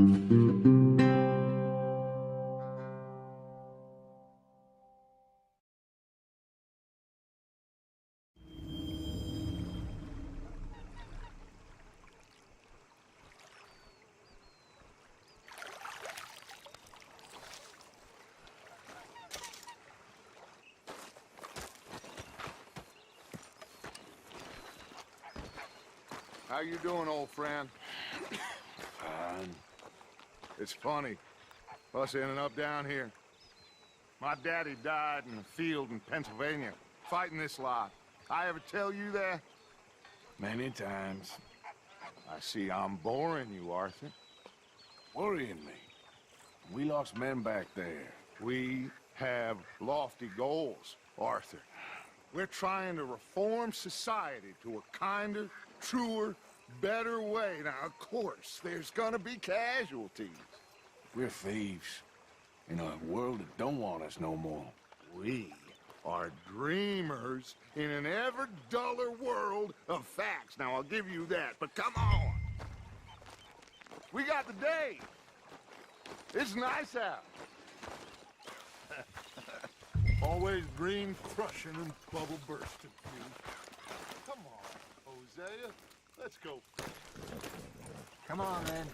How you doing, old friend? Fine. It's funny, us ending up down here. My daddy died in a field in Pennsylvania, fighting this lot. I ever tell you that? Many times. I see I'm boring you, Arthur. Worrying me. We lost men back there. We have lofty goals, Arthur. We're trying to reform society to a kinder, truer, better way. Now, of course, there's gonna be casualties. We're thieves. In a world that don't want us no more. We are dreamers in an ever duller world of facts. Now, I'll give you that, but come on. We got the day. It's nice out. Always green crushing and bubble bursting. Come on, Hosea. Let's go. Come on, then.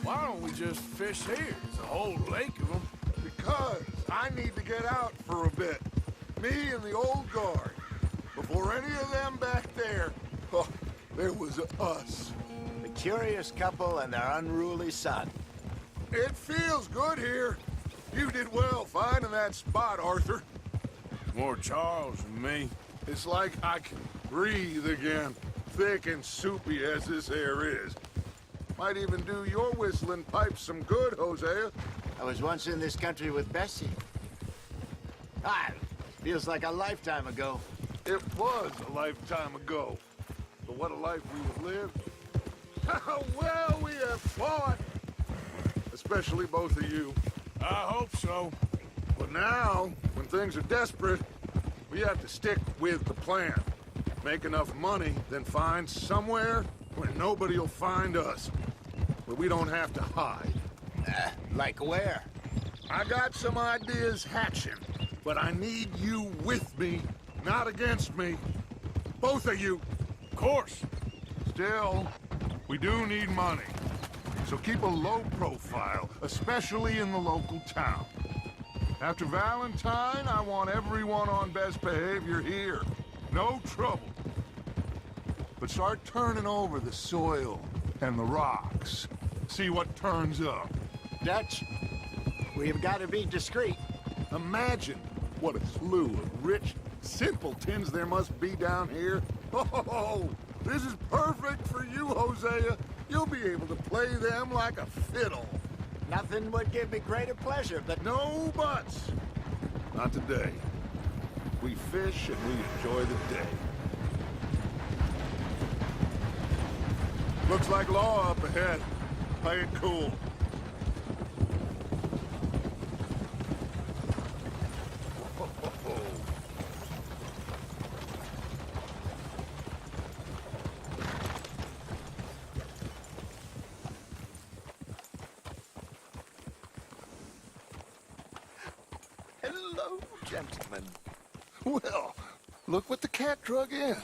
Why don't we just fish here? There's a whole lake of them. Because I need to get out for a bit. Me and the old guard. Before any of them back there, oh, there was us. The curious couple and their unruly son. It feels good here. You did well finding that spot, Arthur. More Charles than me. It's like I can breathe again, thick and soupy as this air is. Might even do your whistling pipes some good, Hosea. I was once in this country with Bessie. Feels like a lifetime ago. It was a lifetime ago. But what a life we have lived. How well we have fought. Especially both of you. I hope so. But now, when things are desperate, we have to stick with the plan. Make enough money, then find somewhere where nobody will find us. Where we don't have to hide. Like where? I got some ideas hatching, but I need you with me, not against me. Both of you. Of course. Still, we do need money. So keep a low profile, especially in the local town. After Valentine, I want everyone on best behavior here. No trouble. But start turning over the soil and the rocks. See what turns up. Dutch, we've got to be discreet. Imagine what a slew of rich simpletons there must be down here. Oh, this is perfect for you, Hosea. You'll be able to play them like a fiddle. Nothing would give me greater pleasure, but... No buts. Not today. We fish and we enjoy the day. Looks like law up ahead. Play it cool. Hello, gentlemen. Well, look what the cat drug in.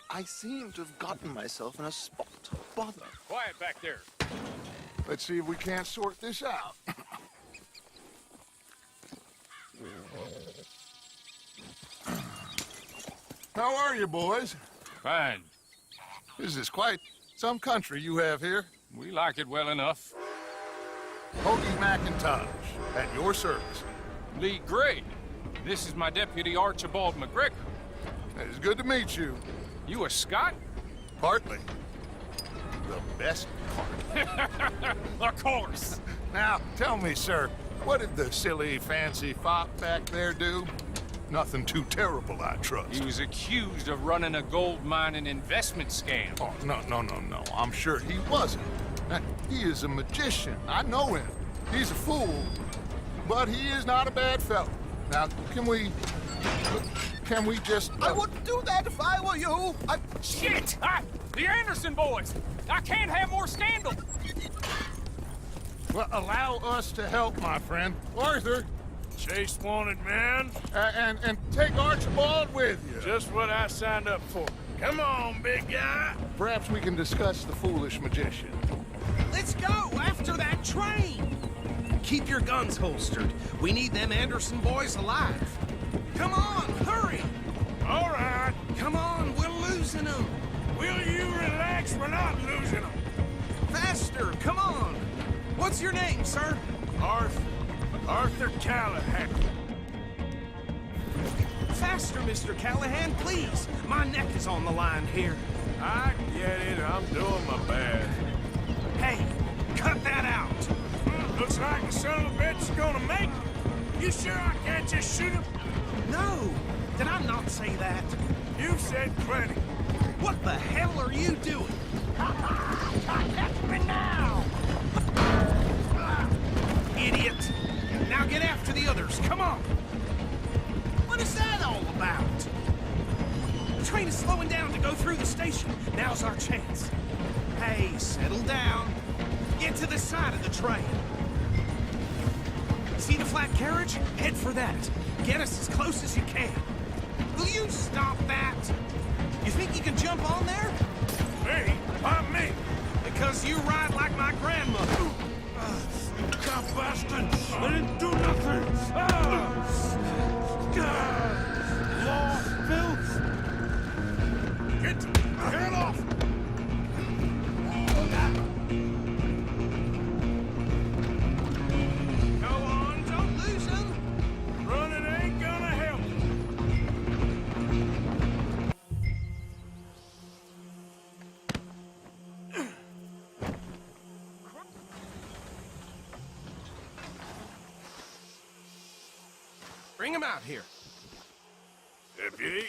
I seem to have gotten myself in a spot of bother. Quiet back there. Let's see if we can't sort this out. How are you, boys? Fine. This is quite some country you have here. We like it well enough. Hoagie McIntosh, at your service. Lee Gray. This is my deputy Archibald McGregor. It's good to meet you. You a Scot? Partly. The best part. Of course. Now, tell me, sir, what did the silly, fancy fop back there do? Nothing too terrible, I trust. He was accused of running a gold mining investment scam. Oh, no. I'm sure he wasn't. He is a magician. I know him. He's a fool, but he is not a bad fellow. Now, can we just... I wouldn't do that if I were you. Shit! The Anderson boys! I can't have more scandal! Well, allow us to help, my friend. Arthur, Chase wanted man. and take Archibald with you. Just what I signed up for. Come on, big guy. Perhaps we can discuss the foolish magician. Let's go after that train! Keep your guns holstered. We need them Anderson boys alive. Come on, hurry! All right. Come on, we're losing them. Will you relax? We're not losing them. Faster, come on. What's your name, sir? Arthur Callahan. Faster, Mr. Callahan, please. My neck is on the line here. I get it. I'm doing my best. Hey, cut that out. Looks like the son of a bitch is gonna make it. You sure I can't just shoot him? No, did I not say that? You've said plenty. What the hell are you doing? Catch me now! Idiot! Now get after the others, come on! What is that all about? The train is slowing down to go through the station. Now's our chance. Hey, settle down. Get to the side of the train. See the flat carriage? Head for that. Get us as close as you can. Will you stop that? You think you can jump on there? Me? Why me? Because you ride like my grandmother. God bastard! I didn't do nothing! Lost filth! Get off! Go on, don't lose them. Running ain't gonna help. Bring him out here. Deputy,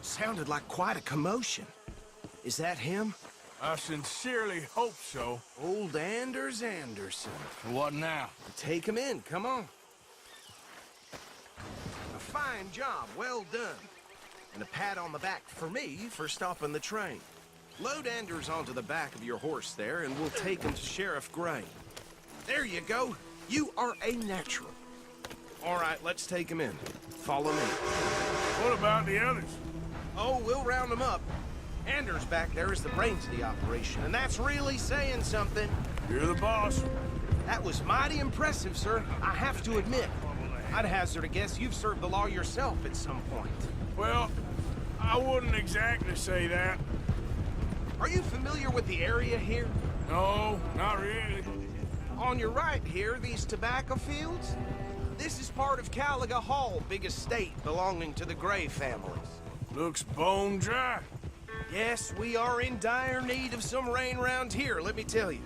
Sounded like quite a commotion. Is that him? I sincerely hope so. Old Anders Anderson. What now? Take him in, come on. A fine job, well done. And a pat on the back for me for stopping the train. Load Anders onto the back of your horse there, and we'll take him to Sheriff Gray. There you go. You are a natural. All right, let's take him in. Follow me. What about the others? Oh, we'll round them up. Anders back there is the brains of the operation, and that's really saying something. You're the boss. That was mighty impressive, sir. I have to admit. I'd hazard a guess you've served the law yourself at some point. Well, I wouldn't exactly say that. Are you familiar with the area here? No, not really. On your right here, these tobacco fields? This is part of Caliga Hall, big estate belonging to the Gray families. Looks bone dry. Yes, we are in dire need of some rain round here, let me tell you.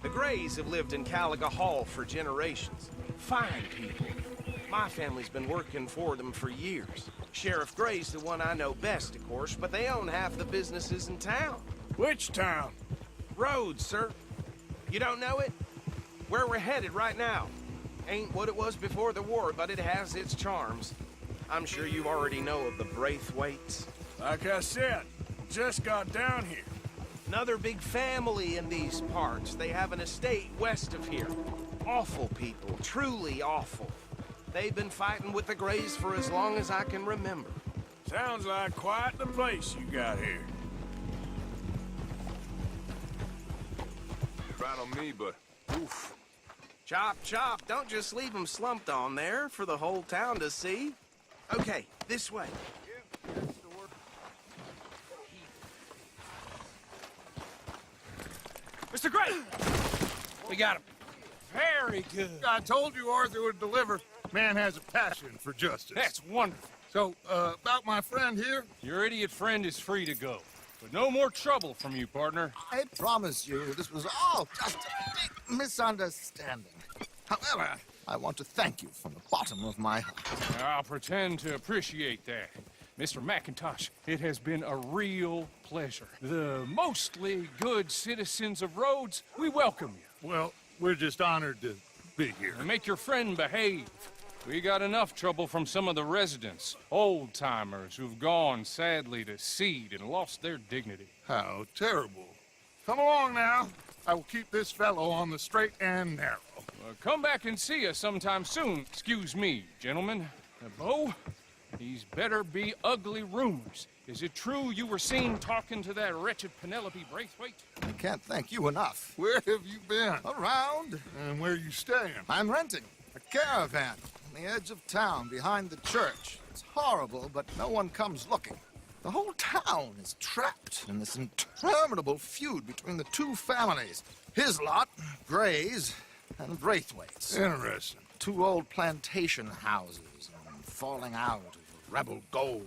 The Grays have lived in Caliga Hall for generations. Fine people. My family's been working for them for years. Sheriff Gray's the one I know best, of course, but they own half the businesses in town. Which town? Rhodes, sir. You don't know it? Where we're headed right now. Ain't what it was before the war, but it has its charms. I'm sure you already know of the Braithwaites. Like I said, just got down here. Another big family in these parts. They have an estate west of here. Awful people, truly awful. They've been fighting with the Grays for as long as I can remember. Sounds like quite the place you got here. Right on me, but oof. Chop, chop. Don't just leave them slumped on there for the whole town to see. Okay, this way. Mr. Gray! We got him. Very good. I told you Arthur would deliver. Man has a passion for justice. That's wonderful. So, about my friend here? Your idiot friend is free to go. But no more trouble from you, partner. I promise you, this was all just a big misunderstanding. However, I want to thank you from the bottom of my heart. I'll pretend to appreciate that. Mr. McIntosh, it has been a real pleasure. The mostly good citizens of Rhodes, we welcome you. Well, we're just honored to be here. And make your friend behave. We got enough trouble from some of the residents, old-timers who've gone, sadly, to seed and lost their dignity. How terrible. Come along now. I will keep this fellow on the straight and narrow. Come back and see us sometime soon. Excuse me, gentlemen. Bo, these better be ugly rumors. Is it true you were seen talking to that wretched Penelope Braithwaite? I can't thank you enough. Where have you been? Around. And where are you staying? I'm renting a caravan on the edge of town behind the church. It's horrible, but no one comes looking. The whole town is trapped in this interminable feud between the two families. His lot, Gray's, and Braithwaite's. Interesting. Two old plantation houses, falling out of rebel gold,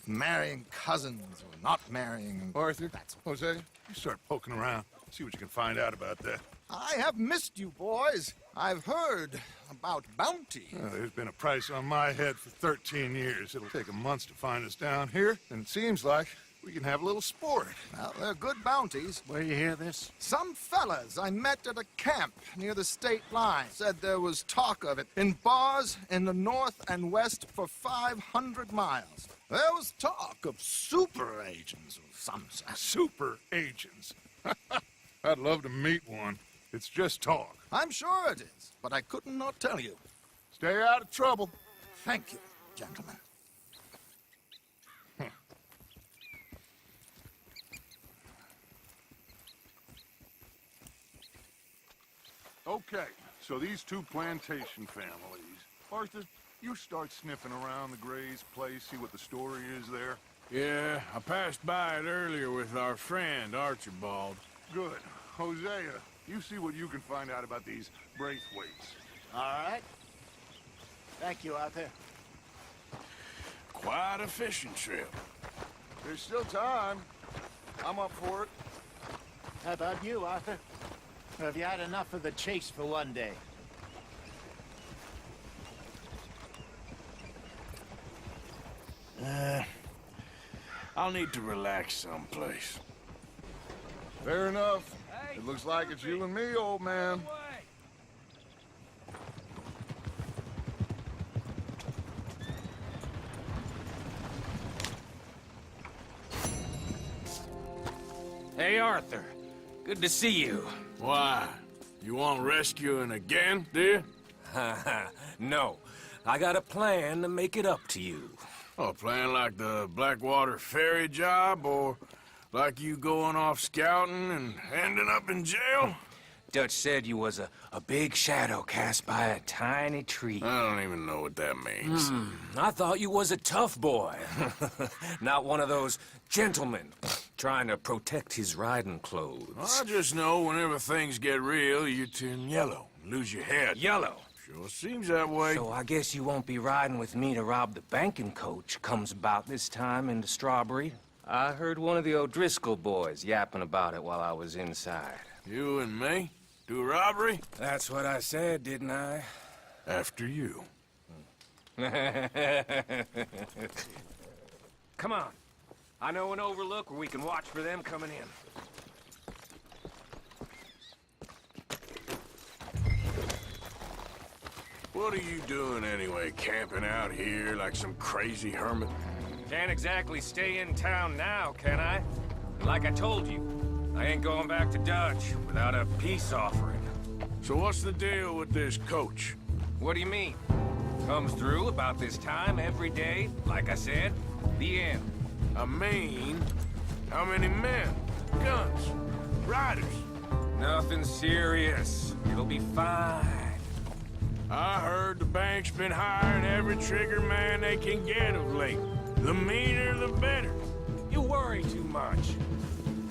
and marrying cousins or not marrying. Arthur, Jose, you start poking around. See what you can find out about that. I have missed you, boys. I've heard about bounty. There's been a price on my head for 13 years. It'll take 'em months to find us down here, and it seems like we can have a little sport. Well, they're good bounties. Where you hear this? Some fellas I met at a camp near the state line said there was talk of it in bars in the north and west for 500 miles. There was talk of super agents of some sort. Super agents. I'd love to meet one. It's just talk. I'm sure it is, but I couldn't not tell you. Stay out of trouble. Thank you, gentlemen. Okay, so these two plantation families. Arthur, you start sniffing around the Gray's place, see what the story is there. Yeah, I passed by it earlier with our friend, Archibald. Good. Hosea, you see what you can find out about these Braithwaites. All right. Thank you, Arthur. Quite a fishing trip. There's still time. I'm up for it. How about you, Arthur? Or have you had enough of the chase for one day? I'll need to relax someplace. Fair enough. It looks like it's you and me, old man. Hey, Arthur. Good to see you. Why? You want rescuing again, dear? No. I got a plan to make it up to you. Oh, a plan like the Blackwater ferry job, or like you going off scouting and ending up in jail? Dutch said you was a big shadow cast by a tiny tree. I don't even know what that means. I thought you was a tough boy. Not one of those gentlemen trying to protect his riding clothes. I just know whenever things get real, you turn yellow, lose your head. Yellow. Sure seems that way. So I guess you won't be riding with me to rob the banking coach comes about this time into Strawberry. I heard one of the O'Driscoll boys yapping about it while I was inside. You and me? Do a robbery? That's what I said, didn't I? After you. Come on. I know an overlook where we can watch for them coming in. What are you doing anyway, camping out here like some crazy hermit? Can't exactly stay in town now, can I? Like I told you, I ain't going back to Dutch without a peace offering. So what's the deal with this coach? What do you mean? Comes through about this time every day, like I said. The end. I mean, how many men? Guns? Riders? Nothing serious. It'll be fine. I heard the bank's been hiring every trigger man they can get of late. The meaner, the better. You worry too much.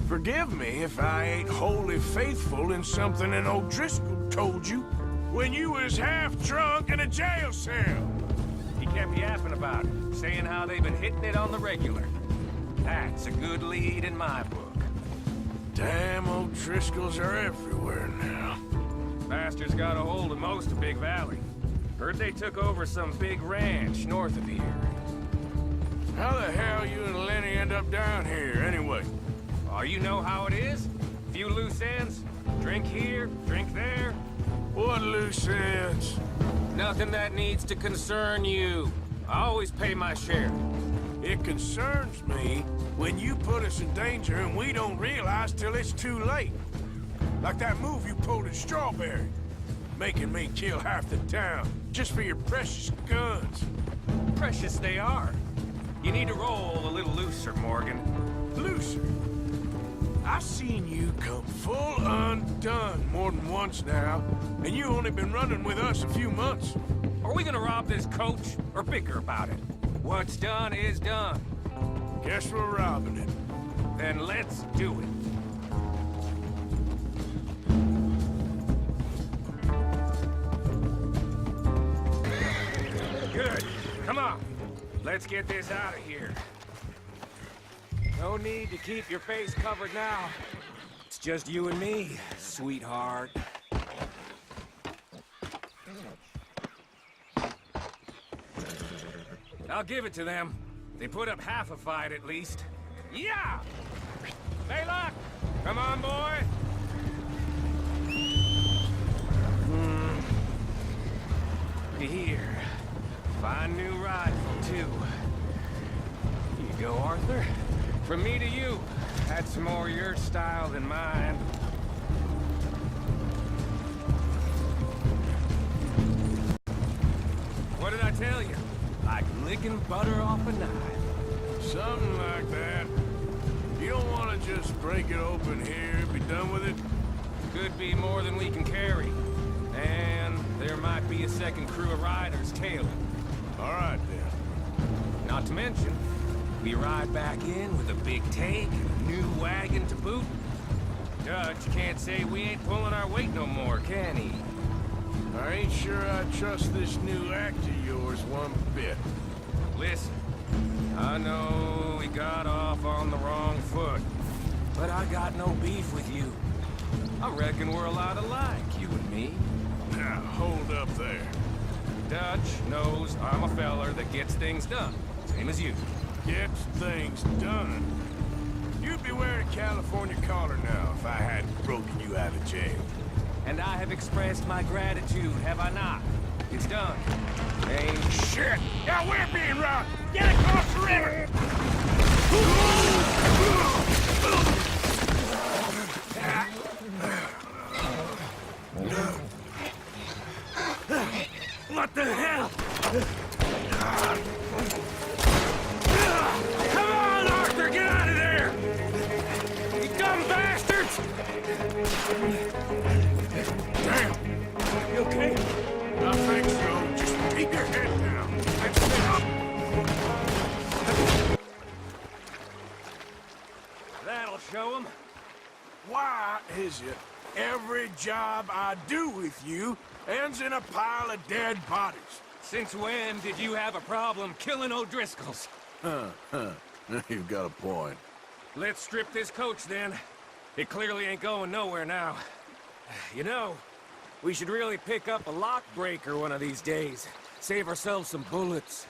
Forgive me if I ain't wholly faithful in something an O'Driscoll told you when you was half drunk in a jail cell. He kept yapping about it, saying how they've been hitting it on the regular. That's a good lead in my book. Damn O'Driscolls are everywhere now. Bastards got a hold of most of Big Valley. Heard they took over some big ranch north of here. How the hell you and Lenny end up down here, anyway? Oh, you know how it is? Few loose ends. Drink here, drink there. What loose ends? Nothing that needs to concern you. I always pay my share. It concerns me when you put us in danger and we don't realize till it's too late. Like that move you pulled in Strawberry. Making me kill half the town, just for your precious guns. Precious they are. You need to roll a little looser, Morgan. Looser? I've seen you come full undone more than once now, and you only been running with us a few months. Are we gonna rob this coach, or bicker about it? What's done is done. Guess we're robbing it. Then let's do it. Good. Come on. Let's get this out of here. No need to keep your face covered now. It's just you and me, sweetheart. I'll give it to them. They put up half a fight at least. Yeah! Layla! Come on, boy! Here. Fine new rifle, too. Here you go, Arthur. From me to you. That's more your style than mine. What did I tell you? Like licking butter off a knife. Something like that. You don't want to just break it open here, be done with it? Could be more than we can carry. And there might be a second crew of riders tailing. All right, then. Not to mention, we ride back in with a big take and a new wagon to boot. Dutch can't say we ain't pulling our weight no more, can he? I ain't sure I trust this new act of yours one bit. Listen, I know we got off on the wrong foot, but I got no beef with you. I reckon we're a lot alike, you and me. Now, hold up there. Dutch knows I'm a feller that gets things done, same as you. Gets things done. You'd be wearing a California collar now if I hadn't broken you out of jail. And I have expressed my gratitude, have I not? It's done. Ain't Shit! Now we're being robbed! Get across the river! What the hell? Come on, Arthur, get out of there! You dumb bastards! Damn! You okay? I think so. Just keep your head down. And sit up. That'll show 'em. Why is it every job I do with you ends in a pile of dead bodies? Since when did you have a problem killing O'Driscolls? You've got a point. Let's strip this coach, then. It clearly ain't going nowhere now. You know, we should really pick up a lock breaker one of these days. Save ourselves some bullets.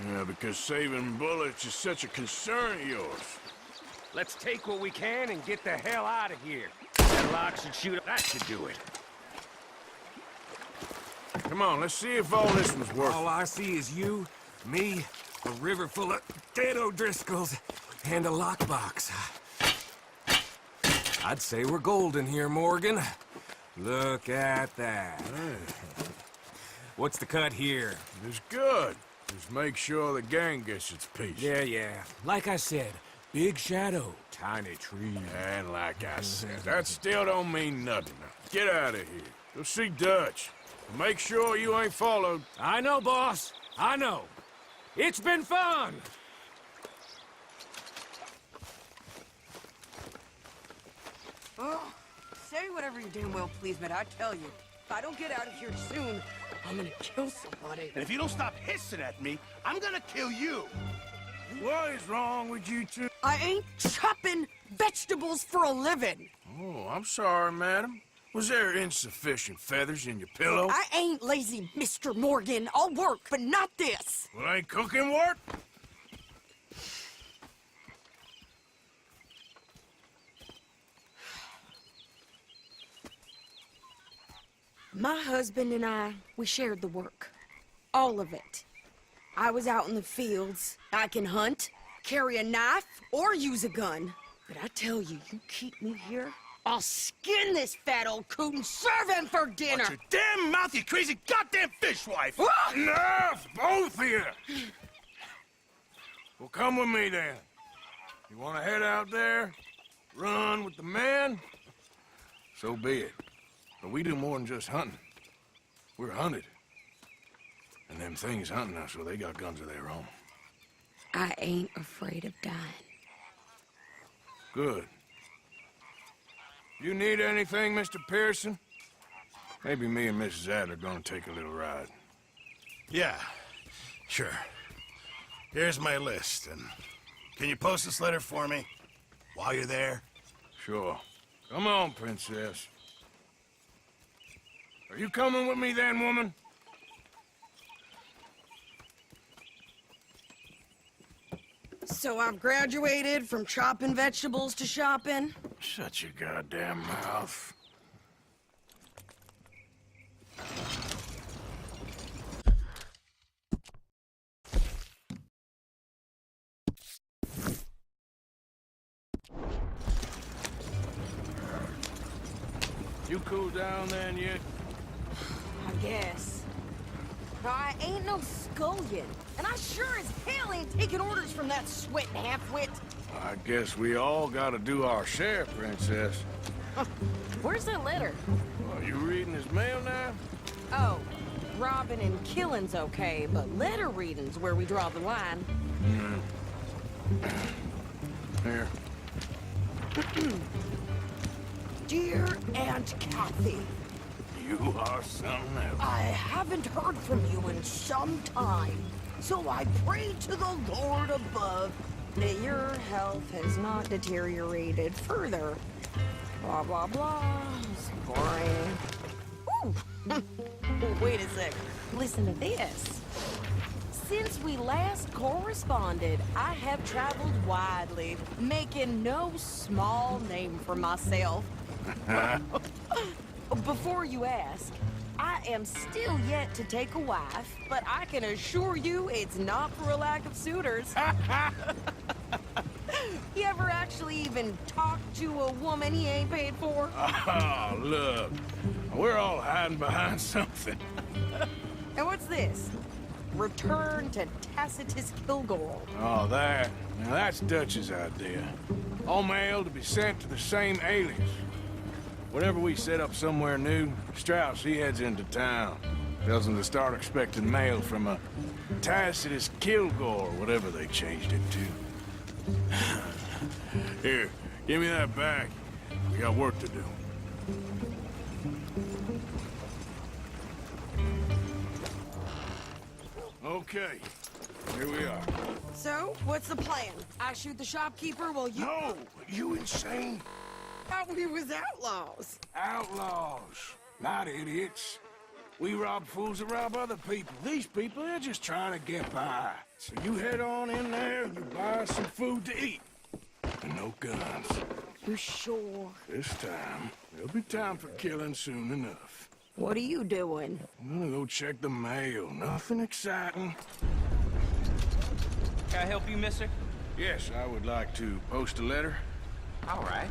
Yeah, because saving bullets is such a concern of yours. Let's take what we can and get the hell out of here. That lock should shoot up. That should do it. Come on, let's see if all this was worth All I see is you, me, a river full of dead O'Driscolls, and a lockbox. I'd say we're golden here, Morgan. Look at that. What's the cut here? It's good. Just make sure the gang gets its piece. Yeah. Like I said, big shadow, tiny tree. And like I said, that still don't mean nothing. Get out of here. Go see Dutch. Make sure you ain't followed. I know, boss. I know. It's been fun. Oh, say whatever you damn well please, but I tell you, if I don't get out of here soon, I'm gonna kill somebody. And if you don't stop hissing at me, I'm gonna kill you. What is wrong with you two? I ain't chopping vegetables for a living. Oh, I'm sorry, madam. Was there insufficient feathers in your pillow? I ain't lazy, Mr. Morgan. I'll work, but not this. Well, ain't cooking work? My husband and I, we shared the work. All of it. I was out in the fields. I can hunt, carry a knife, or use a gun. But I tell you, you keep me here, I'll skin this fat old coot and serve him for dinner. Watch your damn mouth, you crazy goddamn fishwife! Ah! Enough, both of you! Well, come with me then. You want to head out there, run with the men? So be it. But we do more than just hunting. We're hunted. And them things hunting us, well, they got guns of their own. I ain't afraid of dying. Good. You need anything, Mr. Pearson? Maybe me and Mrs. Adler gonna take a little ride. Yeah, sure. Here's my list, and can you post this letter for me while you're there? Sure. Come on, Princess. Are you coming with me then, woman? So I've graduated from chopping vegetables to shopping. Shut your goddamn mouth. You cool down then yet? I guess. No, I ain't no scullion. And I sure as hell ain't taking orders from that sweating half-wit. I guess we all gotta do our share, Princess. Where's that letter? Are you reading his mail now? Oh, robbing and killing's okay, but letter reading's where we draw the line. Here. Dear Aunt Kathy, You are something else. I haven't heard from you in some time, so I pray to the Lord above that your health has not deteriorated further. Blah, blah, blah. It's boring. Ooh! Wait a sec. Listen to this. Since we last corresponded, I have traveled widely, making no small name for myself. Before you ask, I am still yet to take a wife, but I can assure you it's not for a lack of suitors. You ever actually even talked to a woman he ain't paid for? Oh, look. We're all hiding behind something. And what's this? Return to Tacitus Kilgore. Oh, that. Now, that's Dutch's idea. All mail to be sent to the same alias. Whenever we set up somewhere new, Strauss, he heads into town. Tells them to start expecting mail from a Tacitus Kilgore, whatever they changed it to. Here, give me that back. We got work to do. Okay, here we are. So, what's the plan? I shoot the shopkeeper while you... No! You insane? Thought we was outlaws. Outlaws, not idiots. We rob fools that rob other people. These people, they're just trying to get by. So you head on in there and you buy some food to eat. And no guns. You sure? This time, there'll be time for killing soon enough. What are you doing? I'm gonna go check the mail. Nothing exciting. Can I help you, mister? Yes, I would like to post a letter. All right.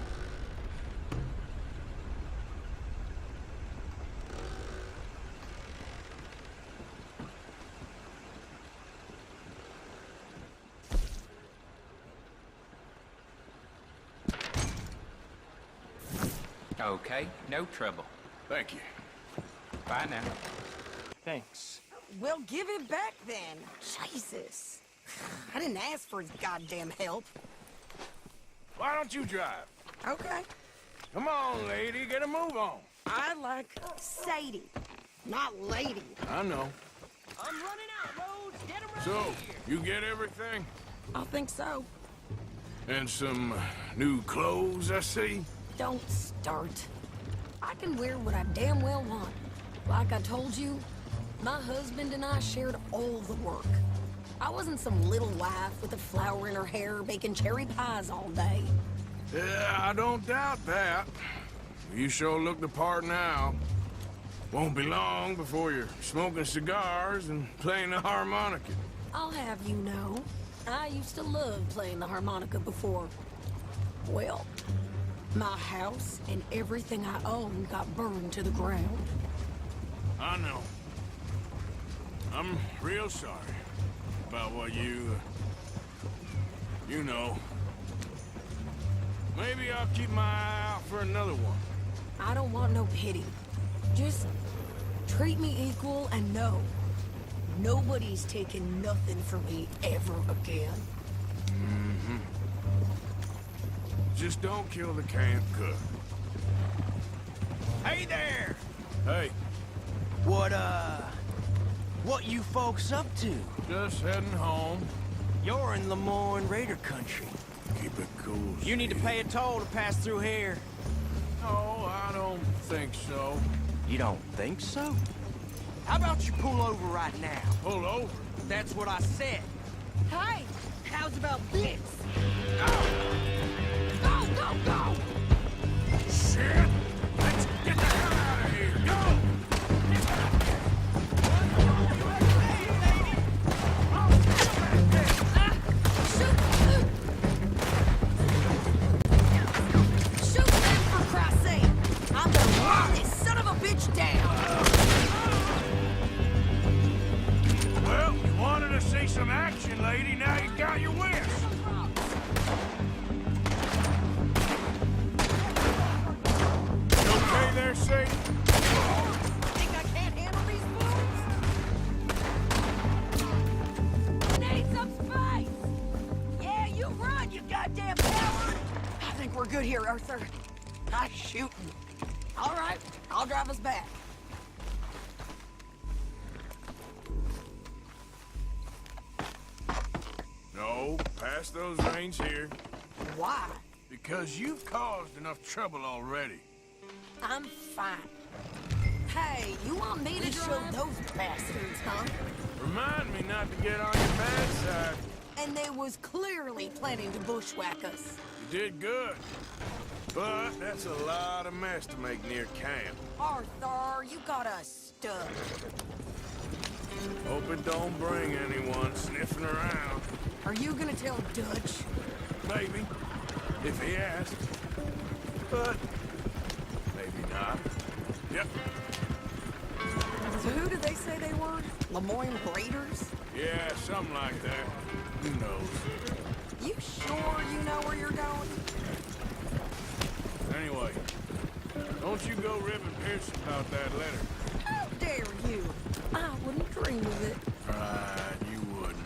Okay, no trouble. Thank you. Bye now. Thanks. Well, give it back then. Jesus. I didn't ask for his goddamn help. Why don't you drive? Okay. Come on, lady, get a move on. I like Sadie, not lady. I know. I'm running out, Rhodes. Get him right So, here. you get everything? I think so. And some new clothes, I see? Don't start. I can wear what I damn well want. Like I told you, my husband and I shared all the work. I wasn't some little wife with a flower in her hair baking cherry pies all day. Yeah, I don't doubt that. You sure look the part now. Won't be long before you're smoking cigars and playing the harmonica. I'll have you know, I used to love playing the harmonica before. Well, my house and everything I owned got burned to the ground. I know. I'm real sorry about what you know. Maybe I'll keep my eye out for another one. I don't want no pity. Just treat me equal and know nobody's taking nothing from me ever again. Mm-hmm. Just don't kill the canned cook. Hey there! Hey, What you folks up to? just heading home. You're in Lemoyne Raider country. Keep it cool. You need to pay a toll to pass through here. No, I don't think so. You don't think so? How about you pull over right now? Pull over. That's what I said. Hey, how's about this? Go, go, go! Shit! Let's get the hell out of here! Go! Shoot them, for Christ's sake! I'm gonna lock this son of a bitch down! Well, you wanted to see some action, lady. Now you got your wish. You okay there, Sadie? Think I can't handle these fools? Need some space! Yeah, you run, you goddamn coward! I think we're good here, Arthur. I'm shooting. All right, I'll drive us back. No, pass those reins here. Why? Because you've caused enough trouble already. I'm fine. Hey, you want me to show those bastards, huh? Remind me not to get on your bad side. And they was clearly planning to bushwhack us. You did good. But that's a lot of mess to make near camp. Arthur, you got us stuck. Hope it don't bring anyone sniffing around. Are you gonna tell Dutch? Maybe, if he asks. But maybe not. Yep. So who did they say they were? Lemoyne Raiders? Yeah, something like that. Who knows? You sure you know where you're going? Anyway, don't you go ribbing Pearson about that letter. How dare you? I wouldn't dream of it. Right, you wouldn't.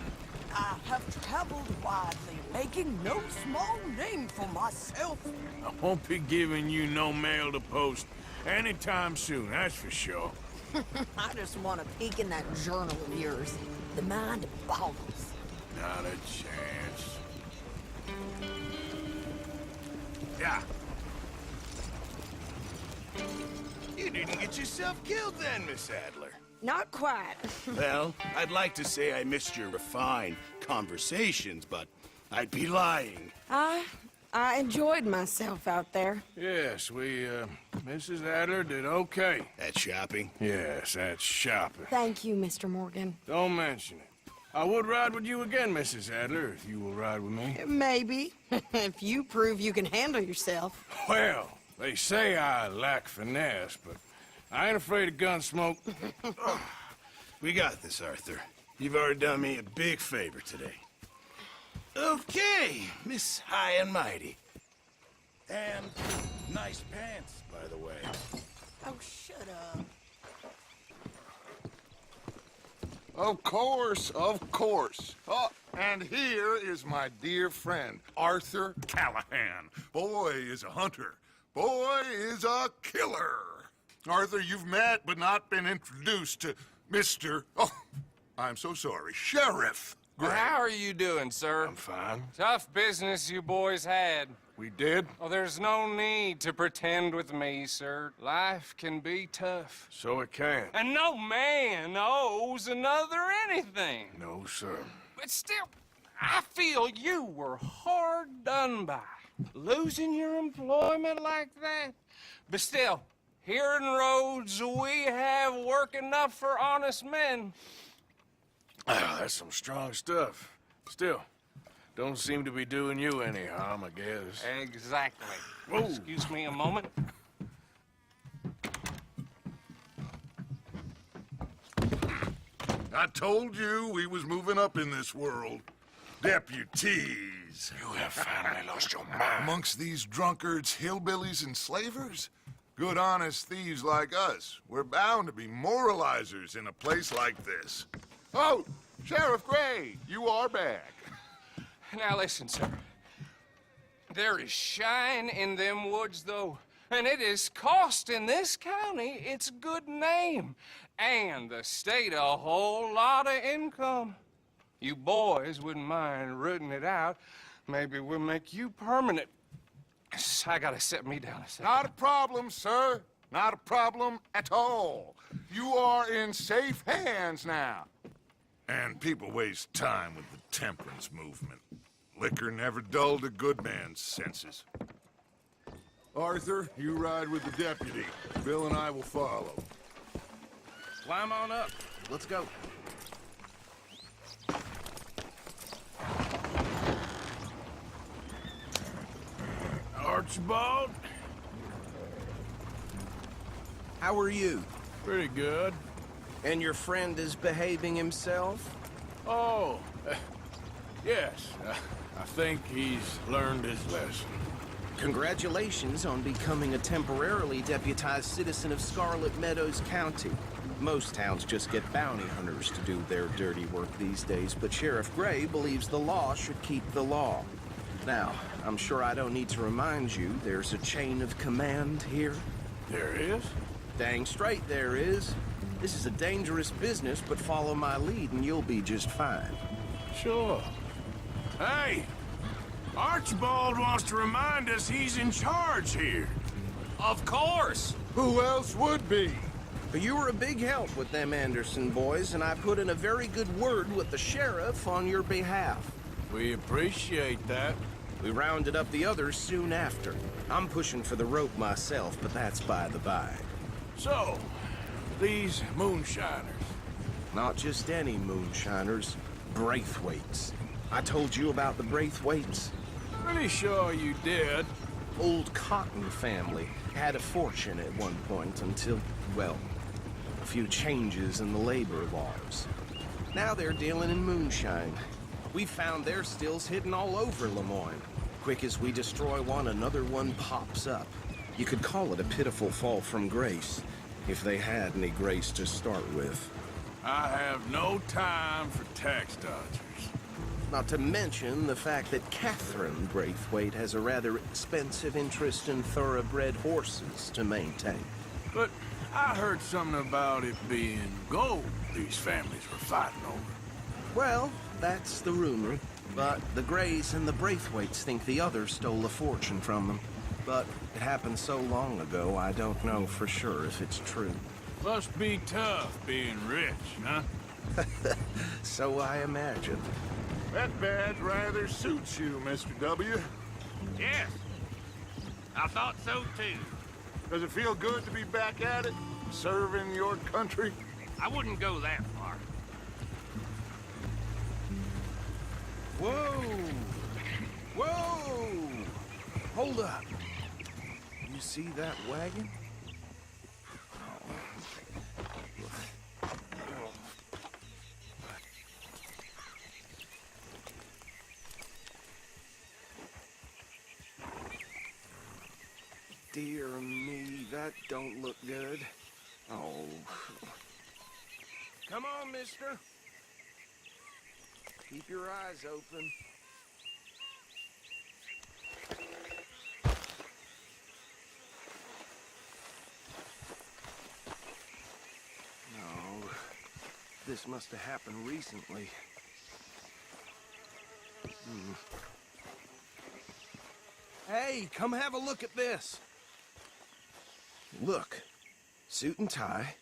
I have traveled widely, making no small name for myself. I won't be giving you no mail to post anytime soon, that's for sure. I just want to peek in that journal of yours. The mind boggles. Not a chance. Yeah. You didn't get yourself killed then, Miss Adler. Not quite. Well, I'd like to say I missed your refined conversations, but I'd be lying. I enjoyed myself out there. Yes, Mrs. Adler did okay. At shopping? Yes, that's shopping. Thank you, Mr. Morgan. Don't mention it. I would ride with you again, Mrs. Adler, if you will ride with me. Maybe. If you prove you can handle yourself. Well, they say I lack finesse, but I ain't afraid of gun smoke. We got this, Arthur. You've already done me a big favor today. Okay, Miss High and Mighty. And nice pants, by the way. Oh, shut up. Of course, of course. Oh, and here is my dear friend, Arthur Callahan. Boy is a hunter. Boy is a killer. Arthur, you've met but not been introduced to Mr. Oh, I'm so sorry, Sheriff Gray. How are you doing, sir? I'm fine. Tough business you boys had. We did? Oh, there's no need to pretend with me, sir. Life can be tough. So it can. And no man owes another anything. No, sir. But still, I feel you were hard done by. Losing your employment like that. But still, here in Rhodes, we have work enough for honest men. Ah, that's some strong stuff. Still, don't seem to be doing you any harm, I guess. Exactly. Whoa. Excuse me a moment. I told you we was moving up in this world. Deputies. You have finally lost your mind. Amongst these drunkards, hillbillies, and slavers? Good honest thieves like us. We're bound to be moralizers in a place like this. Oh, Sheriff Gray, you are back. Now listen, sir. There is shine in them woods, though. And it is costing this county its good name. And the state a whole lot of income. You boys wouldn't mind rooting it out. Maybe we'll make you permanent. I gotta set me down a second. Not a problem, sir. Not a problem at all. You are in safe hands now. And people waste time with the temperance movement. Liquor never dulled a good man's senses. Arthur, you ride with the deputy. Bill and I will follow. Climb on up. Let's go. Archibald? How are you? Pretty good. And your friend is behaving himself? Oh, yes. I think he's learned his lesson. Congratulations on becoming a temporarily deputized citizen of Scarlet Meadows County. Most towns just get bounty hunters to do their dirty work these days, but Sheriff Gray believes the law should keep the law. Now, I'm sure I don't need to remind you there's a chain of command here. There is? Dang straight there is. This is a dangerous business, but follow my lead and you'll be just fine. Sure. Hey! Archibald wants to remind us he's in charge here. Of course! Who else would be? You were a big help with them Anderson boys, and I put in a very good word with the sheriff on your behalf. We appreciate that. We rounded up the others soon after. I'm pushing for the rope myself, but that's by the by. So, these moonshiners. Not just any moonshiners, Braithwaites. I told you about the Braithwaites. Pretty sure you did. Old Cotton family had a fortune at one point until, well, a few changes in the labor laws. Now they're dealing in moonshine. We found their stills hidden all over Lemoyne. Quick as we destroy one, another one pops up. You could call it a pitiful fall from grace, if they had any grace to start with. I have no time for tax dodgers. Not to mention the fact that Catherine Braithwaite has a rather expensive interest in thoroughbred horses to maintain. But I heard something about it being gold these families were fighting over. Well, that's the rumor. But the Grays and the Braithwaites think the others stole a fortune from them. But it happened so long ago, I don't know for sure if it's true. Must be tough being rich, huh? So I imagine. That badge rather suits you, Mr. W. Yes. I thought so too. Does it feel good to be back at it? Serving your country? I wouldn't go that far. Whoa! Whoa! Hold up. You see that wagon? Dear me, that don't look good. Oh. Come on, mister. Keep your eyes open. No. This must have happened recently. Hey, come have a look at this. Look, suit and tie,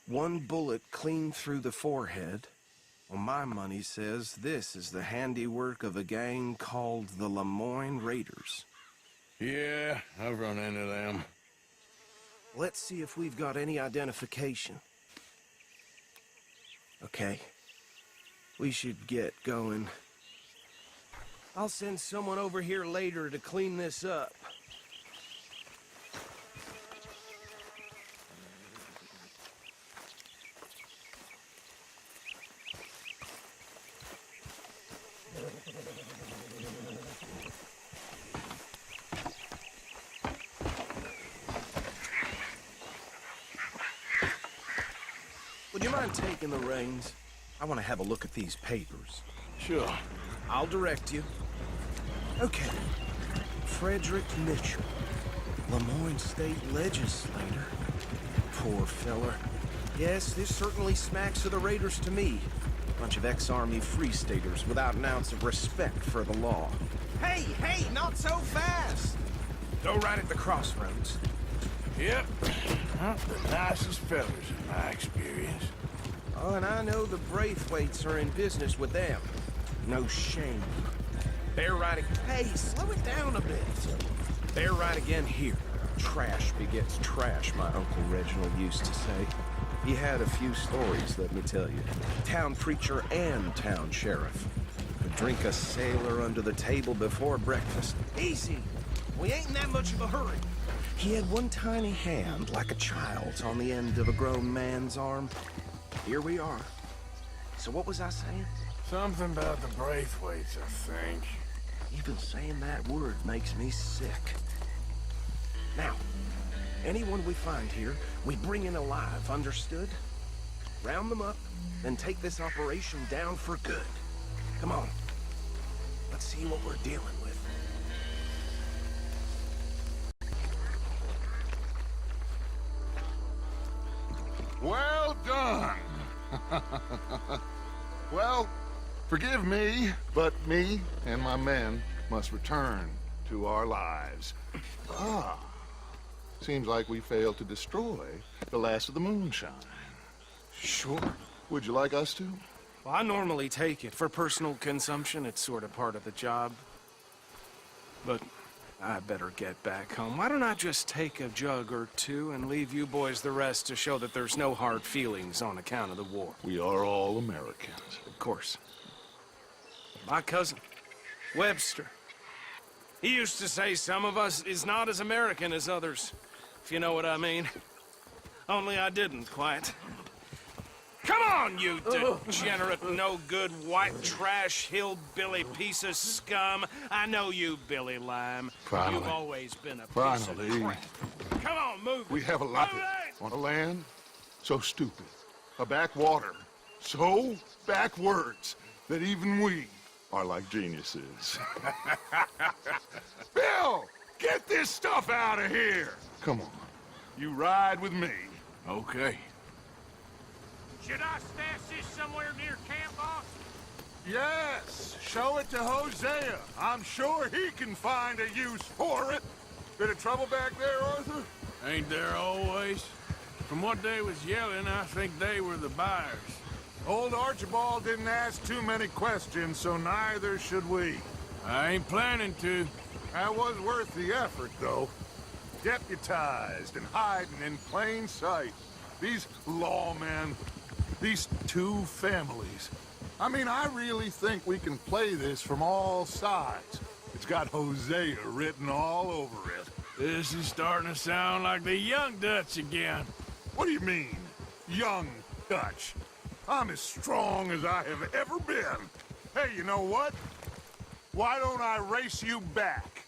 one bullet clean through the forehead. Well, my money says this is the handiwork of a gang called the Lemoyne Raiders. Yeah, I've run into them. Let's see if we've got any identification. Okay. We should get going. I'll send someone over here later to clean this up. Would you mind taking the reins? I want to have a look at these papers. Sure. I'll direct you. Okay. Frederick Mitchell, Lemoyne State Legislator. Poor feller. Yes, this certainly smacks of the Raiders to me. Bunch of ex-Army Free Staters without an ounce of respect for the law. Hey, hey, not so fast! Go right at the crossroads. Yep. Not the nicest fellas in my experience. Oh, and I know the Braithwaites are in business with them. No shame. They're right. Hey, slow it down a bit. They're right again here. Trash begets trash, my Uncle Reginald used to say. He had a few stories, let me tell you. Town preacher and town sheriff. Could drink a sailor under the table before breakfast. Easy. We ain't in that much of a hurry. He had one tiny hand, like a child's, on the end of a grown man's arm. Here we are. So what was I saying? Something about the Braithwaites, I think. Even saying that word makes me sick. Now, anyone we find here, we bring in alive, understood? Round them up, then take this operation down for good. Come on. Let's see what we're dealing with. Well done. Well, forgive me, but me and my men must return to our lives. Ah, seems like we failed to destroy the last of the moonshine. Sure. Would you like us to? Well, I normally take it. For personal consumption, it's sort of part of the job. But I better get back home. Why don't I just take a jug or two and leave you boys the rest to show that there's no hard feelings on account of the war? We are all Americans. Of course. My cousin, Webster. He used to say some of us is not as American as others, if you know what I mean. Only I didn't quite. Come on, you degenerate, no-good, white trash, hillbilly piece of scum. I know you, Billy Lime. Finally. You've always been a piece of crap. Come on, move it. We have a lot Move it! on a land so stupid, a backwater so backwards that even we are like geniuses. Bill, get this stuff out of here. Come on, you ride with me. Okay. Should I stash this somewhere near camp, boss? Yes, show it to Hosea. I'm sure he can find a use for it. Bit of trouble back there, Arthur? Ain't there always? From what they was yelling, I think they were the buyers. Old Archibald didn't ask too many questions, so neither should we. I ain't planning to. That was worth the effort, though. Deputized and hiding in plain sight. These lawmen, these two families. I mean, I really think we can play this from all sides. It's got Hosea written all over it. This is starting to sound like the Young Dutch again. What do you mean, young Dutch? I'm as strong as I have ever been. Hey, you know what? Why don't I race you back?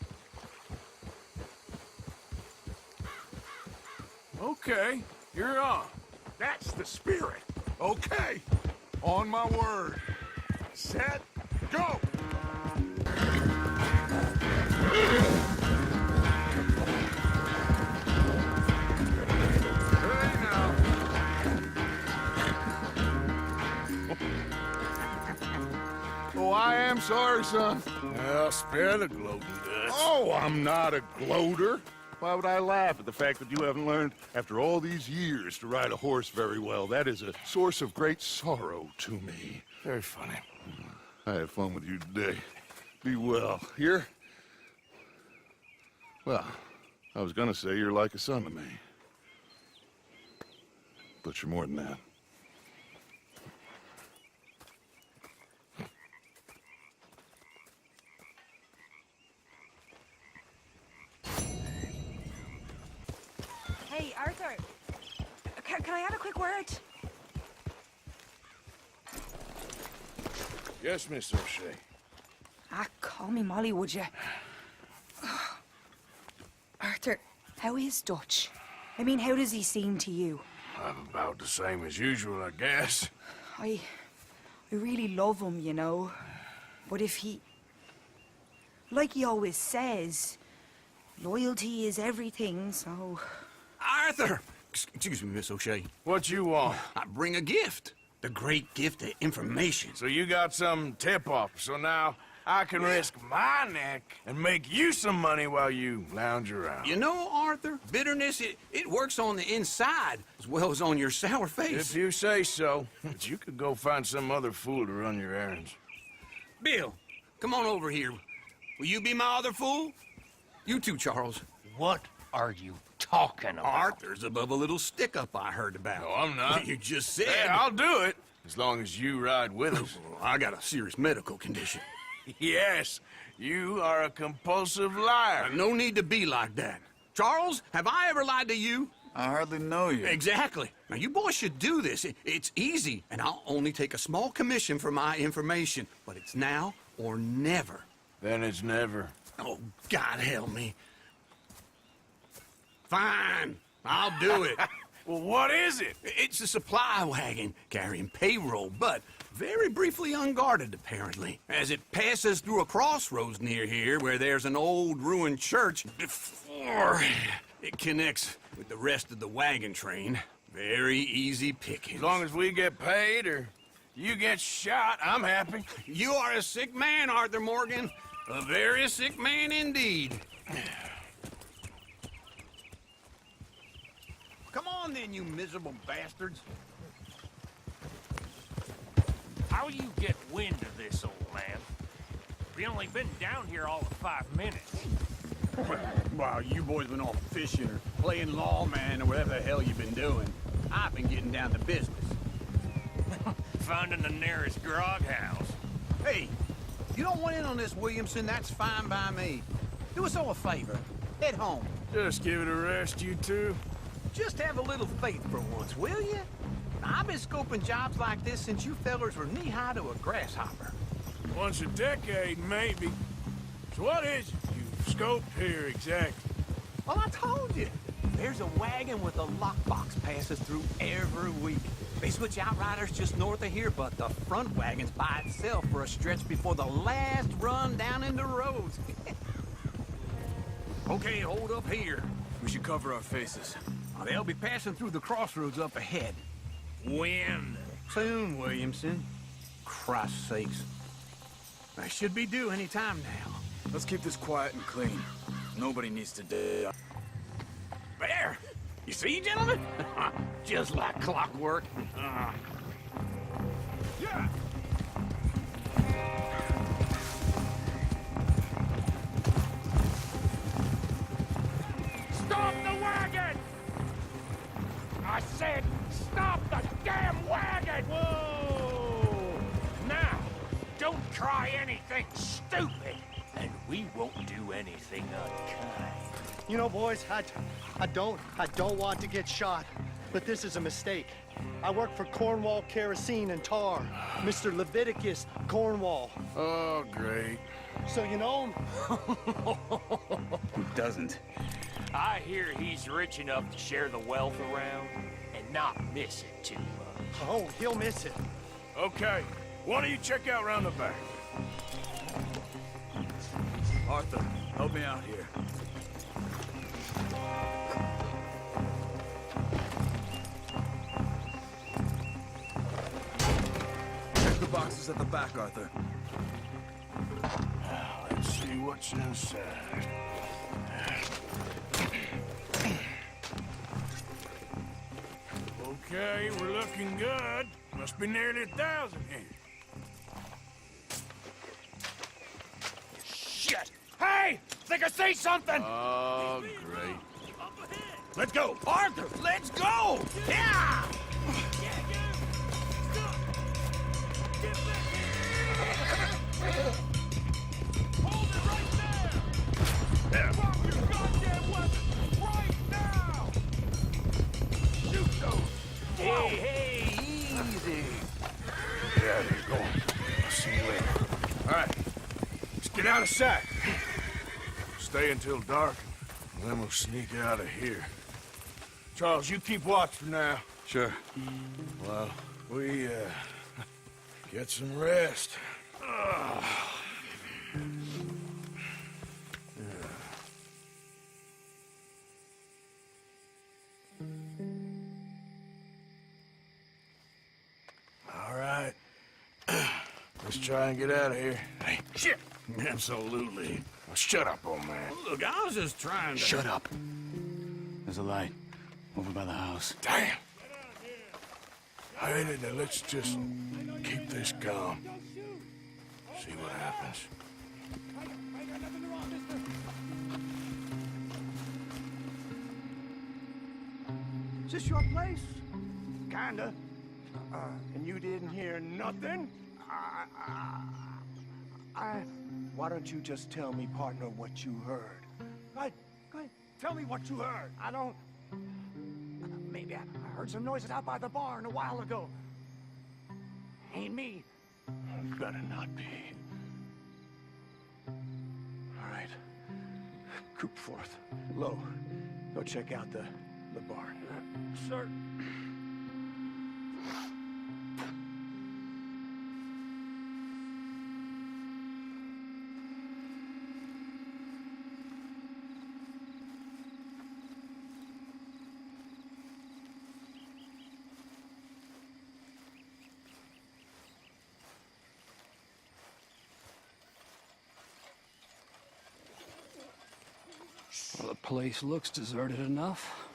Okay, you're on. That's the spirit. Okay, on my word. Set, go! Hey now. Oh, I am sorry, son. Well, spare the gloating Dutch. Oh, I'm not a gloater. Why would I laugh at the fact that you haven't learned, after all these years, to ride a horse very well? That is a source of great sorrow to me. Very funny. I had fun with you today. Be well. Here? Well, I was gonna say you're like a son to me. But you're more than that. Hey, Arthur. Can I have a quick word? Yes, Miss O'Shea. Ah, call me Molly, would you? Arthur, how is Dutch? I mean, how does he seem to you? I'm about the same as usual, I guess. I really love him, you know. But if he... Like he always says, loyalty is everything, so... Arthur! Excuse me, Miss O'Shea. What you want? I bring a gift. The great gift of information. So you got some tip-off, so now I can risk my neck and make you some money while you lounge around. You know, Arthur, bitterness, it works on the inside as well as on your sour face. If you say so. But you could go find some other fool to run your errands. Bill, come on over here. Will you be my other fool? You too, Charles. What are you talking about? Arthur's above a little stick-up I heard about. No, I'm not. You just said... Hey, I'll do it, as long as you ride with us. I got a serious medical condition. Yes, you are a compulsive liar. No need to be like that. Charles, have I ever lied to you? I hardly know you. Exactly. Now, you boys should do this. It's easy, and I'll only take a small commission for my information. But it's now or never. Then it's never. Oh, God help me. Fine. I'll do it. Well, what is it? It's a supply wagon carrying payroll, but very briefly unguarded, apparently. As it passes through a crossroads near here where there's an old ruined church before it connects with the rest of the wagon train. Very easy pickings. As long as we get paid or you get shot, I'm happy. You are a sick man, Arthur Morgan. A very sick man indeed. Come on then, you miserable bastards. How you get wind of this, old man? We only been down here all of 5 minutes. Wow, you boys been off fishing or playing lawman or whatever the hell you've been doing. I've been getting down to business. Finding the nearest grog house. Hey, you don't want in on this, Williamson, that's fine by me. Do us all a favor. Head home. Just give it a rest, you two. Just have a little faith for once, will you? I've been scoping jobs like this since you fellers were knee-high to a grasshopper. Once a decade, maybe. So what is it you've scoped here exactly? Well, I told you. There's a wagon with a lockbox passes through every week. They switch outriders just north of here, but the front wagon's by itself for a stretch before the last run down into roads. Okay, hold up here. We should cover our faces. They'll be passing through the crossroads up ahead. When? Soon, Williamson. Christ's sakes. I should be due any time now. Let's keep this quiet and clean. Nobody needs to die. There! You see, gentlemen? Just like clockwork. Yeah! Stop the wagon! I said, stop the damn wagon! Whoa! Now, don't try anything stupid, and we won't do anything unkind. You know, boys, I don't want to get shot, but this is a mistake. I work for Cornwall Kerosene and Tar, Mr. Leviticus Cornwall. Oh, great. So you know him? Who doesn't? I hear he's rich enough to share the wealth around and not miss it too much. Oh, he'll miss it. Okay, why don't you check out round the back? Arthur, help me out here. Check the boxes at the back, Arthur. Let's Let's see what's inside. Okay, we're looking good. Must be nearly 1,000 here. Shit! Hey! Think I see something! Oh, great. Let's go! Arthur, let's go! Yeah! Hold it right there! Drop your goddamn weapon right now! Shoot those! Hey, easy. Get out of here, go on. I'll see you later. All right, let's get out of sight. Stay until dark, and then we'll sneak out of here. Charles, you keep watch for now. Sure. Well, we, get some rest. All right. Let's try and get out of here. Hey, shit! Absolutely. Now, shut up, old man. Look, I was just trying to... Shut up. There's a light over by the house. Damn. Hey, let's just keep this calm. See what happens. Is this your place? Kinda. And you didn't hear nothing? Why don't you just tell me, partner, what you heard? Go ahead. Tell me what you heard. I don't... Maybe I heard some noises out by the barn a while ago. Ain't me. Better not be. All right. Coop forth. Low. Go check out the barn. Sir. Well, the place looks deserted enough.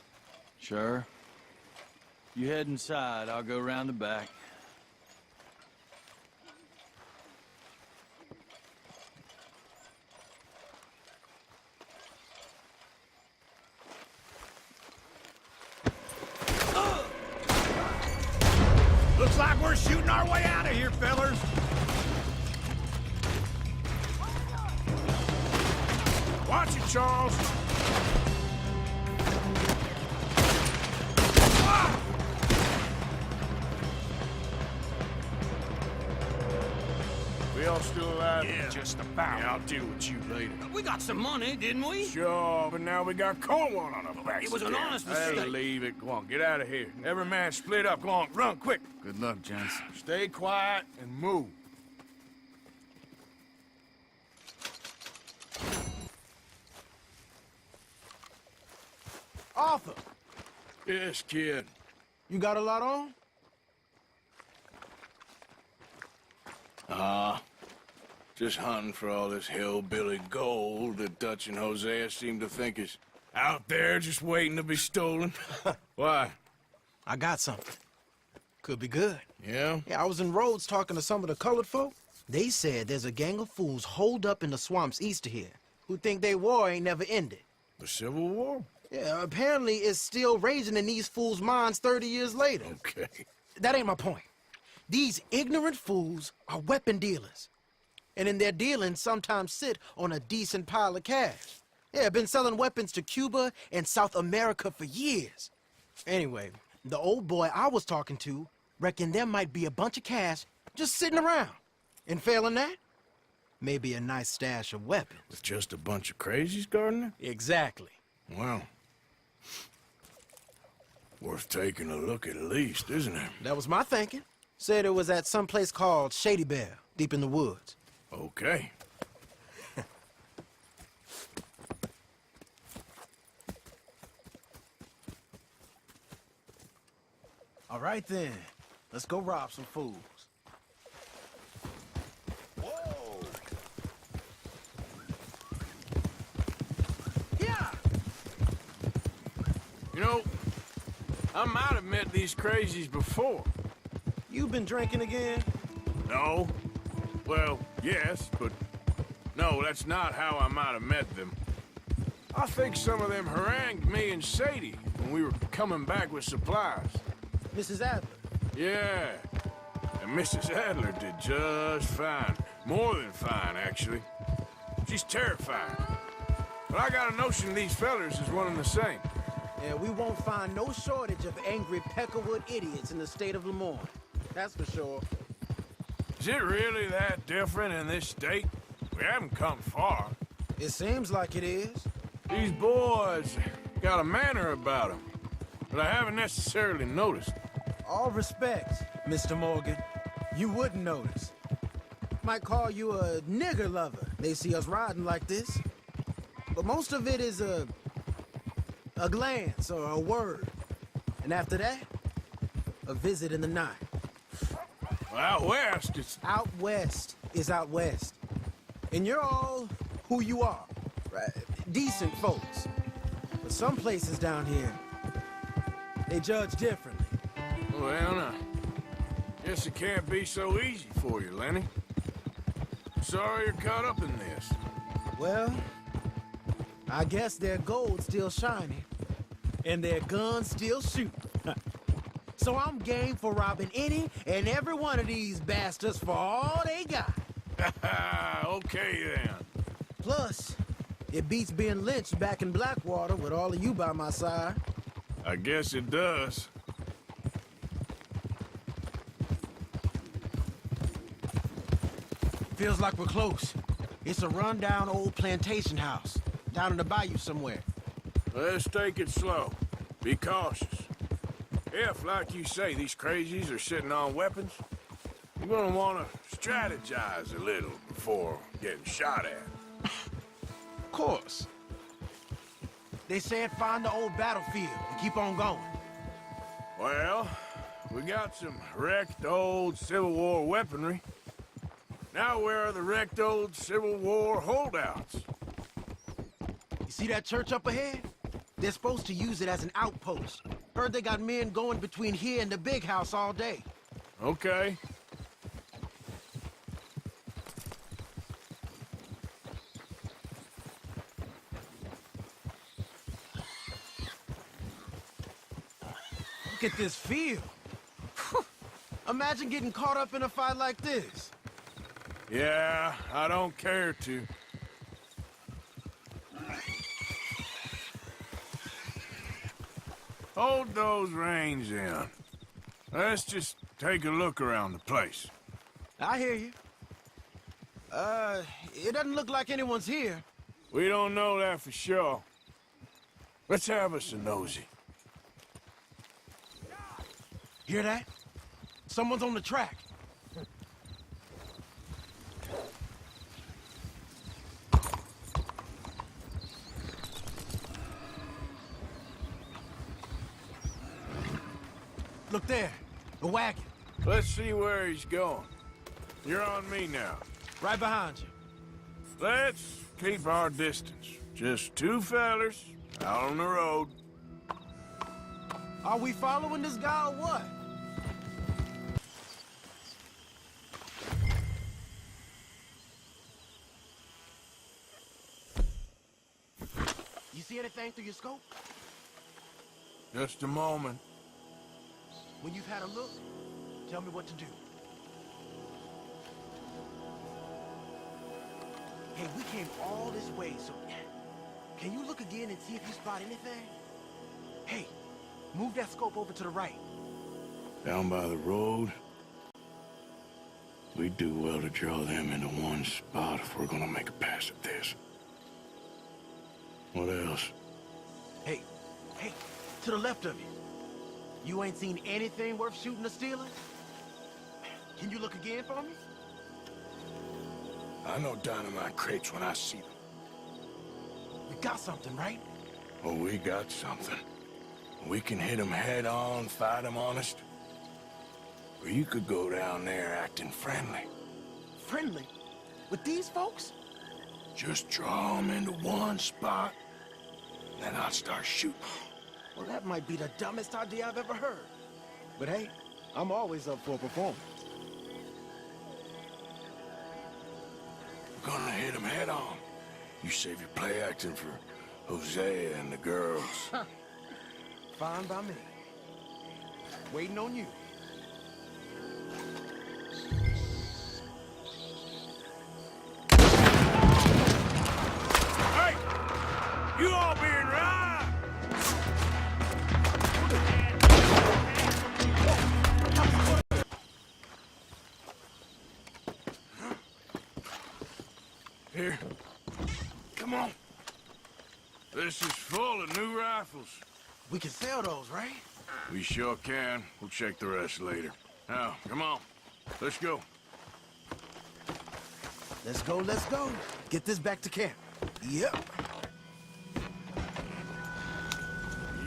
Sure. You head inside, I'll go round the back. Looks like we're shooting our way out of here, fellers. Watch it, Charles. We all still alive? Yeah. Just about. Yeah, I'll deal with you later. We got some money, didn't we? Sure, but now we got Cornwall on our backs. It was an again. honest Hey, mistake. leave it. Go on, get out of here. Every man split up. Go on, run, quick. Good luck, gents. Stay quiet and move. Arthur, Yes, kid. you got a lot on? Just hunting for all this hillbilly gold that Dutch and Hosea seem to think is out there just waiting to be stolen. Why? I got something. Could be good. Yeah? Yeah, I was in Rhodes talking to some of the colored folk. They said there's a gang of fools holed up in the swamps east of here who think their war ain't never ended. The Civil War? Yeah, apparently it's still raging in these fools' minds 30 years later. Okay. That ain't my point. These ignorant fools are weapon dealers. And in their dealings sometimes sit on a decent pile of cash. Yeah, been selling weapons to Cuba and South America for years. Anyway, the old boy I was talking to reckoned there might be a bunch of cash just sitting around. And failing that, maybe a nice stash of weapons. With just a bunch of crazies guarding it? Exactly. Well, worth taking a look at least, isn't it? That was my thinking. Said it was at some place called Shady Bear, deep in the woods. Okay. All right then, let's go rob some fools. You know, I might have met these crazies before. You been drinking again? No. Well, yes, but no, that's not how I might have met them. I think some of them harangued me and Sadie when we were coming back with supplies. Mrs. Adler? Yeah. And Mrs. Adler did just fine. More than fine, actually. She's terrifying. But I got a notion these fellers is one and the same. Yeah, we won't find no shortage of angry Peckerwood idiots in the state of Lemoyne. That's for sure. Is it really that different in this state? We haven't come far. It seems like it is. These boys got a manner about them, but I haven't necessarily noticed. All respect, Mr. Morgan. You wouldn't notice. Might call you a nigger lover. They see us riding like this. But most of it is a glance or a word. And after that, a visit in the night. Well, out west, it's... Out west is out west. And you're all who you are. Right? Decent folks. But some places down here, they judge differently. Well, now, guess it can't be so easy for you, Lenny. Sorry you're caught up in this. Well, I guess their gold's still shining, and their guns still shoot. So I'm game for robbing any and every one of these bastards for all they got. Okay, then. Plus, it beats being lynched back in Blackwater with all of you by my side. I guess it does. Feels like we're close. It's a rundown old plantation house, down in the bayou somewhere. Let's take it slow. Be cautious. If, like you say, these crazies are sitting on weapons, you're gonna want to strategize a little before getting shot at. Of course. They said find the old battlefield and keep on going. Well, we got some wrecked old Civil War weaponry. Now where are the wrecked old Civil War holdouts? You see that church up ahead? They're supposed to use it as an outpost. Heard they got men going between here and the big house all day. Okay. Look at this field. Imagine getting caught up in a fight like this. Yeah, I don't care to. Hold those reins in. Let's just take a look around the place. I hear you. It doesn't look like anyone's here. We don't know that for sure. Let's have us a nosy. Hear that? Someone's on the track. Look there, the wagon. Let's see where he's going. You're on me now. Right behind you. Let's keep our distance. Just two fellers out on the road. Are we following this guy or what? You see anything through your scope? Just a moment. When you've had a look, tell me what to do. Hey, we came all this way, so can you look again and see if you spot anything? Hey, move that scope over to the right. Down by the road? We do well to draw them into one spot if we're gonna make a pass at this. What else? Hey, to the left of you. You ain't seen anything worth shooting or stealing? Can you look again for me? I know dynamite crates when I see them. We got something, right? Oh, we got something. We can hit them head on, fight them honest. Or you could go down there acting friendly. Friendly? With these folks? Just draw them into one spot, then I'll start shooting. Well, that might be the dumbest idea I've ever heard. But hey, I'm always up for a performance. We're gonna hit him head on. You save your play acting for Hosea and the girls. Fine by me. Waiting on you. Hey! You all being right! Here. Come on. This is full of new rifles. We can sell those, right? We sure can. We'll check the rest later. Now, come on. Let's go. Let's go, let's go. Get this back to camp. Yep.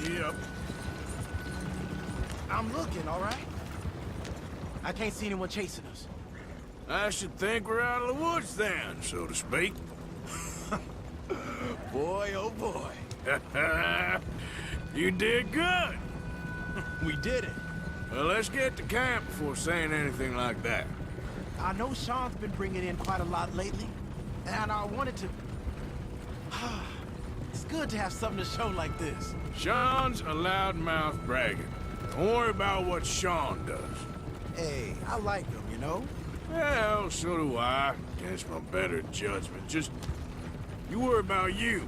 Yep. I'm looking, all right? I can't see anyone chasing us. I should think we're out of the woods then, so to speak. Boy, oh boy. You did good. We did it. Well, let's get to camp before saying anything like that. I know Sean's been bringing in quite a lot lately, and I wanted to... It's good to have something to show like this. Sean's a loudmouth bragger. Don't worry about what Sean does. Hey, I like him, you know? Well, so do I. Against my better judgment. Just... you worry about you.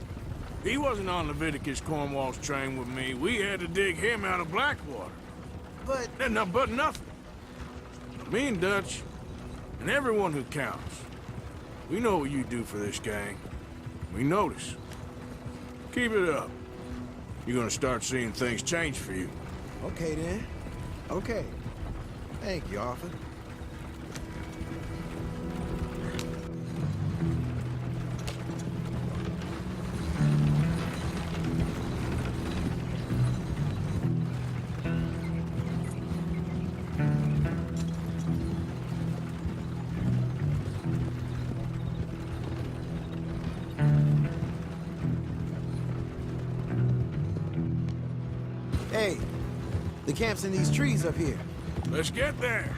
He wasn't on Leviticus Cornwall's train with me. We had to dig him out of Blackwater. But... But nothing. Me and Dutch, and everyone who counts. We know what you do for this gang. We notice. Keep it up. You're gonna start seeing things change for you. Okay, then. Okay. Thank you, Arthur. Hey, the camp's in these trees up here. Let's get there.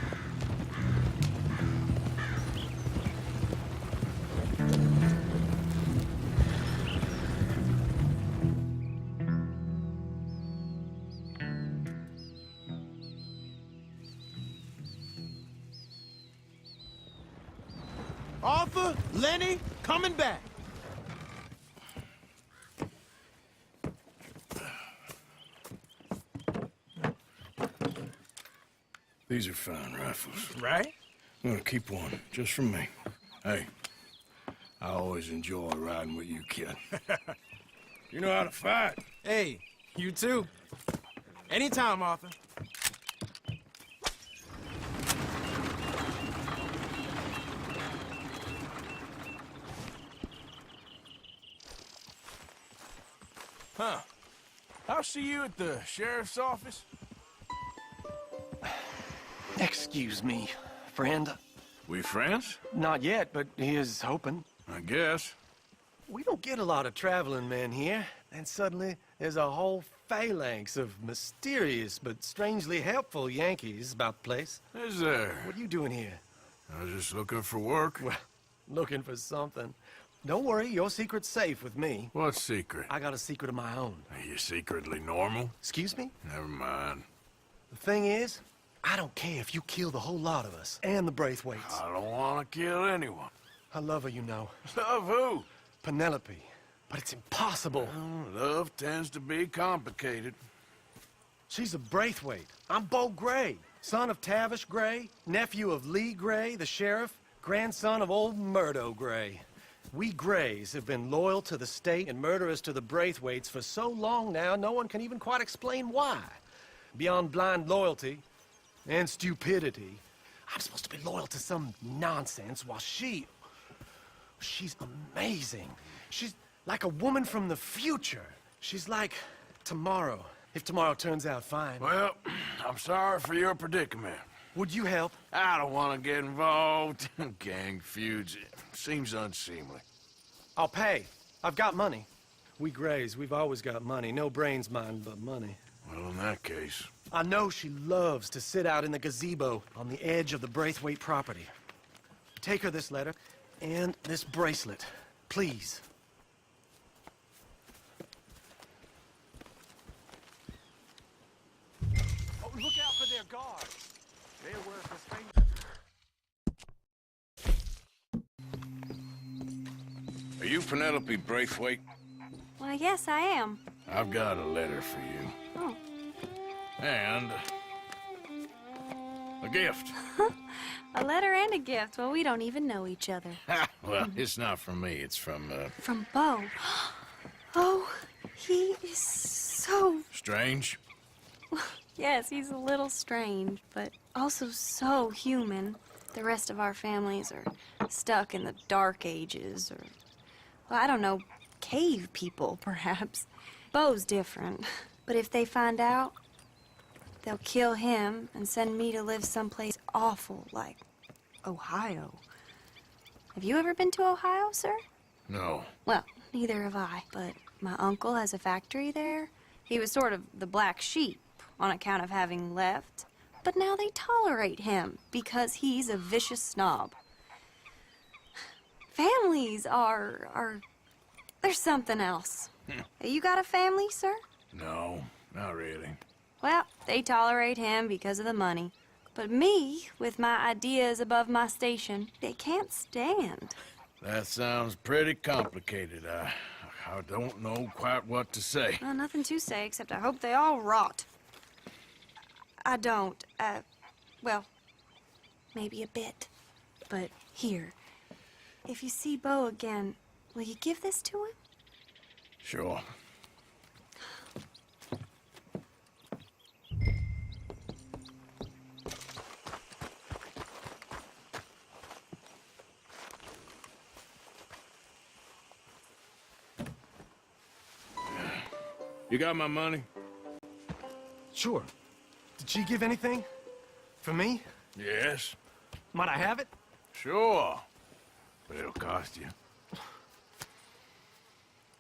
Arthur, Lenny, coming back. These are fine rifles. Right? I'm gonna keep one, just for me. Hey, I always enjoy riding with you, kid. You know how to fight. Hey, you too. Anytime, Arthur. Huh. I'll see you at the sheriff's office. Excuse me, friend. We friends? Not yet, but here's hoping. I guess. We don't get a lot of traveling men here, and suddenly there's a whole phalanx of mysterious but strangely helpful Yankees about the place. Is there? What are you doing here? I was just looking for work. Well, looking for something. Don't worry, your secret's safe with me. What secret? I got a secret of my own. Are you secretly normal? Excuse me? Never mind. The thing is, I don't care if you kill the whole lot of us, and the Braithwaites. I don't want to kill anyone. I love her, you know. Love who? Penelope. But it's impossible. Well, love tends to be complicated. She's a Braithwaite. I'm Beau Gray, son of Tavish Gray, nephew of Lee Gray, the sheriff, grandson of old Murdo Gray. We Grays have been loyal to the state and murderous to the Braithwaites for so long now, no one can even quite explain why. Beyond blind loyalty and stupidity, I'm supposed to be loyal to some nonsense while she's amazing. She's like a woman from the future. She's like tomorrow, if tomorrow turns out fine. Well, I'm sorry for your predicament. Would you help? I don't want to get involved. Gang feuds. Seems unseemly. I'll pay. I've got money. We Grays, we've always got money. No brains, mind, but money. Well, in that case... I know she loves to sit out in the gazebo on the edge of the Braithwaite property. Take her this letter and this bracelet, please. Oh, look out for their guards. They're worth a stranger. Are you Penelope Braithwaite? Why, yes, I am. I've got a letter for you. Oh. And... a gift. A letter and a gift. Well, we don't even know each other. Well, it's not from me. It's from, From Bo. Oh, he is so... Strange? Yes, he's a little strange, but also so human. The rest of our families are stuck in the Dark Ages, or... well, I don't know, cave people, perhaps. Bo's different. But if they find out, they'll kill him and send me to live someplace awful, like Ohio. Have you ever been to Ohio, sir? No. Well, neither have I, but my uncle has a factory there. He was sort of the black sheep on account of having left, but now they tolerate him because he's a vicious snob. Families are there's something else. You got a family, sir? No, not really. Well, they tolerate him because of the money. But me, with my ideas above my station, they can't stand. That sounds pretty complicated. I don't know quite what to say. Well, nothing to say, except I hope they all rot. I don't, well, maybe a bit. But here, if you see Bo again, will you give this to him? Sure. You got my money? Sure. Did she give anything? For me? Yes. Might I have it? Sure. But it'll cost you.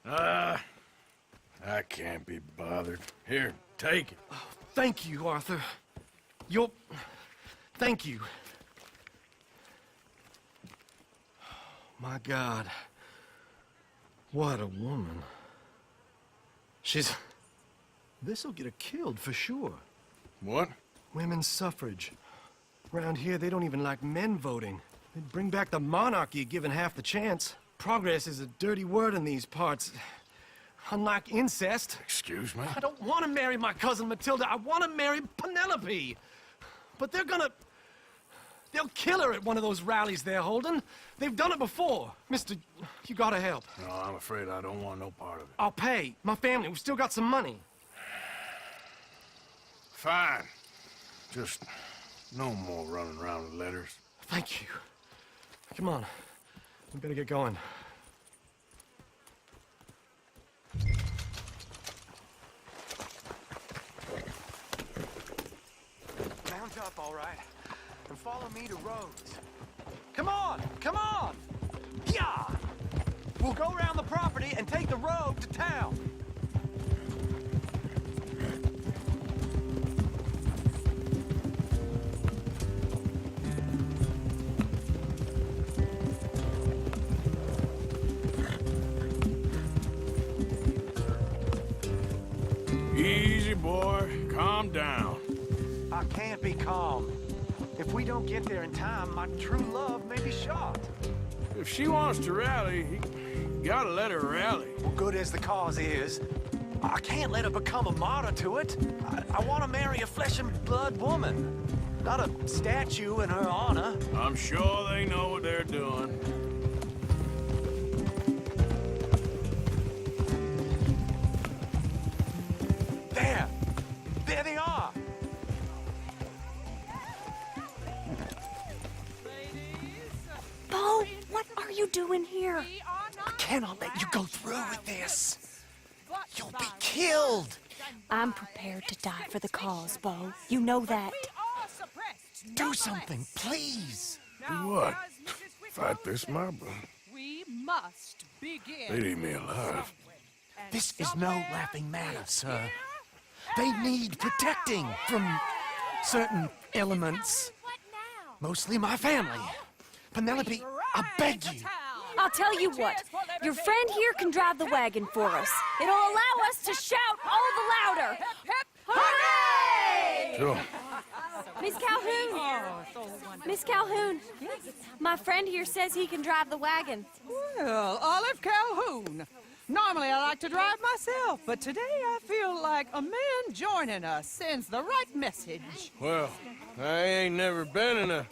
I can't be bothered. Here, take it. Oh, thank you, Arthur. You'll... thank you. My God. What a woman. She's... this'll get her killed for sure. What? Women's suffrage. Around here, they don't even like men voting. They'd bring back the monarchy given half the chance. Progress is a dirty word in these parts. Unlike incest. Excuse me? I don't want to marry my cousin Matilda. I want to marry Penelope. But they're gonna... they'll kill her at one of those rallies they're holding. They've done it before. Mister, you gotta help. No, I'm afraid I don't want no part of it. I'll pay. My family, we've still got some money. Fine. Just no more running around with letters. Thank you. Come on. We better get going. Mount up, all right, and follow me to Rhodes. Come on! Come on! Yeah! We'll go around the property and take the road to town. Easy, boy. Calm down. I can't be calm. If we don't get there in time, my true love may be shot. If she wants to rally, you gotta let her rally. Well, good as the cause is, I can't let her become a martyr to it. I want to marry a flesh and blood woman, not a statue in her honor. I'm sure they know what they're doing. There! There they are! Bo, what are you doing here? I cannot let you go through with this. You'll be killed. I'm prepared to die for the cause, Bo. You know that. Do something, please. Do what? Fight this mob? We must begin. They'd eat me alive. This is no laughing matter, sir. They need protecting from certain elements. Mostly my family. Penelope, I beg you. I'll tell you what. Your friend here can drive the wagon for us. It'll allow us to shout all the louder. Hooray! Sure. Miss Calhoun! Miss Calhoun, my friend here says he can drive the wagon. Well, Olive Calhoun. Normally I like to drive myself, but today I feel like a man joining us sends the right message. Well, I ain't never been in a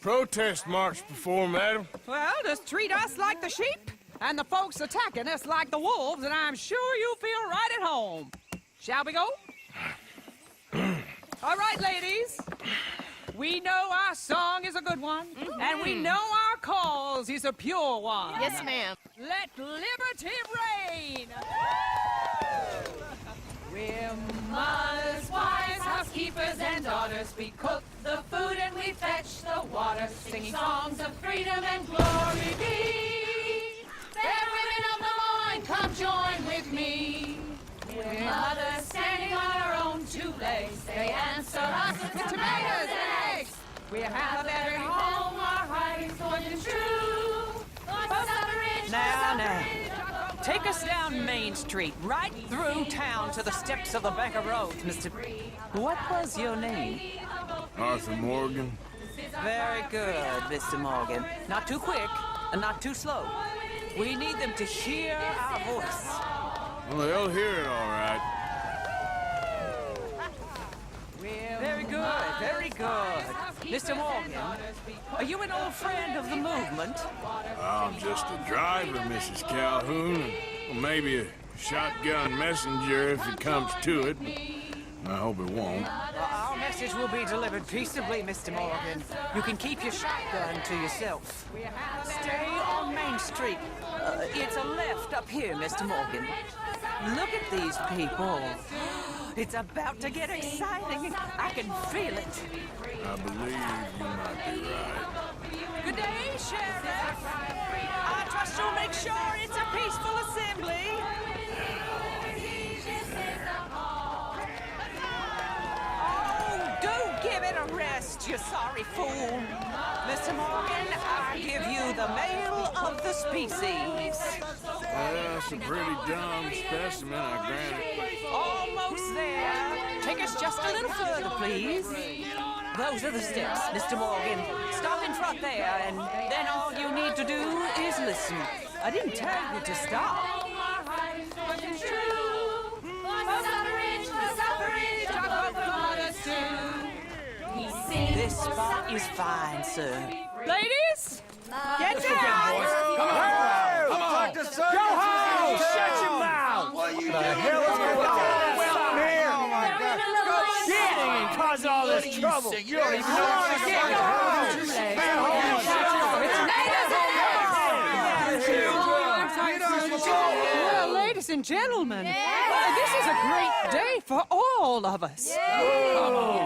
protest march before, madam. Well, just treat us like the sheep, and the folks attacking us like the wolves, and I'm sure you'll feel right at home. Shall we go? All right, ladies. We know our song is a good one, and we know our cause is a pure one. Yes, ma'am. Let liberty reign! We're mothers, wives, housekeepers, and daughters. We cook the food and we fetch the water, singing songs of freedom and glory be. Fair women of the line, come join with me. We're mothers standing on our own two legs. They answer us with tomatoes and eggs. We have a better home, our hiding's going to true. Now. Take us down Main Street, right through town to the steps of the Becker Road, Mr. What was your name? Arthur Morgan. Very good, Mr. Morgan. Not too quick and not too slow. We need them to hear our voice. Well, they'll hear it all right. Very good, very good. Mr. Morgan, are you an old friend of the movement? I'm just a driver, Mrs. Calhoun. Well, maybe a shotgun messenger if it comes to it. I hope it won't. Well, our message will be delivered peaceably, Mr. Morgan. You can keep your shotgun to yourself. Stay on Main Street. It's a left up here, Mr. Morgan. Look at these people. It's about to get exciting. I can feel it. I believe you might be right. Good day, Sheriff. I trust you'll make sure it's a peaceful assembly. Oh, do give it a rest, you sorry fool. Mr. Morgan, I give you the male of the species. That's a pretty dumb specimen, I grant it. Almost there. Take us just a little further, please. Those are the steps, Mr. Morgan. Stop in front there, and then all you need to do is listen. I didn't tell you to stop. This spot is fine, sir. Ladies, get down! Come on! Come on! Go home! Shut your mouth! What are you doing? The hell is going on here? Oh my God! Shit! And cause all this trouble. You don't even know what to Well, ladies and gentlemen, this is a great day for all of us.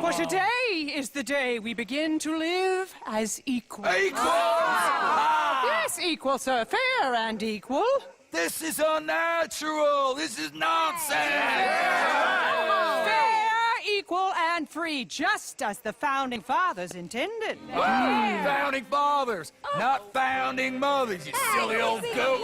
For today is the day we begin to live as equals. Yes, equal, sir. Fair and equal. This is unnatural. This is nonsense. Fair, equal, and free, just as the Founding Fathers intended. Founding fathers, not founding mothers, you silly old goat.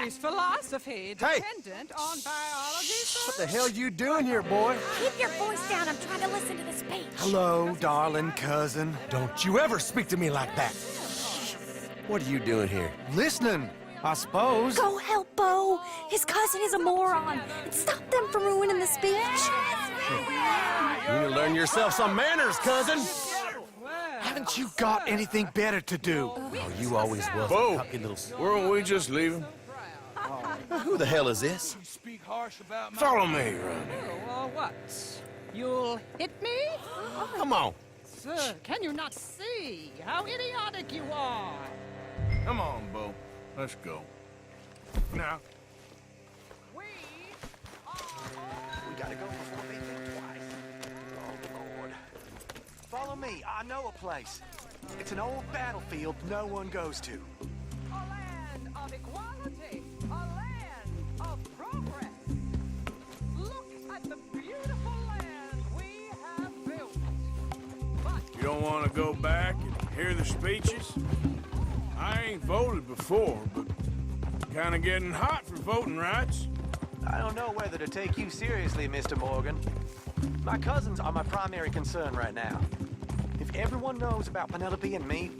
Is philosophy dependent on biology? What the hell you doing here, boy? Keep your voice down. I'm trying to listen to the speech. Hello, darling cousin. Don't you ever speak to me like that. What are you doing here? Listening, I suppose. Go help Bo. His cousin is a moron. And stop them from ruining the speech. You need to learn yourself some manners, cousin. Haven't you got anything better to do? Oh, you always was Bo, a cocky little... weren't we just leaving? Who the hell is this? Follow me, What? You'll hit me? Come on. Sir, can you not see how idiotic you are? Come on, Bo. Let's go. Now. We gotta go before they think twice. Oh, Lord. Follow me. I know a place. It's an old battlefield no one goes to. A land of equality. You don't want to go back and hear the speeches? I ain't voted before, but kind of getting hot for voting rights. I don't know whether to take you seriously, Mr. Morgan. My cousins are my primary concern right now. If everyone knows about Penelope and me...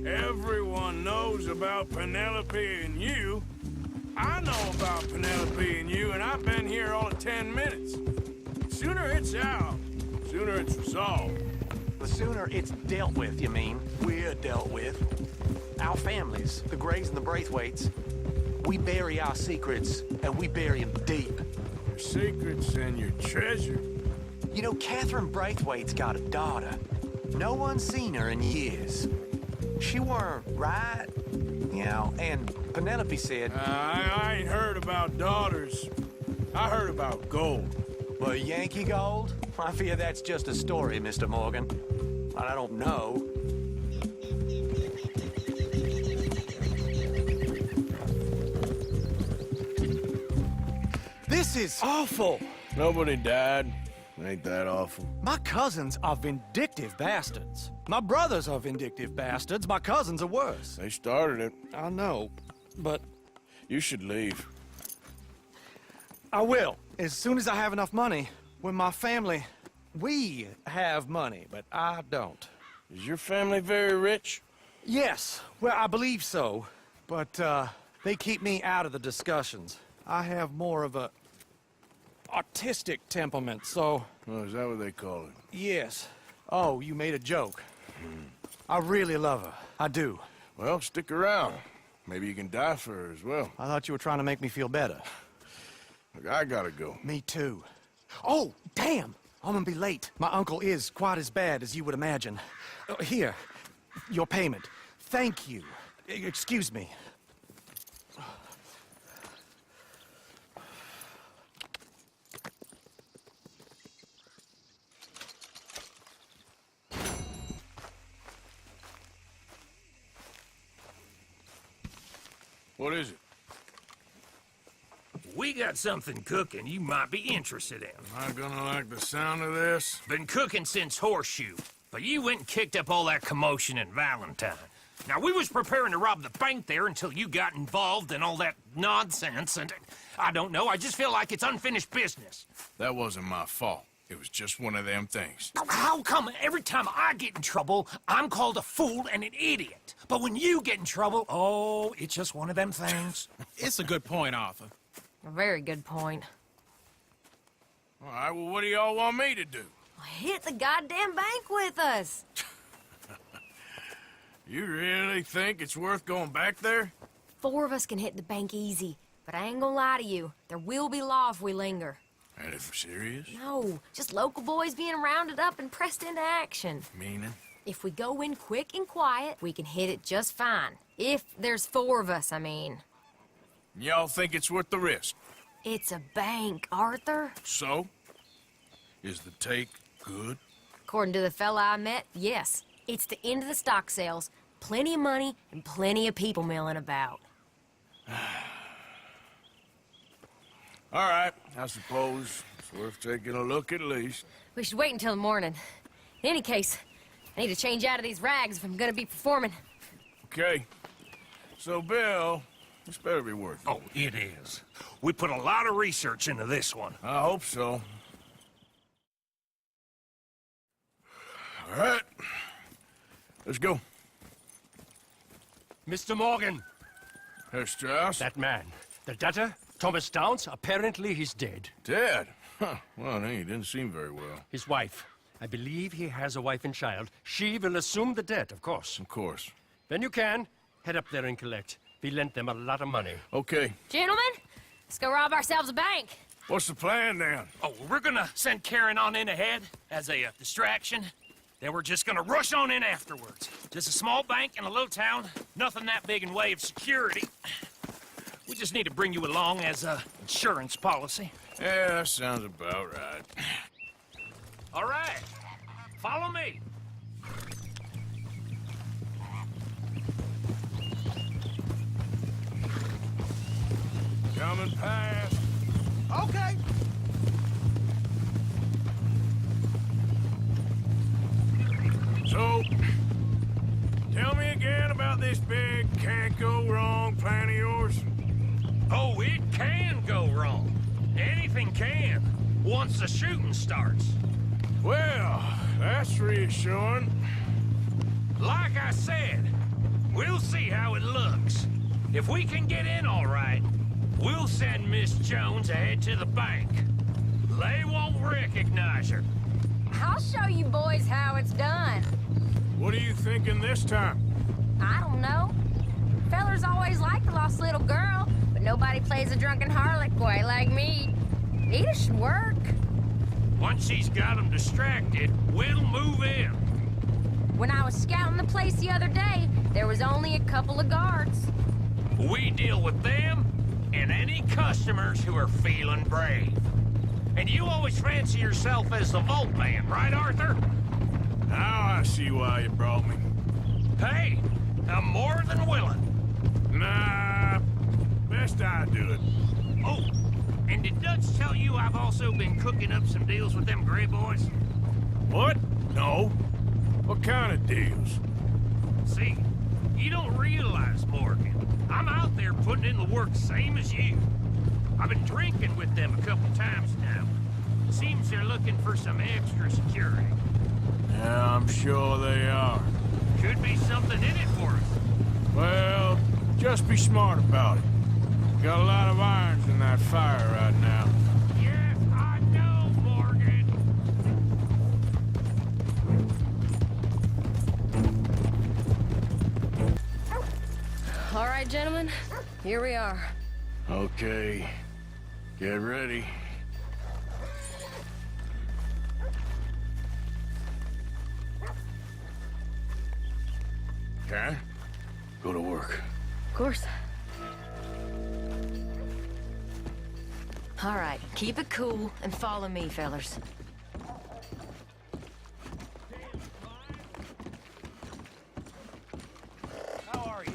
Everyone knows about Penelope and you. I know about Penelope and you, and I've been here all of 10 minutes. Sooner it's out, sooner it's resolved. The sooner it's dealt with, you mean? We're dealt with. Our families, the Grays and the Braithwaites, we bury our secrets, and we bury them deep. Your secrets and your treasure. You know, Catherine Braithwaite's got a daughter. No one's seen her in years. She weren't right, you know, and Penelope said... I ain't heard about daughters. I heard about gold. Well, Yankee gold? I fear that's just a story, Mr. Morgan. I don't know. This is awful. Nobody died. Ain't that awful? My cousins are vindictive bastards. My brothers are vindictive bastards. My cousins are worse. They started it. I know, but... You should leave. I will, as soon as I have enough money. When my family... We have money, but I don't. Is your family very rich? Yes, well, I believe so. But, they keep me out of the discussions. I have more of a... artistic temperament, so... Oh, is that what they call it? Yes. Oh, you made a joke. I really love her. I do. Well, stick around. Maybe you can die for her as well. I thought you were trying to make me feel better. Look, I gotta go. Me too. Oh, damn! I'm gonna be late. My uncle is quite as bad as you would imagine. Here, your payment. Thank you. Excuse me. What is it? We got something cooking you might be interested in. Am I gonna like the sound of this? Been cooking since Horseshoe, but you went and kicked up all that commotion in Valentine. Now, we was preparing to rob the bank there until you got involved in all that nonsense, and I don't know, I just feel like it's unfinished business. That wasn't my fault. It was just one of them things. How come every time I get in trouble, I'm called a fool and an idiot? But when you get in trouble, oh, it's just one of them things. It's a good point, Arthur. A very good point. All right, well, what do y'all want me to do? Hit the goddamn bank with us. You really think it's worth going back there? 4 of us can hit the bank easy, but I ain't gonna lie to you. There will be law if we linger. And if we're serious? No, just local boys being rounded up and pressed into action. Meaning? If we go in quick and quiet, we can hit it just fine. If there's 4 of us, I mean. Y'all think it's worth the risk? It's a bank, Arthur. So? Is the take good? According to the fella I met, yes. It's the end of the stock sales. Plenty of money and plenty of people milling about. All right, I suppose it's worth taking a look at least. We should wait until the morning. In any case, I need to change out of these rags if I'm gonna be performing. Okay. So, Bill, this better be worth it. Oh, it is. We put a lot of research into this one. I hope so. All right. Let's go. Mr. Morgan. Herr Strauss? That man. The debtor, Thomas Downs, apparently he's dead. Dead? Huh. Well, he didn't seem very well. His wife. I believe he has a wife and child. She will assume the debt, of course. Of course. When you can, head up there and collect. We lent them a lot of money. Okay. Gentlemen, let's go rob ourselves a bank. What's the plan, then? Oh, we're gonna send Karen on in ahead as a distraction. Then we're just gonna rush on in afterwards. Just a small bank in a little town. Nothing that big in way of security. We just need to bring you along as a insurance policy. Yeah, that sounds about right. All right. Follow me. Coming past. Okay. So, So, tell me again about this big can't-go-wrong plan of yours. Oh, it can go wrong. Anything can, once the shooting starts. Well, that's reassuring. Like I said, we'll see how it looks. If we can get in all right, we'll send Miss Jones ahead to the bank. They won't recognize her. I'll show you boys how it's done. What are you thinking this time? I don't know. Fellers always liked the lost little girl, but nobody plays a drunken harlot quite like me. It should work. Once she's got them distracted, we'll move in. When I was scouting the place the other day, there was only a couple of guards. We deal with them and any customers who are feeling brave. And you always fancy yourself as the Vault Man, right, Arthur? Now I see why you brought me. Hey, I'm more than willing. Nah, best I do it. Oh, and did Dutch tell you I've also been cooking up some deals with them Gray Boys? What? No. What kind of deals? See, you don't realize, Morgan. I'm out there putting in the work same as you. I've been drinking with them a couple times now. Seems they're looking for some extra security. Yeah, I'm sure they are. Could be something in it for us. Well, just be smart about it. Got a lot of irons in that fire right now. Yes, I know, Morgan. All right, gentlemen, here we are. Okay, get ready. Okay, go to work. Of course. All right, keep it cool and follow me, fellers. How are you?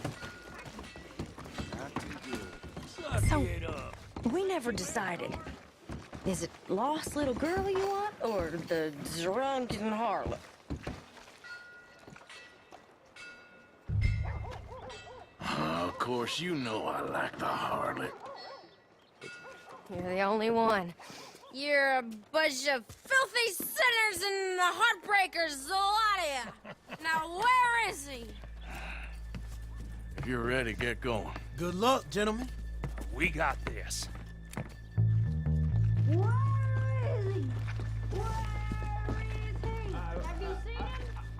Not too good. So, we never decided. Is it lost little girl you want, or the drunken harlot? Of course, you know I like the harlot. You're the only one. You're a bunch of filthy sinners and the heartbreakers, the lot of you. Now, where is he? If you're ready, get going. Good luck, gentlemen. We got this. Where is he? Where is he? Have you seen him?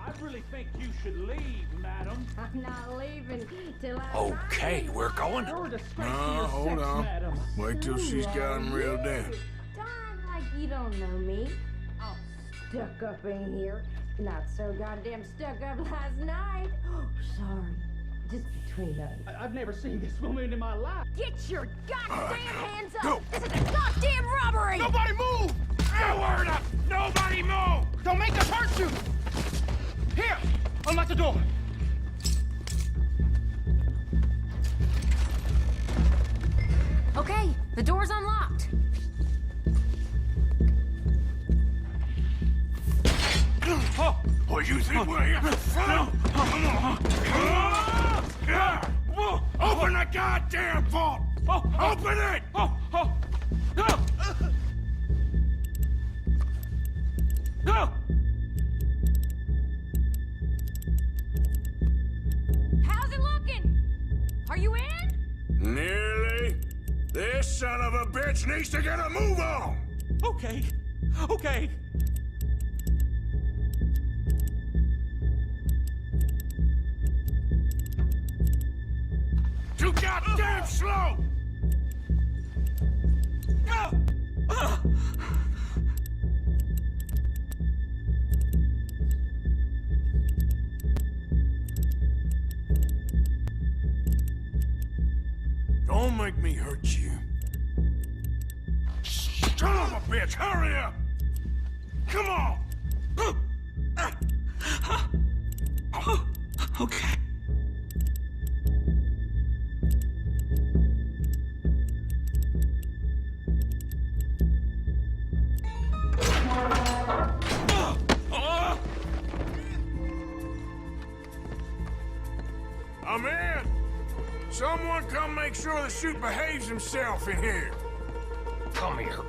I really think you should leave, madam. I'm not leaving till I... Okay, we're going. You're a disgrace to No, your hold sex, on. madam. Wait till she's got him reeled in. Don't act like you don't know me. All stuck up in here. Not so goddamn stuck up last night. Oh, sorry. Just between us. I've never seen this woman in my life. Get your goddamn hands up! go. This is a goddamn robbery! Nobody move! No word up! Nobody move! Don't make us hurt you! Here! Unlock the door! Okay, the door's unlocked. Oh, you think we're here for fun? Come on. Open the goddamn vault! Open it! How's it looking? Are you in? Nearly. This son of a bitch needs to get a move on! Okay. Okay. Too goddamn slow! Don't make me hurt you. Son of a bitch, hurry up! Come on! Okay. Come in! Someone come make sure the chute behaves himself in here. Come here.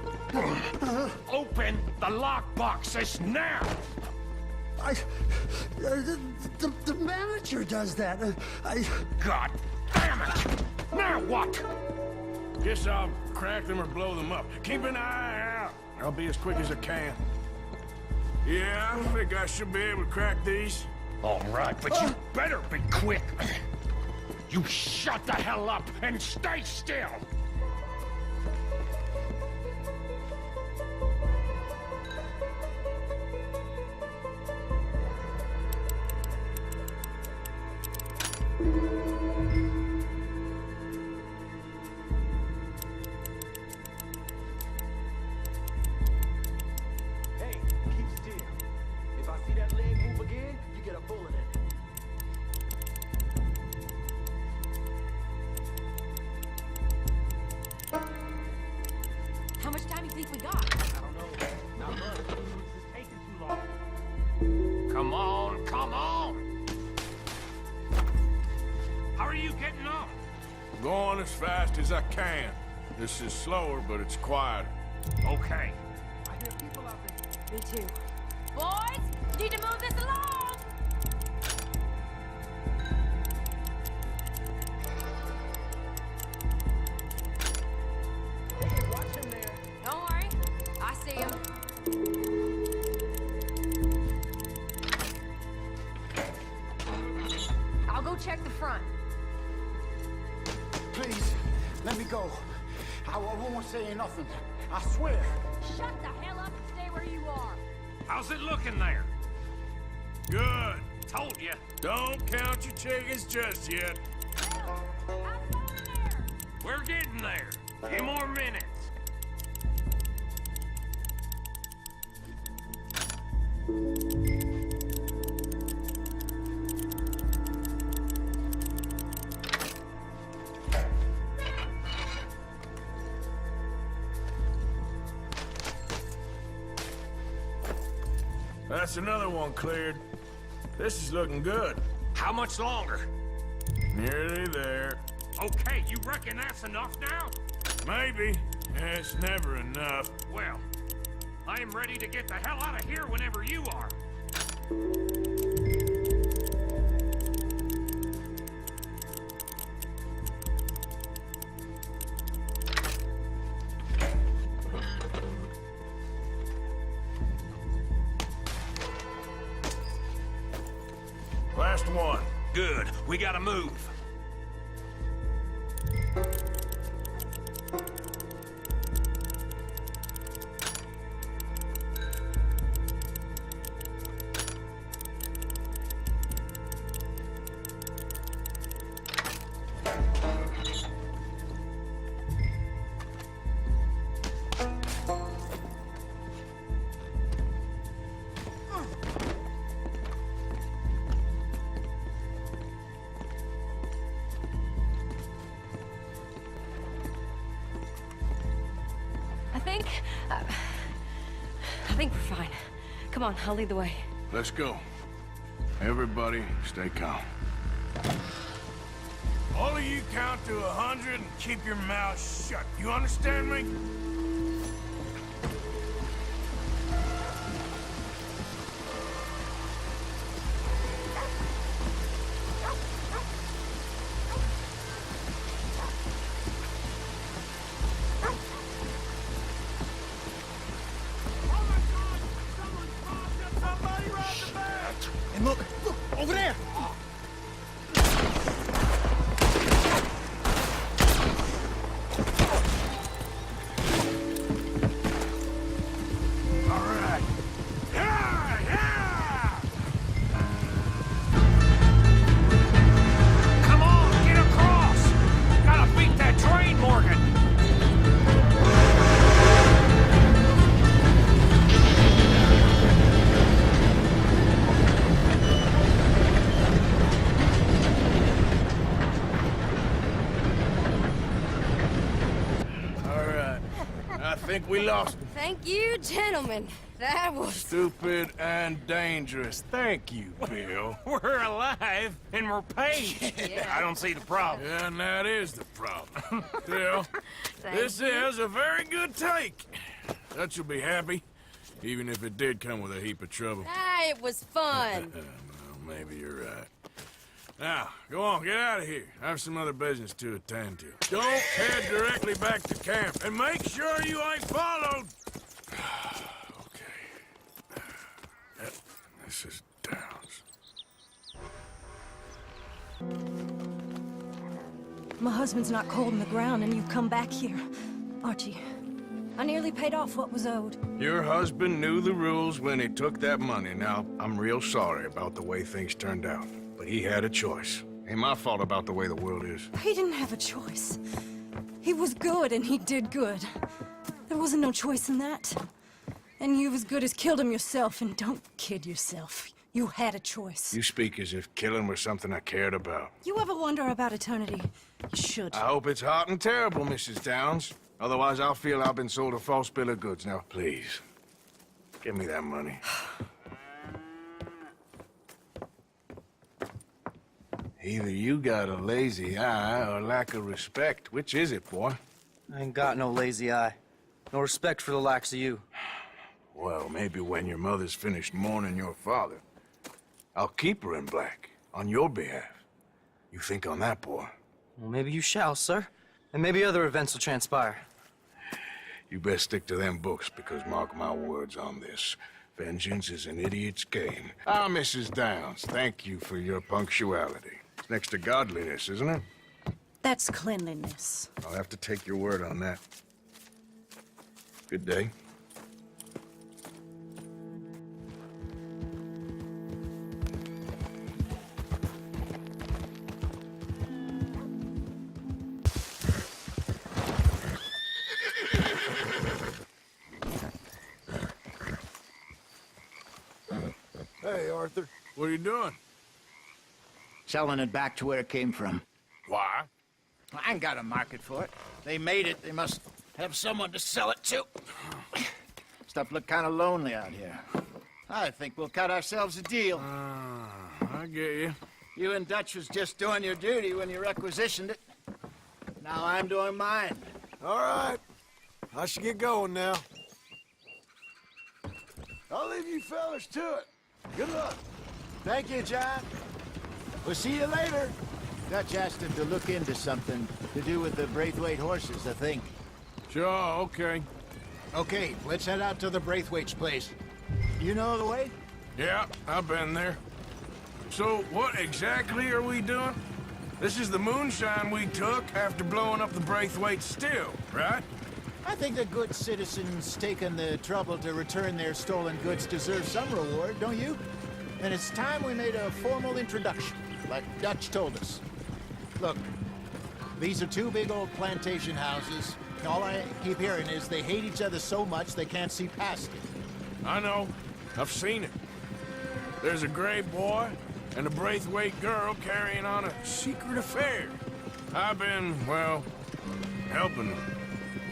Open the lockboxes now! The manager does that. God damn it! Now what? Guess I'll crack them or blow them up. Keep an eye out. I'll be as quick as I can. Yeah, I think I should be able to crack these. All right, but you better be quick. You shut the hell up and stay still! Hey, keep still. If I see that leg move again, you get a bullet in it. How much time do you think we got? I don't know. Not much. This is taking too long. Come on, come on! How are you getting on? Going as fast as I can. This is slower, but it's quieter. Okay. I hear people out there. Me too. Boys, need to move this along! Watch him there. Don't worry, I see him. I'll go check the front. Please, let me go. I won't say nothing. I swear. Shut the hell up and stay where you are. How's it looking there? Good. Told you. Don't count your chickens just yet. We're getting there. Few more minutes. That's another one cleared. This is looking good. How much longer? Nearly there. Okay, you reckon that's enough now? Maybe. It's never enough. Well, I am ready to get the hell out of here whenever you are. Last one. Good. We gotta move. I think we're fine. Come on, I'll lead the way. Let's go. Everybody, stay calm. All of you count to 100 and keep your mouths shut. You understand me? And look, over there! I think we lost him. Thank you, gentlemen. That was... Stupid and dangerous. Thank you, Bill. We're alive, and we're paid. I don't see the problem. Yeah, and that is the problem. Bill, this you. is a very good take. Dutch will be happy, even if it did come with a heap of trouble. Ah, it was fun. Well, maybe you're right. Now, go on, get out of here. I have some other business to attend to. Don't head directly back to camp, and make sure you ain't followed. Okay. Yep, this is Downs. My husband's not cold in the ground, and you've come back here. Archie, I nearly paid off what was owed. Your husband knew the rules when he took that money. Now, I'm real sorry about the way things turned out. But he had a choice. Ain't my fault about the way the world is. He didn't have a choice. He was good, and he did good. There wasn't no choice in that. And you've as good as killed him yourself, and don't kid yourself. You had a choice. You speak as if killing was something I cared about. You ever wonder about eternity? You should. I hope it's hot and terrible, Mrs. Downs. Otherwise, I'll feel I've been sold a false bill of goods. Now, please, give me that money. Either you got a lazy eye or lack of respect. Which is it, boy? I ain't got no lazy eye. No respect for the likes of you. Well, maybe when your mother's finished mourning your father, I'll keep her in black, on your behalf. You think on that, boy? Well, maybe you shall, sir. And maybe other events will transpire. You best stick to them books, because mark my words on this. Vengeance is an idiot's game. Ah, Mrs. Downs, thank you for your punctuality. It's next to godliness, isn't it? That's cleanliness. I'll have to take your word on that. Good day. Hey, Arthur. What are you doing? Selling it back to where it came from. Why? I ain't got a market for it. They made it. They must have someone to sell it to. Stuff look kind of lonely out here. I think we'll cut ourselves a deal. I get you. You and Dutch was just doing your duty when you requisitioned it. Now I'm doing mine. All right. I should get going now. I'll leave you fellas to it. Good luck. Thank you, John. We'll see you later. Dutch asked him to look into something to do with the Braithwaite horses, I think. Sure, okay. Okay, let's head out to the Braithwaite's place. You know the way? Yeah, I've been there. So, what exactly are we doing? This is the moonshine we took after blowing up the Braithwaite still, right? I think the good citizens taking the trouble to return their stolen goods deserve some reward, don't you? And it's time we made a formal introduction, like Dutch told us. Look, these are two big old plantation houses. All I keep hearing is they hate each other so much they can't see past it. I know. I've seen it. There's a gray boy and a Braithwaite girl carrying on a secret affair. I've been, well, helping them.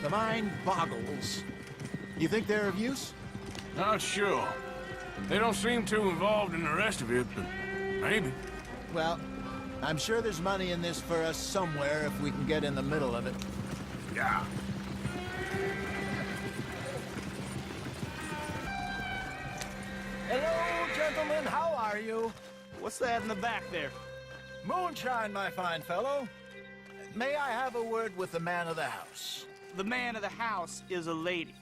The mind boggles. You think they're of use? Not sure. They don't seem too involved in the rest of it, but maybe. Well, I'm sure there's money in this for us somewhere if we can get in the middle of it. Yeah. Hello, gentlemen. How are you? What's that in the back there? Moonshine, my fine fellow. May I have a word with the man of the house? The man of the house is a lady.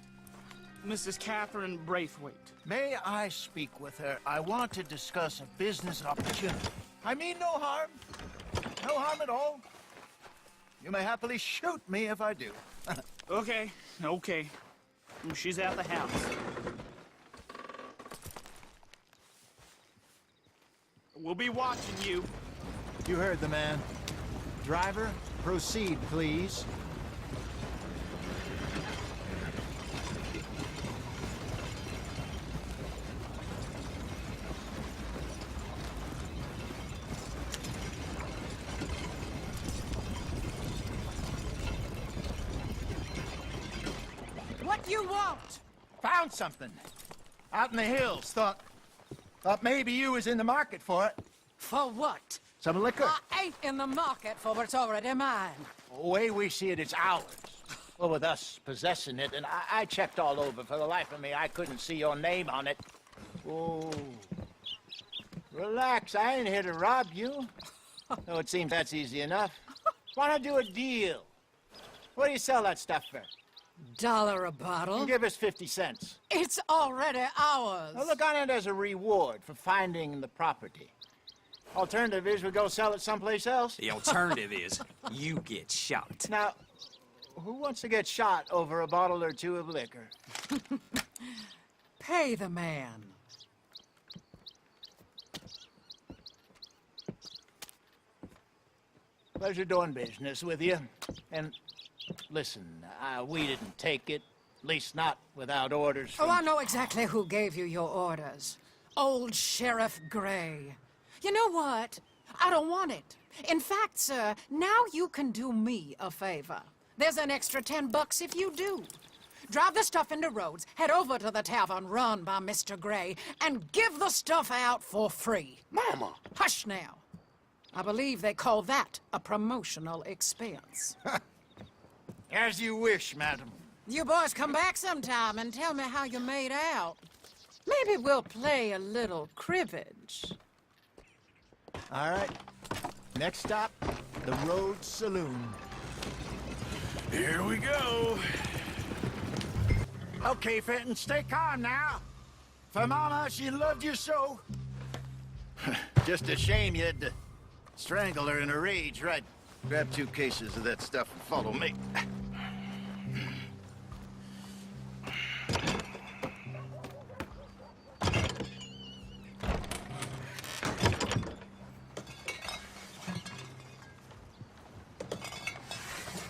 Mrs. Catherine Braithwaite. May I speak with her? I want to discuss a business opportunity. I mean no harm. No harm at all. You may happily shoot me if I do. Okay. She's at the house. We'll be watching you. You heard the man. Driver, proceed, please. What you want? Found something. Out in the hills. Thought maybe you was in the market for it. For what? Some liquor. I ain't in the market for what's already mine. The way we see it, it's ours. Well, with us possessing it, and I checked all over. For the life of me, I couldn't see your name on it. Oh. Relax, I ain't here to rob you. No, it seems that's easy enough. Why not do a deal? What do you sell that stuff for? $1 a bottle? You give us 50 cents. It's already ours. Now look on it as a reward for finding the property. Alternative is we go sell it someplace else. The alternative is you get shot. Now, who wants to get shot over a bottle or two of liquor? Pay the man. Pleasure doing business with you. And listen, we didn't take it. At least not without orders from... Oh, I know exactly who gave you your orders. Old Sheriff Gray. You know what? I don't want it. In fact, sir, now you can do me a favor. There's an extra $10 if you do. Drive the stuff into Rhodes, head over to the tavern run by Mr. Gray, and give the stuff out for free. Mama! Hush now. I believe they call that a promotional expense. As you wish, madam. You boys come back sometime and tell me how you made out. Maybe we'll play a little cribbage. All right. Next stop, the Rhodes Saloon. Here we go. Okay, Fenton, stay calm now. For Mama, she loved you so. Just a shame you had to strangle her in a rage, right? Grab 2 cases of that stuff and follow me.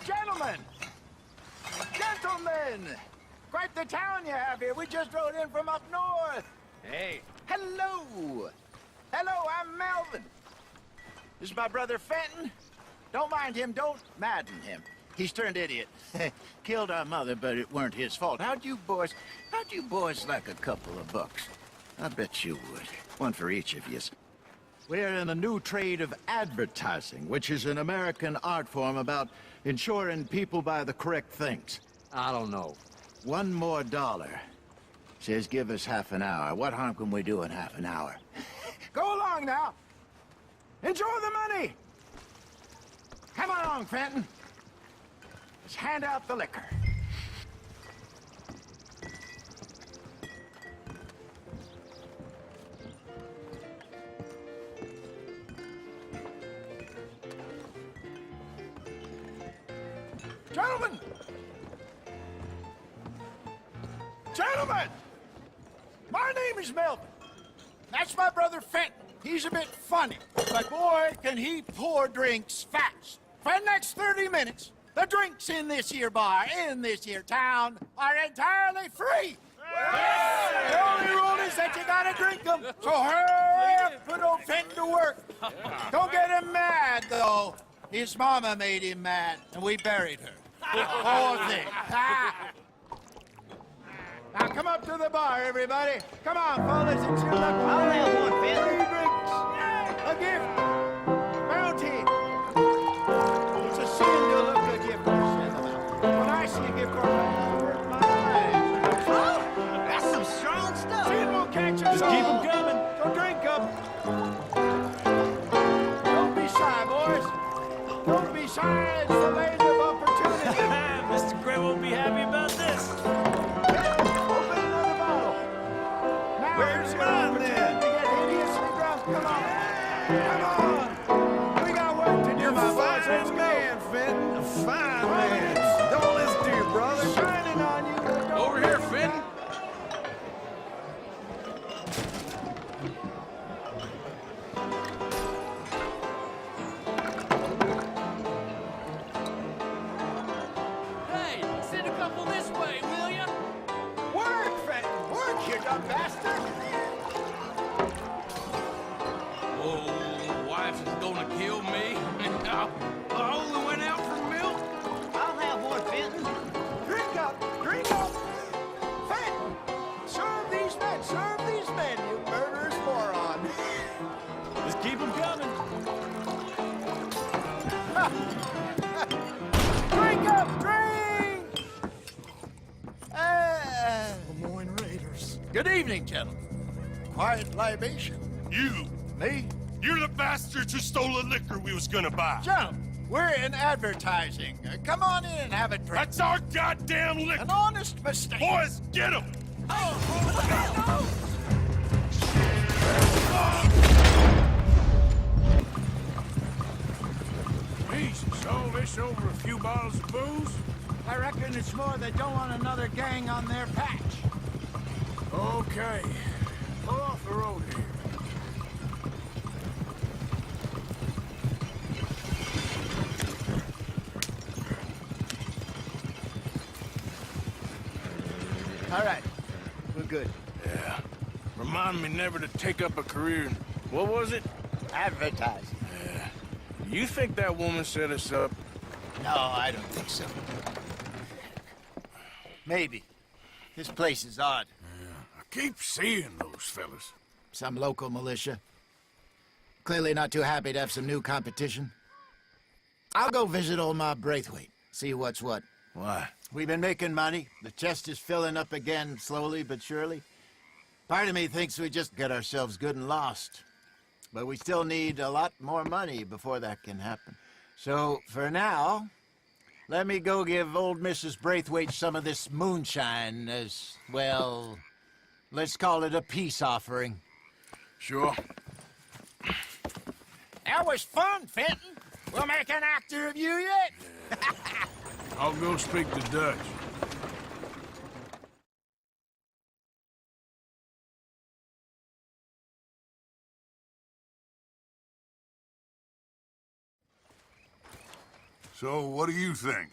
Gentlemen! Quite the town you have here. We just rode in from up north. Hey. Hello! Hello, I'm Melvin. This is my brother Fenton. Don't mind him, don't madden him. He's turned idiot. Killed our mother, but it weren't his fault. How'd you boys like a couple of bucks? I bet you would. One for each of yous. We're in a new trade of advertising, which is an American art form about ensuring people buy the correct things. I don't know. $1 more. Says give us half an hour. What harm can we do in half an hour? Go along now. Enjoy the money. Come along, Fenton. Let's hand out the liquor. Gentlemen! Gentlemen! My name is Melvin. That's my brother Fenton. He's a bit funny, but boy, can he pour drinks fast. For the next 30 minutes, the drinks in this here bar, in this here town, are entirely free. The only rule is that you gotta drink them. So hurry up, put old Fenton to work. Don't get him mad, though. His mama made him mad, and we buried her. Poor thing. Now come up to the bar, everybody. Come on, fellas, it's your lucky day. I'll have one, Fenton. 3 drinks. A gift. Bounty. It's a sin to look a gift horse in the mouth. When I see a gift horse, I hurt my eyes. Oh, that's some strong stuff. Sin will catch us Just all. keep 'em coming. So drink up. Don't be shy, boys. Don't be shy. It's the land of opportunity. Mr. Gray won't be happy about this. Open another bottle. Now, Where's mine, then? To get hideously drunk. Come on. Come on. We got work to do, You're my a boys. Let's fine go. man, Fenton. A fine man. Don't listen to your brother. Shining on you. Don't Over here, Fenton. Hey, send a couple this way, will ya? Work, Fenton. Work, you dumb bastard. Oh, wife is gonna kill me. I only went out for milk. I'll have one, Fenton. Just keep them coming. Drink up, drink! Lemoyne Raiders. Good evening, gentlemen. Quiet libation. You. Me? You're the bastards who stole the liquor we was gonna buy. Jump! We're in advertising. Come on in and have a drink. That's our goddamn liquor! An honest mistake. Boys, get him! Jesus, all this over a few bottles of booze? I reckon it's more they don't want another gang on their patch. Okay. Pull off the road here. All right. We're good. Yeah. Remind me never to take up a career in... What was it? Advertising. Yeah. You think that woman set us up? No, I don't think so. Maybe. This place is odd. Yeah. I keep seeing those fellas. Some local militia. Clearly not too happy to have some new competition. I'll go visit old Ma Braithwaite, see what's what. Why? We've been making money. The chest is filling up again, slowly but surely. Part of me thinks we just get ourselves good and lost. But we still need a lot more money before that can happen. So, for now, let me go give old Mrs. Braithwaite some of this moonshine as, well, let's call it a peace offering. Sure. That was fun, Fenton. We'll make an actor of you yet. I'll go speak to Dutch. So, what do you think?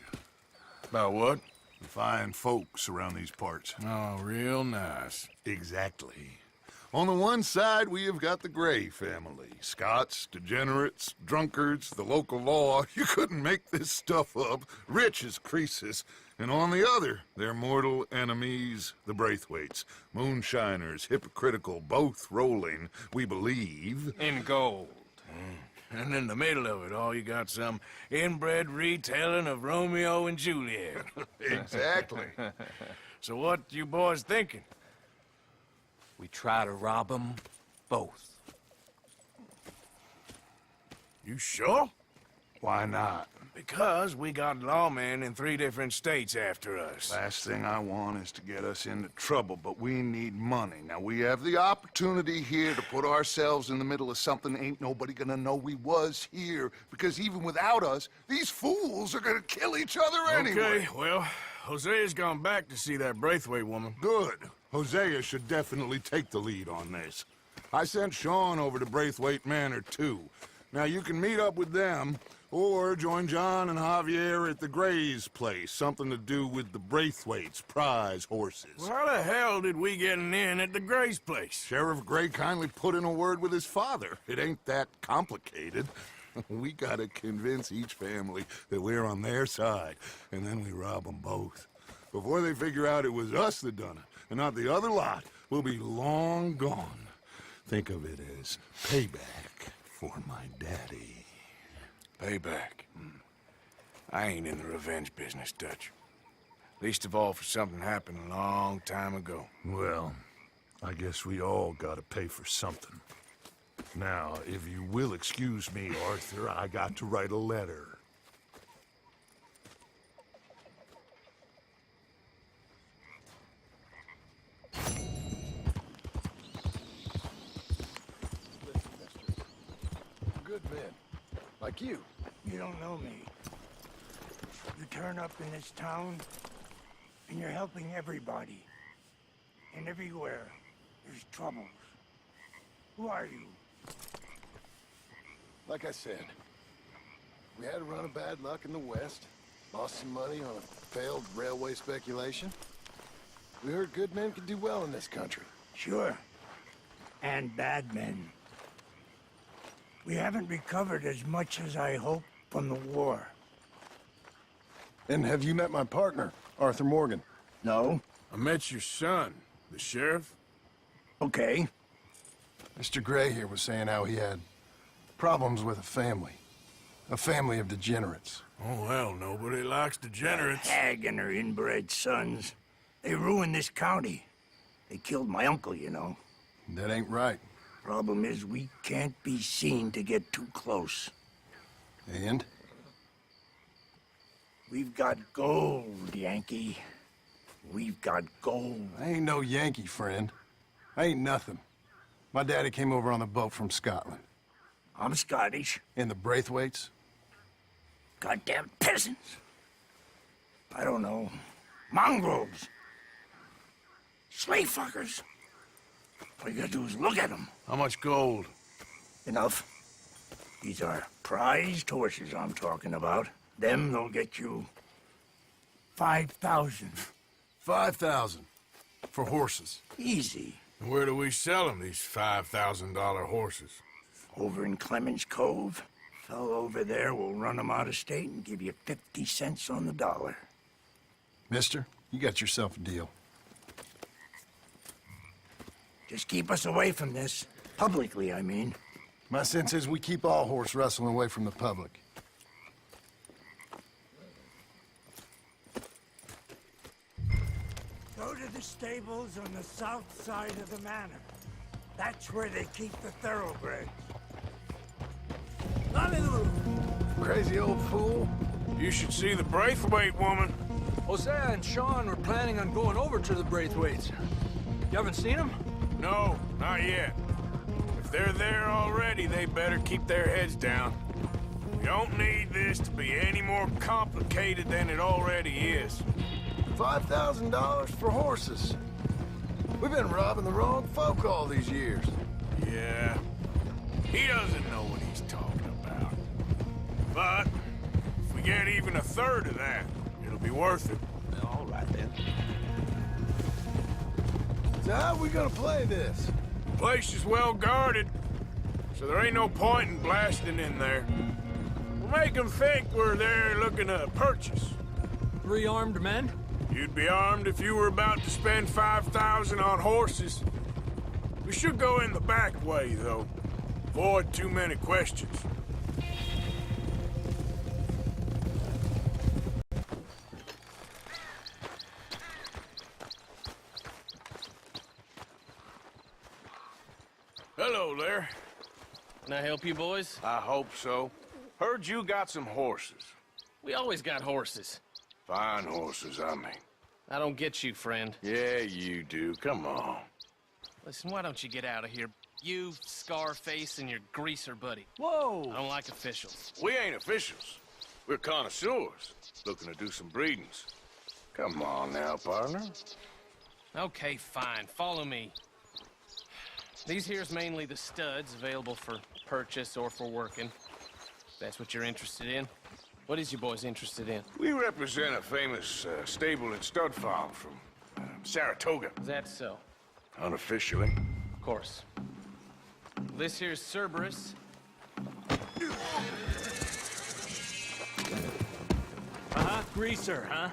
About what? The fine folks around these parts. Oh, real nice. Exactly. On the one side, we have got the Gray family. Scots, degenerates, drunkards, the local law. You couldn't make this stuff up. Rich as Croesus. And on the other, their mortal enemies, the Braithwaites. Moonshiners, hypocritical, both rolling, we believe. In gold. And in the middle of it all, you got some inbred retelling of Romeo and Juliet. Exactly. So what you boys thinking? We try to rob them both. You sure? Why not? Because we got lawmen in 3 different states after us. Last thing I want is to get us into trouble, but we need money. Now, we have the opportunity here to put ourselves in the middle of something ain't nobody gonna know we was here, because even without us, these fools are gonna kill each other anyway. Okay, well, Hosea's gone back to see that Braithwaite woman. Good. Hosea should definitely take the lead on this. I sent Sean over to Braithwaite Manor, too. Now, you can meet up with them, or join John and Javier at the Gray's place. Something to do with the Braithwaites' prize horses. Well, how the hell did we get in at the Gray's place? Sheriff Gray kindly put in a word with his father. It ain't that complicated. We gotta convince each family that we're on their side, and then we rob them both. Before they figure out it was us that done it, and not the other lot, we'll be long gone. Think of it as payback for my daddy. Payback? I ain't in the revenge business, Dutch. Least of all for something happened a long time ago. Well, I guess we all gotta pay for something. Now, if you will excuse me, Arthur, I got to write a letter. Good men. Like you. You don't know me. You turn up in this town, and you're helping everybody. And everywhere, there's troubles. Who are you? Like I said, we had a run of bad luck in the West. Lost some money on a failed railway speculation. We heard good men could do well in this country. Sure. And bad men. We haven't recovered as much as I hoped from the war. And have you met my partner, Arthur Morgan? No. I met your son, the sheriff. Okay. Mr. Gray here was saying how he had Problems with a family. A family of degenerates. Oh, well, nobody likes degenerates. Hag and her inbred sons. They ruined this county. They killed my uncle, you know. That ain't right. Problem is, we can't be seen to get too close. And? We've got gold, Yankee. We've got gold. I ain't no Yankee, friend. I ain't nothing. My daddy came over on a boat from Scotland. I'm Scottish. And the Braithwaites? Goddamn peasants. I don't know. Mongrels. Slave fuckers. All you gotta do is look at them. How much gold? Enough. These are prized horses I'm talking about. Them, they'll get you 5,000. 5,000 for horses. Easy. And where do we sell them, these $5,000 horses? Over in Clemens Cove. Fellow over there will run them out of state and give you 50 cents on the dollar. Mister, you got yourself a deal. Just keep us away from this. Publicly, I mean. My sense is we keep all horse rustling away from the public. Go to the stables on the south side of the manor. That's where they keep the thoroughbreds. Crazy old fool. You should see the Braithwaite woman. Hosea and Sean were planning on going over to the Braithwaites. You haven't seen them? No, not yet. If they're there already, they better keep their heads down. We don't need this to be any more complicated than it already is. $5,000 for horses. We've been robbing the wrong folk all these years. Yeah, he doesn't know what he's talking about. But if we get even a third of that, it'll be worth it. All right, then. So how are we gonna play this? The place is well guarded, so there ain't no point in blasting in there. We'll make them think we're there looking to purchase. 3 armed men? You'd be armed if you were about to spend 5,000 on horses. We should go in the back way, though. Avoid too many questions. Hello there. Can I help you, boys? I hope so. Heard you got some horses. We always got horses. Fine horses, I mean. I don't get you, friend. Yeah, you do. Come on. Listen, why don't you get out of here? You, Scarface, and your greaser buddy. Whoa! I don't like officials. We ain't officials. We're connoisseurs, looking to do some breedings. Come on now, partner. Okay, fine. Follow me. These here's mainly the studs available for purchase or for working. If that's what you're interested in. What is you boys interested in? We represent a famous stable and stud farm from Saratoga. Is that so? Unofficially. Of course. This here's Cerberus. Greaser, huh?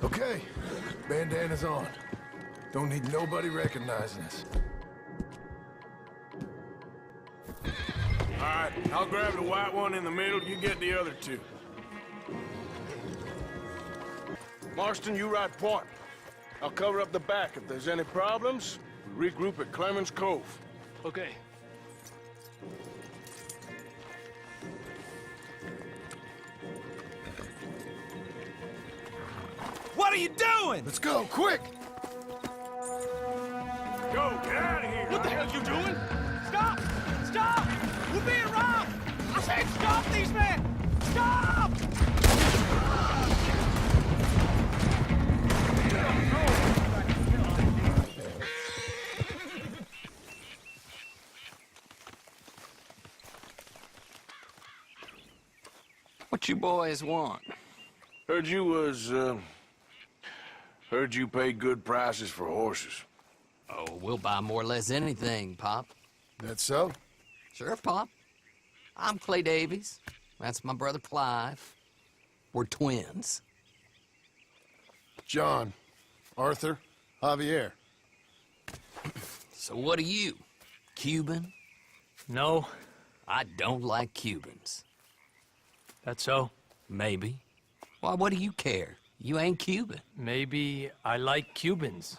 Okay, bandana's on. Don't need nobody recognizing us. All right, I'll grab the white one in the middle. You get the other two. Marston, you ride point. I'll cover up the back. If there's any problems, we regroup at Clemens Cove. Okay. What are you doing? Let's go, quick! Go, get out of here! What the hell are you doing? Stop! Stop! We're being robbed! I said stop these men! Stop! What you boys want? Heard you pay good prices for horses. Oh, we'll buy more or less anything, Pop. That so? Sure, Pop. I'm Clay Davies. That's my brother Clive. We're twins. John, Arthur, Javier. So what are you? Cuban? No, I don't like Cubans. That so? Maybe. Why, what do you care? You ain't Cuban. Maybe I like Cubans.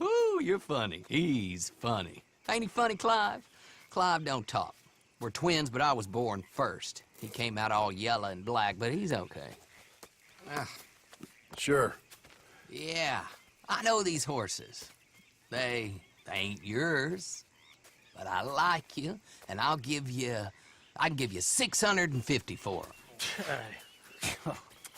Ooh, you're funny. He's funny. Ain't he funny, Clive? Clive don't talk. We're twins, but I was born first. He came out all yellow and black, but he's okay. Sure. Yeah, I know these horses. They ain't yours. But I like you, and I can give you 650 for them.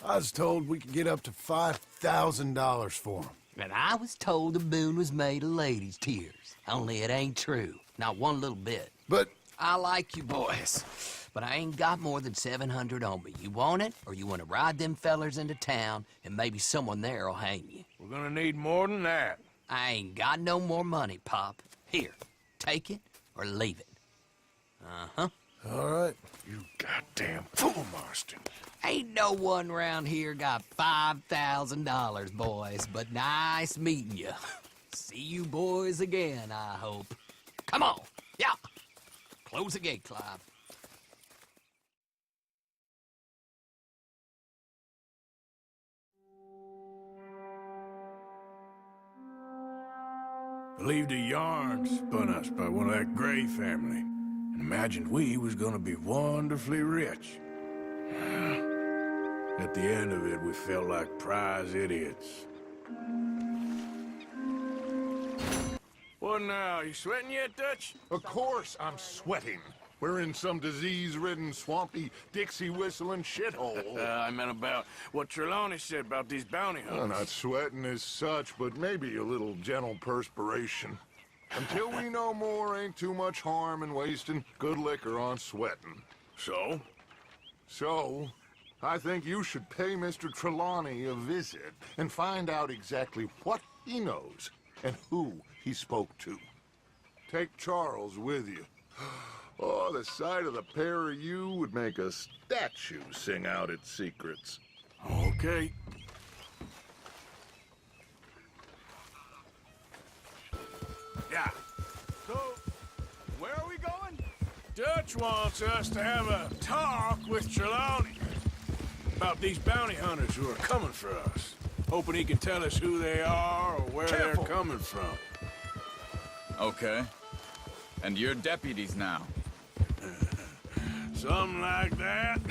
I was told we could get up to $5,000 for them. And I was told the moon was made of ladies' tears. Only it ain't true. Not one little bit. But I like you boys, but I ain't got more than 700 on me. You want it, or you want to ride them fellers into town, and maybe someone there'll hang you? We're gonna need more than that. I ain't got no more money, Pop. Here, take it or leave it. Uh-huh. All right. You goddamn fool, Marston. Ain't no one round here got $5,000, boys, but nice meeting you. See you boys again, I hope. Come on, yeah. Close the gate, Clive. Believed a yarn spun us by one of that Gray family, and imagined we was gonna be wonderfully rich. At the end of it, we felt like prize idiots. What now? You sweating yet, Dutch? Of course I'm sweating. We're in some disease-ridden, swampy, Dixie-whistling shithole. I meant about what Trelawney said about these bounty hunters. Well, not sweating as such, but maybe a little gentle perspiration. Until we know more, ain't too much harm in wasting good liquor on sweating. So? So, I think you should pay Mr. Trelawney a visit and find out exactly what he knows and who he spoke to. Take Charles with you. Oh, the sight of the pair of you would make a statue sing out its secrets. Okay. Yeah. So, where are we going? Dutch wants us to have a talk with Trelawney about these bounty hunters who are coming for us. Hoping he can tell us who they are or where they're coming from. Okay. And you're deputies now. Something like that.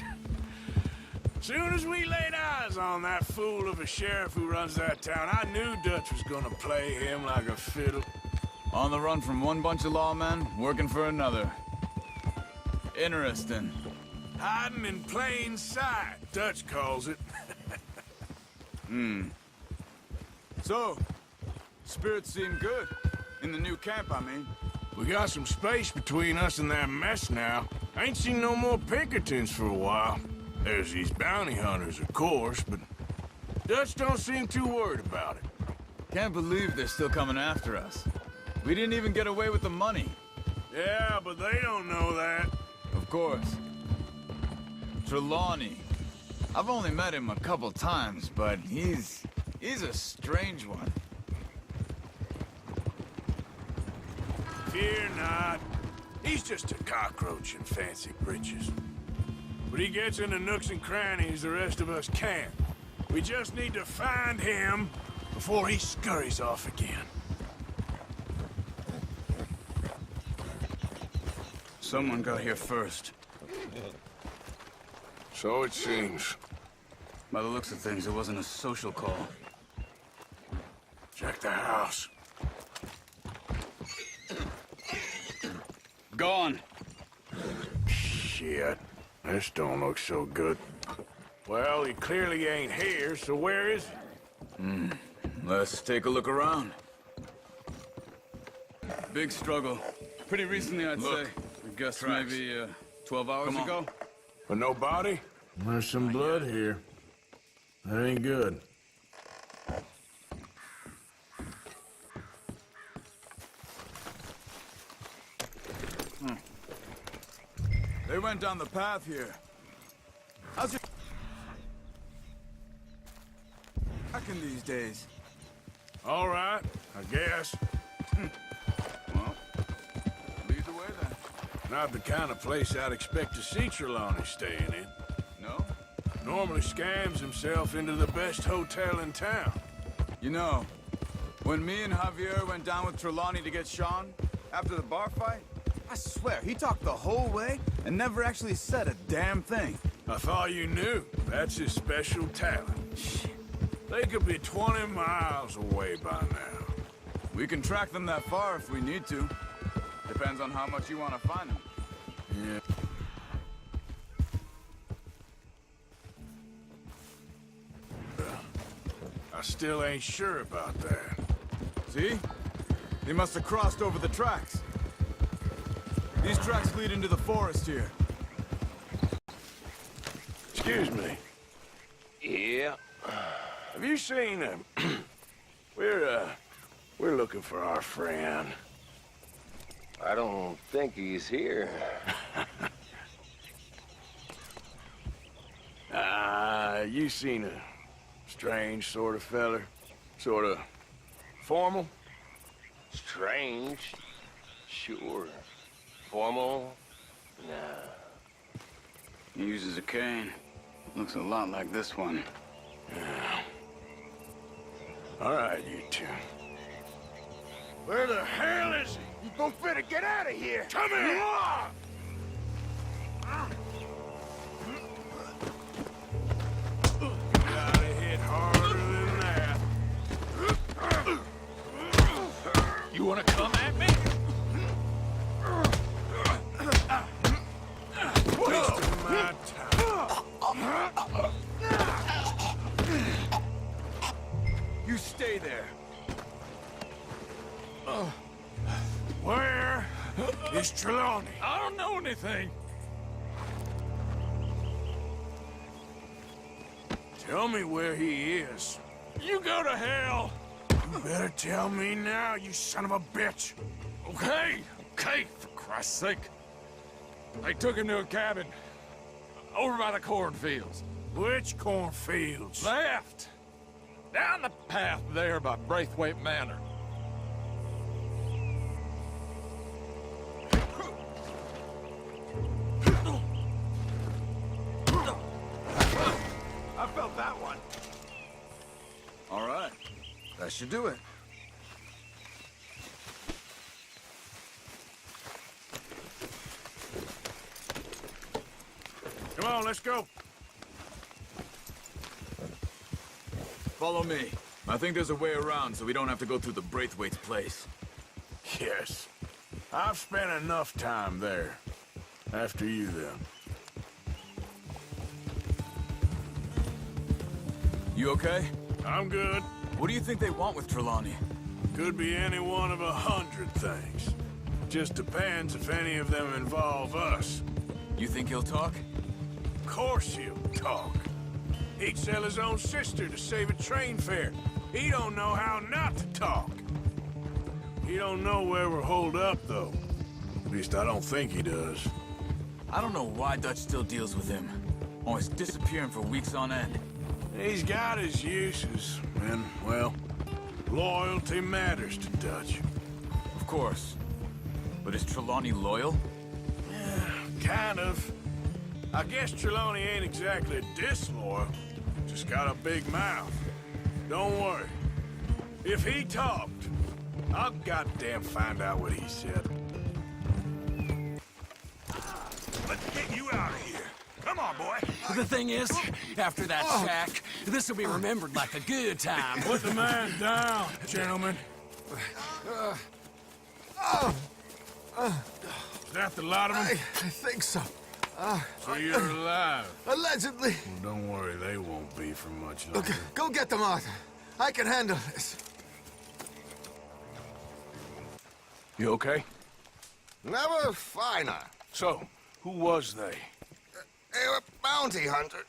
Soon as we laid eyes on that fool of a sheriff who runs that town, I knew Dutch was gonna play him like a fiddle. On the run from one bunch of lawmen, working for another. Interesting. Hiding in plain sight, Dutch calls it. So, spirits seem good. In the new camp, I mean. We got some space between us and that mess now. I ain't seen no more Pinkertons for a while. There's these bounty hunters, of course, but Dutch don't seem too worried about it. Can't believe they're still coming after us. We didn't even get away with the money. Yeah, but they don't know that. Of course. Trelawney. I've only met him a couple times, but he's a strange one. Fear not. He's just a cockroach in fancy breeches. But he gets into nooks and crannies the rest of us can't. We just need to find him before he scurries off again. Someone got here first. So it seems. By the looks of things, it wasn't a social call. Check the house. Gone. Shit. This don't look so good. Well, he clearly ain't here, so where is he? Let's take a look around. Big struggle. Pretty recently, I'd say. I guess maybe 12 hours ago. But no body? There's some blood here. That ain't good. They went down the path here. How's your... back in these days? All right, I guess. Well, lead the way then. Not the kind of place I'd expect to see Trelawney staying in. No? Normally scams himself into the best hotel in town. You know, when me and Javier went down with Trelawney to get Sean, after the bar fight, I swear, he talked the whole way and never actually said a damn thing. I thought you knew. That's his special talent. They could be 20 miles away by now. We can track them that far if we need to. Depends on how much you want to find them. Yeah. I still ain't sure about that. See? They must have crossed over the tracks. These tracks lead into the forest here. Excuse me. Yeah. Have you seen him? We're looking for our friend. I don't think he's here. You seen a strange sort of feller? Sort of formal? Strange? Sure. Formal? Nah. He uses a cane. Looks a lot like this one. Yeah. All right, you two. Where the hell is he? You both better get out of here! Come here! Gotta hit harder than that. You wanna come at me? Wasting my time. You stay there. Where is Trelawney? I don't know anything. Tell me where he is. You go to hell. You better tell me now, you son of a bitch. Okay, for Christ's sake. They took him to a cabin over by the cornfields. Which cornfields? Left. Down the path there by Braithwaite Manor. I felt that one. All right. That should do it. Come on, let's go. Follow me. I think there's a way around so we don't have to go through the Braithwaite's place. Yes. I've spent enough time there. After you, then. You okay? I'm good. What do you think they want with Trelawney? Could be any one of 100 things. Just depends if any of them involve us. You think he'll talk? Of course he'll talk. He'd sell his own sister to save a train fare. He don't know how not to talk. He don't know where we're holed up, though. At least I don't think he does. I don't know why Dutch still deals with him. Always disappearing for weeks on end. He's got his uses, and, well, loyalty matters to Dutch. Of course. But is Trelawney loyal? Yeah, kind of. I guess Trelawney ain't exactly disloyal. Just got a big mouth. Don't worry. If he talked, I'll goddamn find out what he said. Let's get you out of here. Come on, boy. The thing is, after that shack, this will be remembered like a good time. Put the man down, gentlemen. Is that the lot of them? I think so. So you're alive? Allegedly. Well, don't worry, they won't be for much longer. Okay, go get them, Arthur. I can handle this. You okay? Never finer. So, who was they? They were bounty hunter.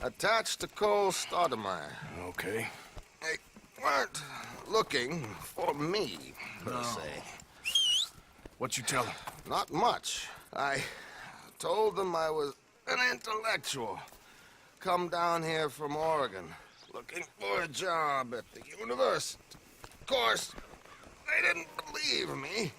Attached to Cole Stoudemire. Okay. They weren't looking for me, per se. What you tell them? Not much. I told them I was an intellectual. Come down here from Oregon, looking for a job at the university. Of course, they didn't believe me.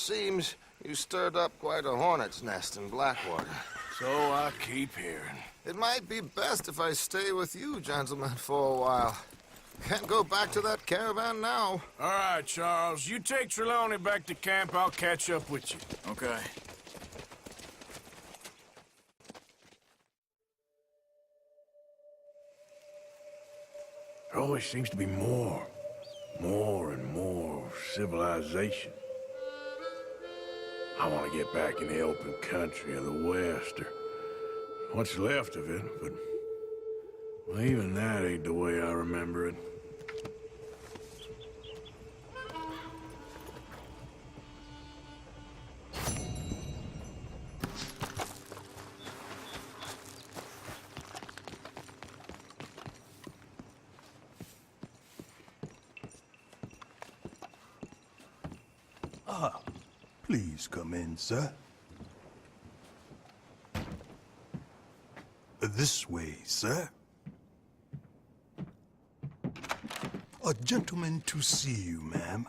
seems you stirred up quite a hornet's nest in Blackwater. So I keep hearing. It might be best if I stay with you, gentlemen, for a while. Can't go back to that caravan now. All right, Charles. You take Trelawney back to camp. I'll catch up with you. Okay. There always seems to be more and more civilization. I want to get back in the open country of the West, or what's left of it, but well, even that ain't the way I remember it. Please come in, sir. This way, sir. A gentleman to see you, ma'am.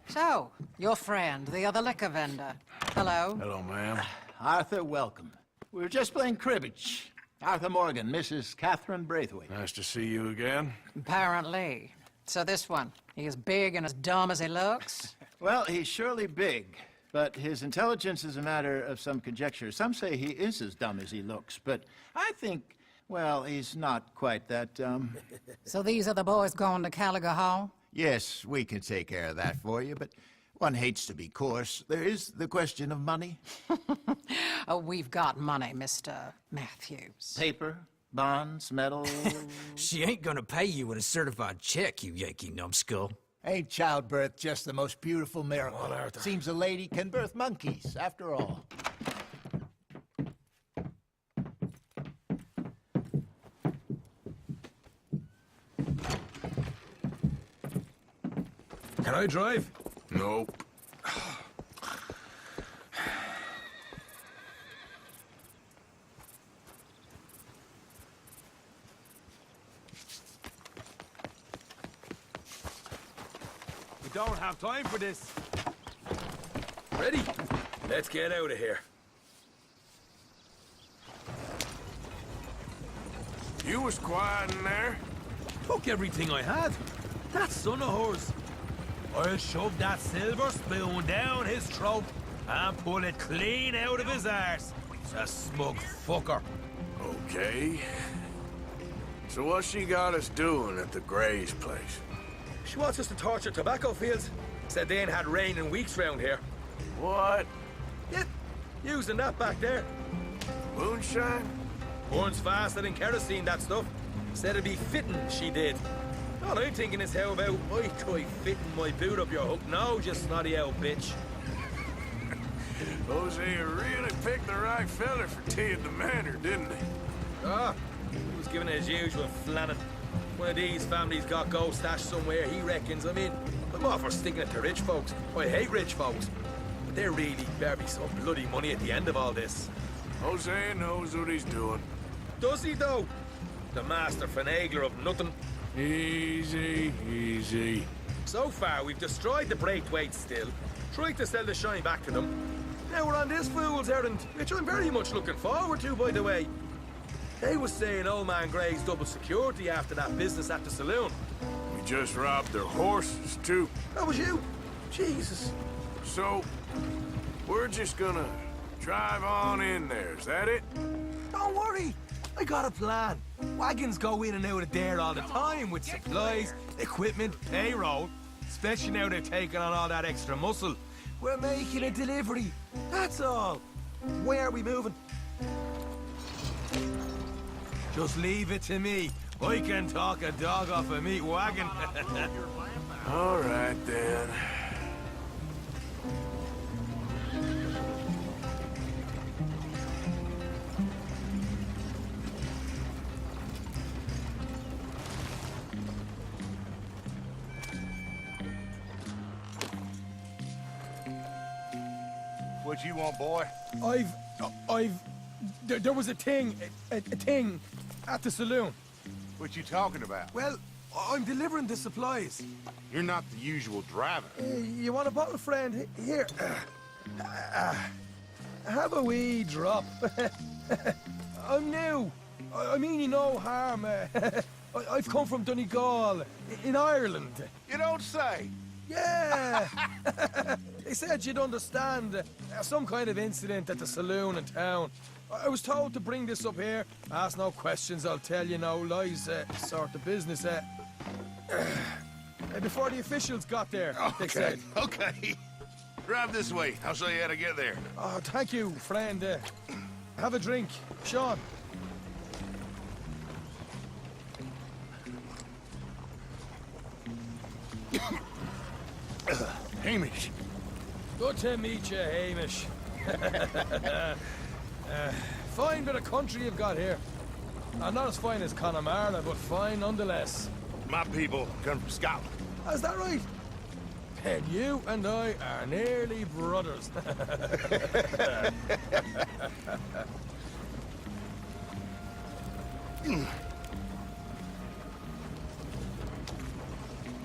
So, your friend, the other liquor vendor. Hello. Hello, ma'am. Arthur, welcome. We were just playing cribbage. Arthur Morgan, Mrs. Catherine Braithwaite. Nice to see you again. Apparently. So this one, he is big and as dumb as he looks? Well, he's surely big, but his intelligence is a matter of some conjecture. Some say he is as dumb as he looks, but I think, well, he's not quite that dumb. So these are the boys going to Caliga Hall? Yes, we can take care of that for you, but one hates to be coarse. There is the question of money. Oh, we've got money, Mr. Matthews. Paper, bonds, metal. She ain't gonna pay you with a certified check, you Yankee numbskull. Ain't childbirth just the most beautiful miracle? Seems a lady can birth monkeys, after all. Can I drive? Nope. We don't have time for this. Ready? Let's get out of here. You was quiet in there. Took everything I had. That son of hers. I'll shove that silver spoon down his throat and pull it clean out of his arse. A smug fucker. Okay. So what's she got us doing at the Gray's place? She wants us to torture tobacco fields. Said they ain't had rain in weeks round here. What? Yeah, using that back there. Moonshine? Burns faster than kerosene, that stuff. Said it'd be fitting, she did. All I'm thinking is how about I try fitting my boot up your hook now, you snotty old bitch. Jose really picked the right fella for tea at the manor, didn't he? Ah, he was giving it his usual flannin'. One of these families got gold stashed somewhere, he reckons. I mean, I'm all for sticking it to rich folks. I hate rich folks. But there really better be some bloody money at the end of all this. Jose knows what he's doing. Does he, though? The master finagler of nothing. Easy, easy. So far, we've destroyed the Braithwaites still, tried to sell the shine back to them. Now we're on this fool's errand, which I'm very much looking forward to, by the way. They was saying Old Man Gray's double security after that business at the saloon. We just robbed their horses, too. That was you? Jesus. So, we're just gonna drive on in there, is that it? Don't worry, I got a plan. Wagons go in and out of there all the time with supplies, equipment, payroll. Especially now they're taking on all that extra muscle. We're making a delivery, that's all. Where are we moving? Just leave it to me. I can talk a dog off a meat wagon. All right, then. What you want, boy? There was a thing at the saloon. What you talking about? Well, I'm delivering the supplies. You're not the usual driver. You want a bottle, friend? Here. Have a wee drop. I'm new. I mean you no harm. I've come from Donegal, in Ireland. You don't say. Yeah! They said you'd understand. Some kind of incident at the saloon in town. I was told to bring this up here. Ask no questions, I'll tell you no lies. Sort of business. Before the officials got there, they said. Okay. Drive this way. I'll show you how to get there. Oh, thank you, friend. Have a drink. Sean. Hamish. Good to meet you, Hamish. Fine bit of country you've got here. Not as fine as Connemara, but fine nonetheless. My people come from Scotland. Is that right? Then you and I are nearly brothers.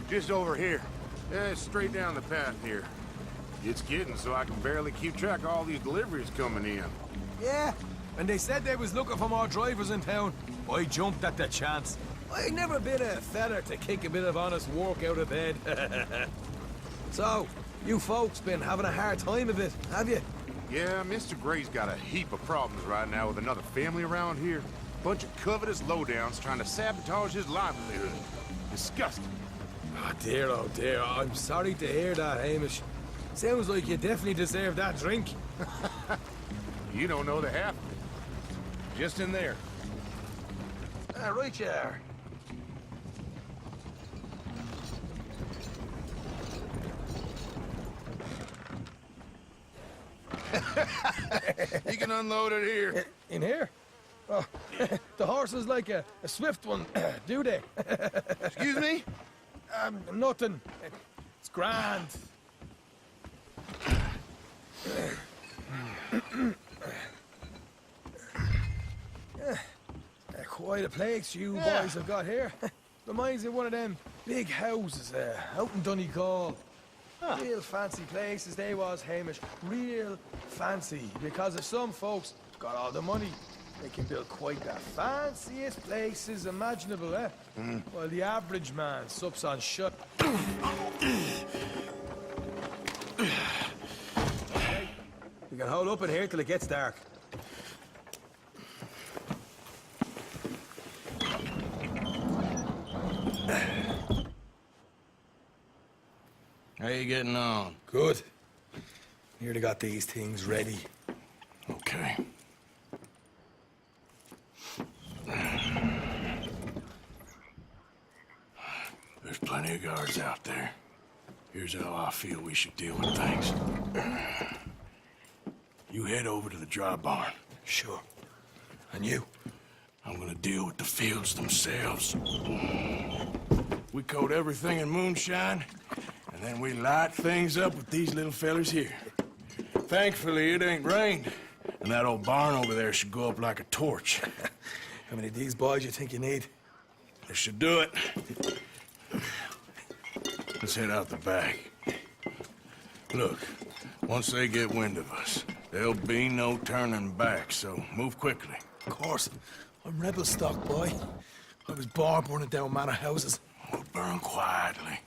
Just over here. Straight down the path here. It's getting so I can barely keep track of all these deliveries coming in. Yeah, and they said they was looking for more drivers in town. I jumped at the chance. I never been a feather to kick a bit of honest work out of bed. So, you folks been having a hard time of it, have you? Yeah, Mr. Gray's got a heap of problems right now with another family around here. Bunch of covetous lowdowns trying to sabotage his livelihood. Disgusting. Oh dear, I'm sorry to hear that, Hamish. Sounds like you definitely deserve that drink. You don't know the half of it. Just in there. Right you are. You can unload it here. In here? Oh, the horse is like a swift one, do they? Excuse me? Nothing. It's grand. Quite a place you boys have got here. Reminds me of one of them big houses out in Donegal. Real fancy places they was, Hamish. Real fancy. Because if some folks got all the money, they can build quite the fanciest places imaginable, eh? While the average man sups on shut. We can hold up in here till it gets dark. How you getting on? Good. Nearly got these things ready. Okay. There's plenty of guards out there. Here's how I feel we should deal with things. You head over to the dry barn. Sure. And you? I'm gonna deal with the fields themselves. We coat everything in moonshine, and then we light things up with these little fellers here. Thankfully, it ain't rained, and that old barn over there should go up like a torch. How many of these boys you think you need? This should do it. Let's head out the back. Look, once they get wind of us, there'll be no turning back, so move quickly. Of course. I'm rebel stock, boy. I was born burning down manor houses. We'll burn quietly.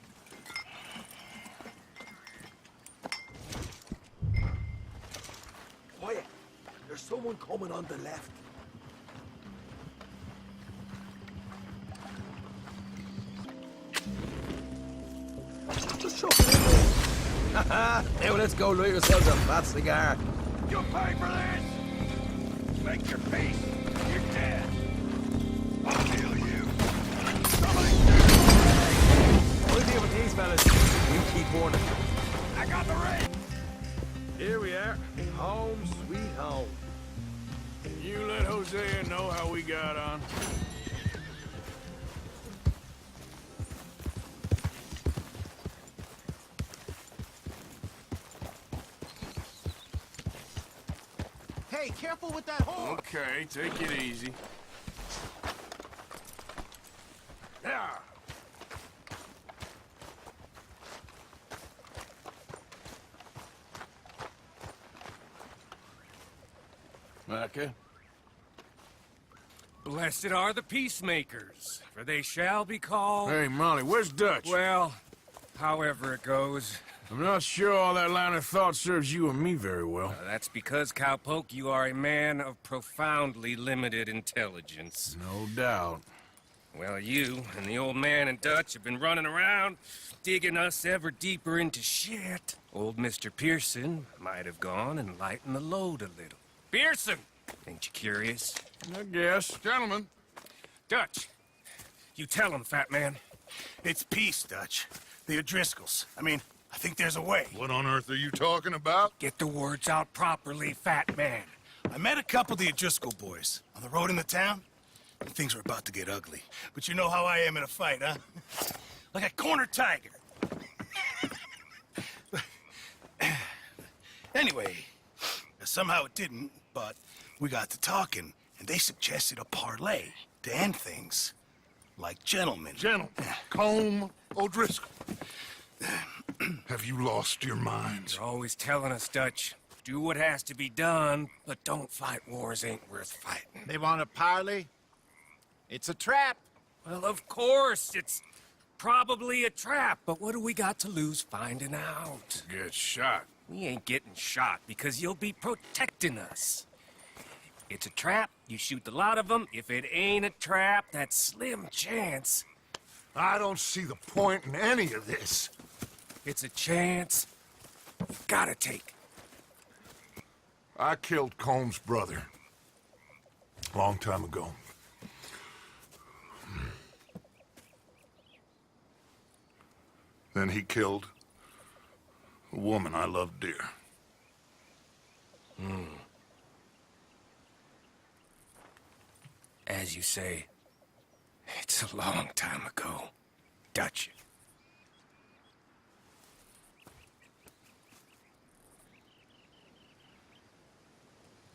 Quiet. There's someone coming on the left. Just chuck it in there. Now let's go light yourselves a fat cigar. You'll pay for this! Make your peace! You're dead! I'll kill you! We'll deal with these fellas. You keep warning. I got the ring! Here we are. Home sweet home. You let Hosea know how we got on. Hey, careful with that horse! Okay, take it easy. Yeah! Micah? Blessed are the peacemakers, for they shall be called... Hey, Molly, where's Dutch? Well, however it goes. I'm not sure all that line of thought serves you and me very well. That's because, Cowpoke, you are a man of profoundly limited intelligence. No doubt. Well, you and the old man and Dutch have been running around, digging us ever deeper into shit. Old Mr. Pearson might have gone and lightened the load a little. Pearson! Ain't you curious? I guess. Gentlemen. Dutch, you tell him, fat man. It's peace, Dutch. The O'Driscolls. I think there's a way. What on earth are you talking about? Get the words out properly, fat man. I met a couple of the O'Driscoll boys on the road into town. And things were about to get ugly. But you know how I am in a fight, huh? Like a corner tiger. Anyway, somehow it didn't, but we got to talking, and they suggested a parlay to end things like gentlemen. Gentlemen. Combe O'Driscoll. Have you lost your minds? You're always telling us, Dutch. Do what has to be done, but don't fight wars ain't worth fighting. They want a parley? It's a trap. Well, of course, it's probably a trap, but what do we got to lose finding out? Get shot. We ain't getting shot because you'll be protecting us. It's a trap, you shoot the lot of them. If it ain't a trap, that's slim chance. I don't see the point in any of this. It's a chance you gotta take. I killed Combs' brother. A long time ago. Then he killed a woman I loved dear. As you say, it's a long time ago, Dutch.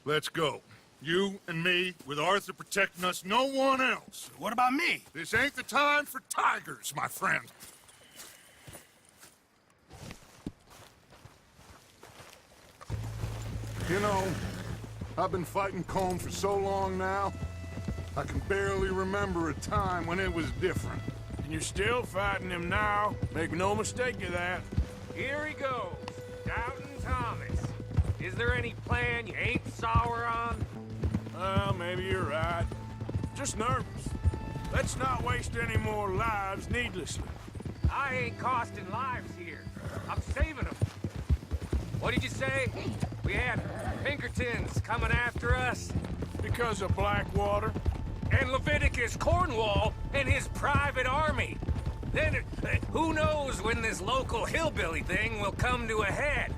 Let's go. You and me, with Arthur protecting us, no one else. What about me? This ain't the time for tigers, my friend. You know, I've been fighting Combe for so long now, I can barely remember a time when it was different. And you're still fighting him now. Make no mistake of that. Here he goes, Doubting Thomas. Is there any plan you ain't sour on? Well, maybe you're right. Just nervous. Let's not waste any more lives needlessly. I ain't costing lives here. I'm saving them. What did you say? We had Pinkertons coming after us? Because of Blackwater? And Leviticus Cornwall and his private army. Then, who knows when this local hillbilly thing will come to a head,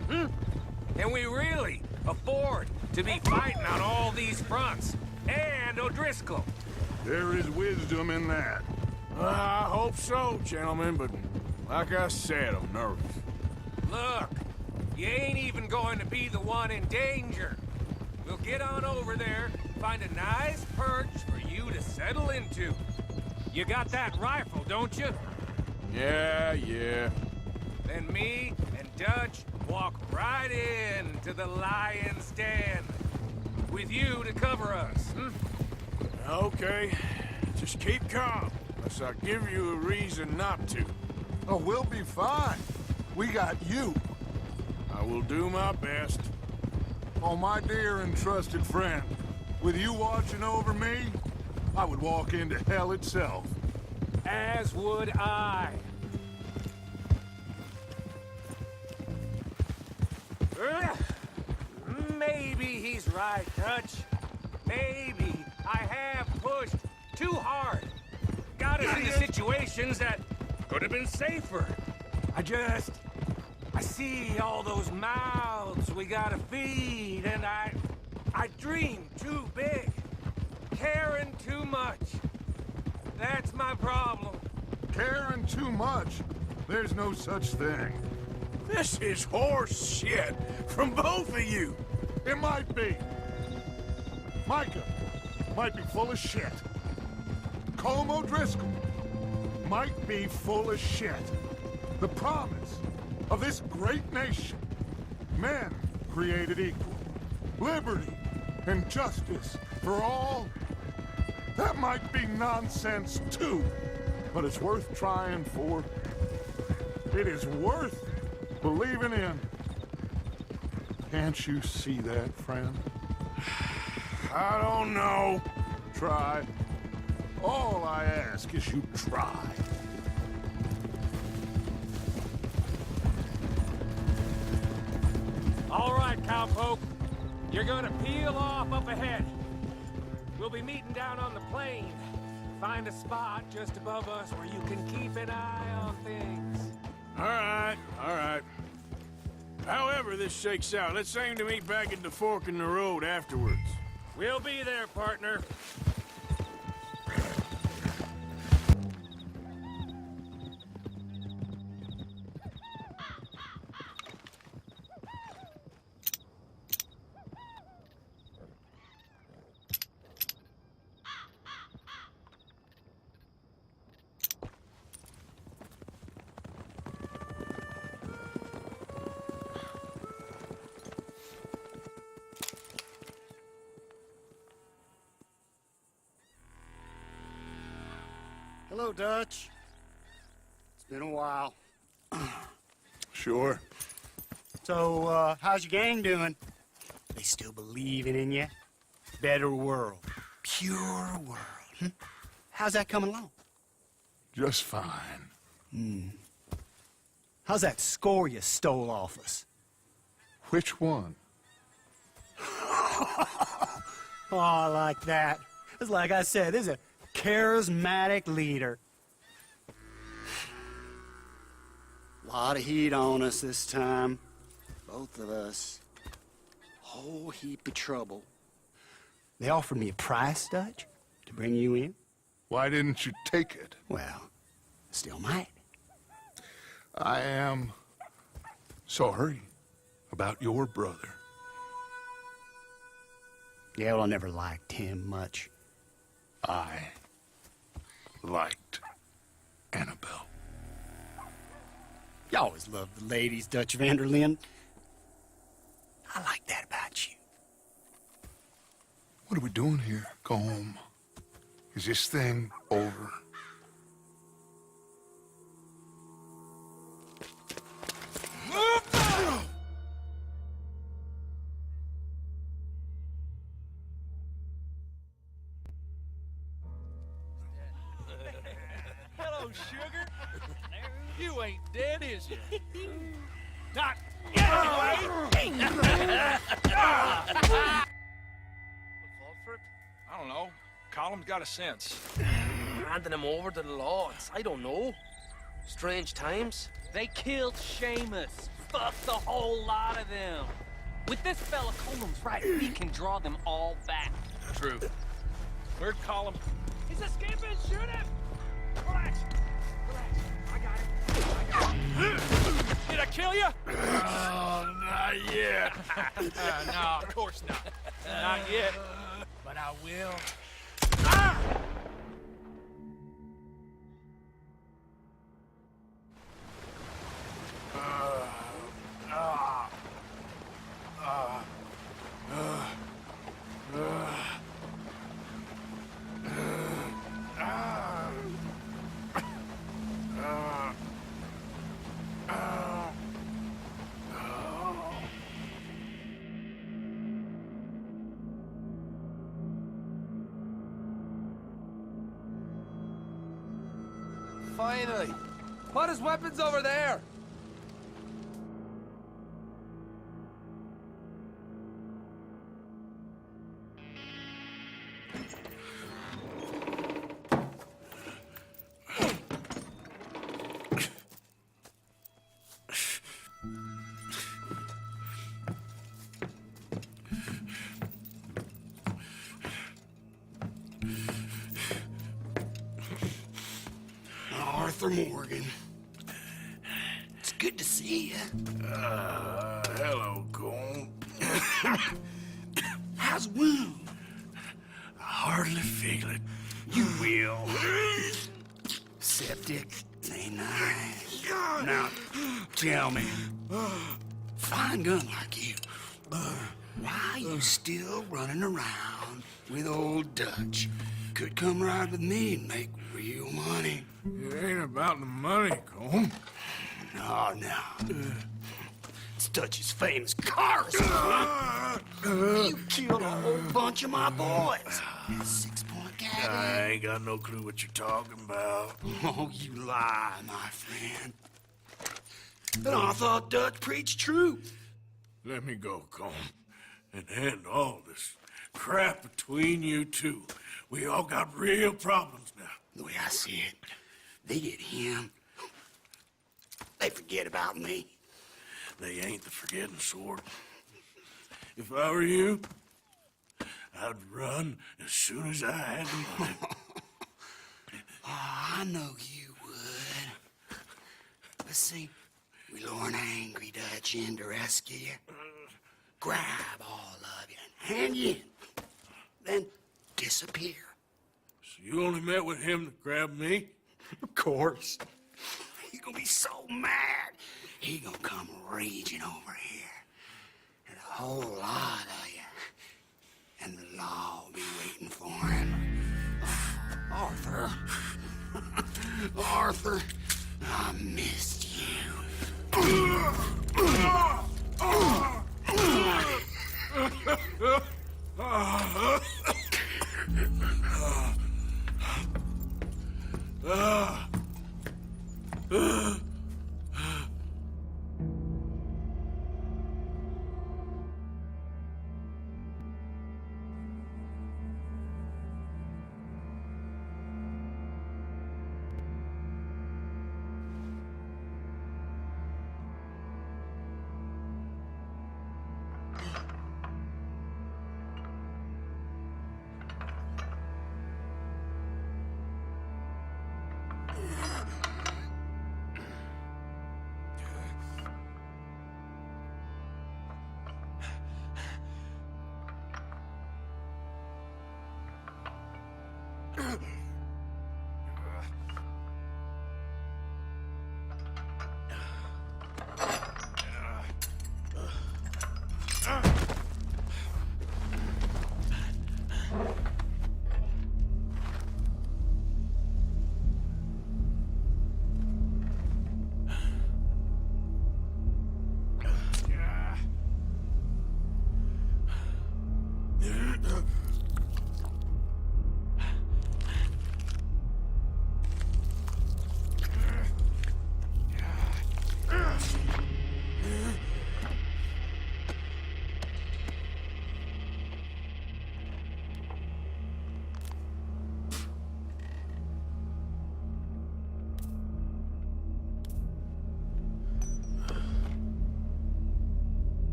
Can we really afford to be fighting on all these fronts? And O'Driscoll. There is wisdom in that. I hope so, gentlemen, but like I said, I'm nervous. Look, you ain't even going to be the one in danger. We'll get on over there, find a nice perch for you to settle into. You got that rifle, don't you? Yeah. Then me and Dutch walk right in to the lion's den. With you to cover us, Okay. Just keep calm, unless I give you a reason not to. Oh, we'll be fine. We got you. I will do my best. Oh, my dear and trusted friend, with you watching over me, I would walk into hell itself. As would I. Maybe he's right, Dutch. Maybe I have pushed too hard. Got us into situations that could have been safer. I see all those mouths we gotta feed, and I dream too big. Caring too much. That's my problem. Caring too much? There's no such thing. This is horse shit from both of you. It might be. Micah might be full of shit. Combe O'Driscoll might be full of shit. The promise of this great nation. Men created equal. Liberty and justice for all, that might be nonsense too. But it's worth trying for. It is worth believing in. Can't you see that, friend? I don't know. Try. All I ask is you try. All right, cowpoke. You're gonna peel off up ahead. We'll be meeting down on the plain. Find a spot just above us where you can keep an eye on things. All right. However this shakes out, let's aim to meet back at the fork in the road afterwards. We'll be there, partner. Hello, Dutch. It's been a while. Sure. So, how's your gang doing? They still believing in you? Better world. Pure world. How's that coming along? Just fine. How's that score you stole off us? Which one? Oh, I like that. It's like I said, there's a charismatic leader. Lot of heat on us this time. Both of us. Whole heap of trouble. They offered me a price, Dutch, to bring you in. Why didn't you take it? Well, still might. I am sorry about your brother. Yeah, well, I never liked him much. I liked Annabelle. You always loved the ladies, Dutch Vanderlyn. I like that about you. What are we doing here? Go home. Is this thing over? Hello, sugar. You ain't dead, is you? Not yet, anyway. I don't know. Column's got a sense. Handing him over to the lords. I don't know. Strange times. They killed Seamus. Fuck the whole lot of them. With this fella Colum's right, we can draw them all back. True. Where'd Column? He's escaping. Shoot him. Relax. I got him. Did I kill you? Oh, not yet. No, of course not. Not yet. But I will. Finally. What is weapons over there? Arthur Morgan. It's good to see you. Hello, Cole. How's the wound? I hardly feel it. You will. Septic. Ain't nice. Now, tell me. Fine gun like you. Why you still running around with old Dutch? Could come ride with me and make real money. It ain't about the money, Colm. No. It's Dutch's famous cars. You killed a whole bunch of my boys. 6-point gag. I ain't got no clue what you're talking about. Oh, you lie, my friend. But I thought Dutch preached truth. Let me go, Colm, and end all this crap between you two. We all got real problems now. The way I see it, they get him. They forget about me. They ain't the forgetting sort. If I were you, I'd run as soon as I had the money. I know you would. But see, we lure an angry Dutch in to rescue you. Grab all of you and hand you in. Then disappear. So you only met with him to grab me? Of course. He's gonna be so mad. He gonna come raging over here. And a whole lot of you. And the law will be waiting for him. Arthur. Arthur, I missed you.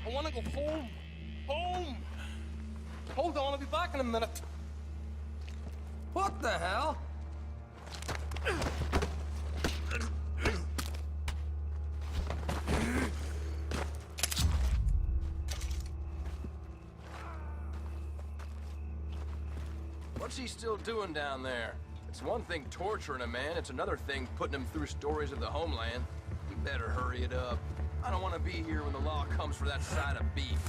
I want to go home. Home! Hold on, I'll be back in a minute. What the hell? What's he still doing down there? It's one thing torturing a man, it's another thing putting him through stories of the homeland. You better hurry it up. I don't want to be here when the law comes for that side of beef.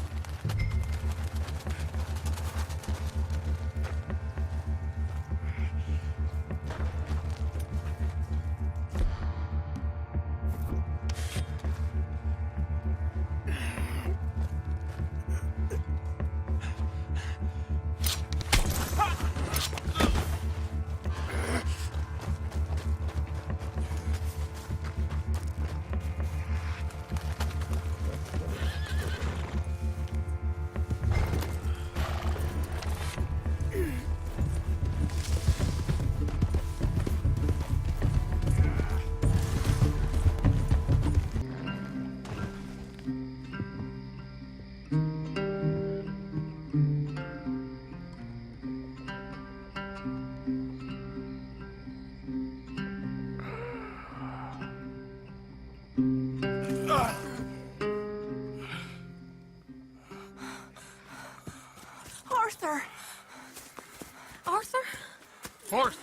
Arthur.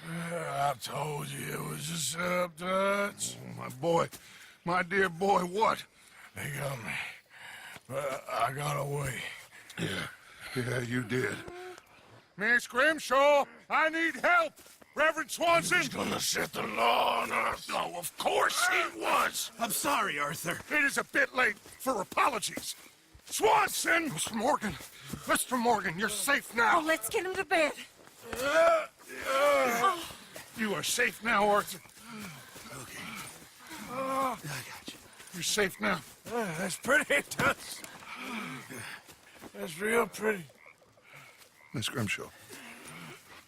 I told you it was a setup, Dutch. My boy, my dear boy, what? They got me. But I got away. Yeah, you did. Miss Grimshaw, I need help! Reverend Swanson! He's gonna set the law on us. Oh, of course he was! I'm sorry, Arthur. It is a bit late for apologies. Swanson! Mr. Morgan, you're safe now. Oh, let's get him to bed. You are safe now, Arthur. Okay. I got you. You're safe now. That's pretty, Dutch. That's real pretty. Miss Grimshaw,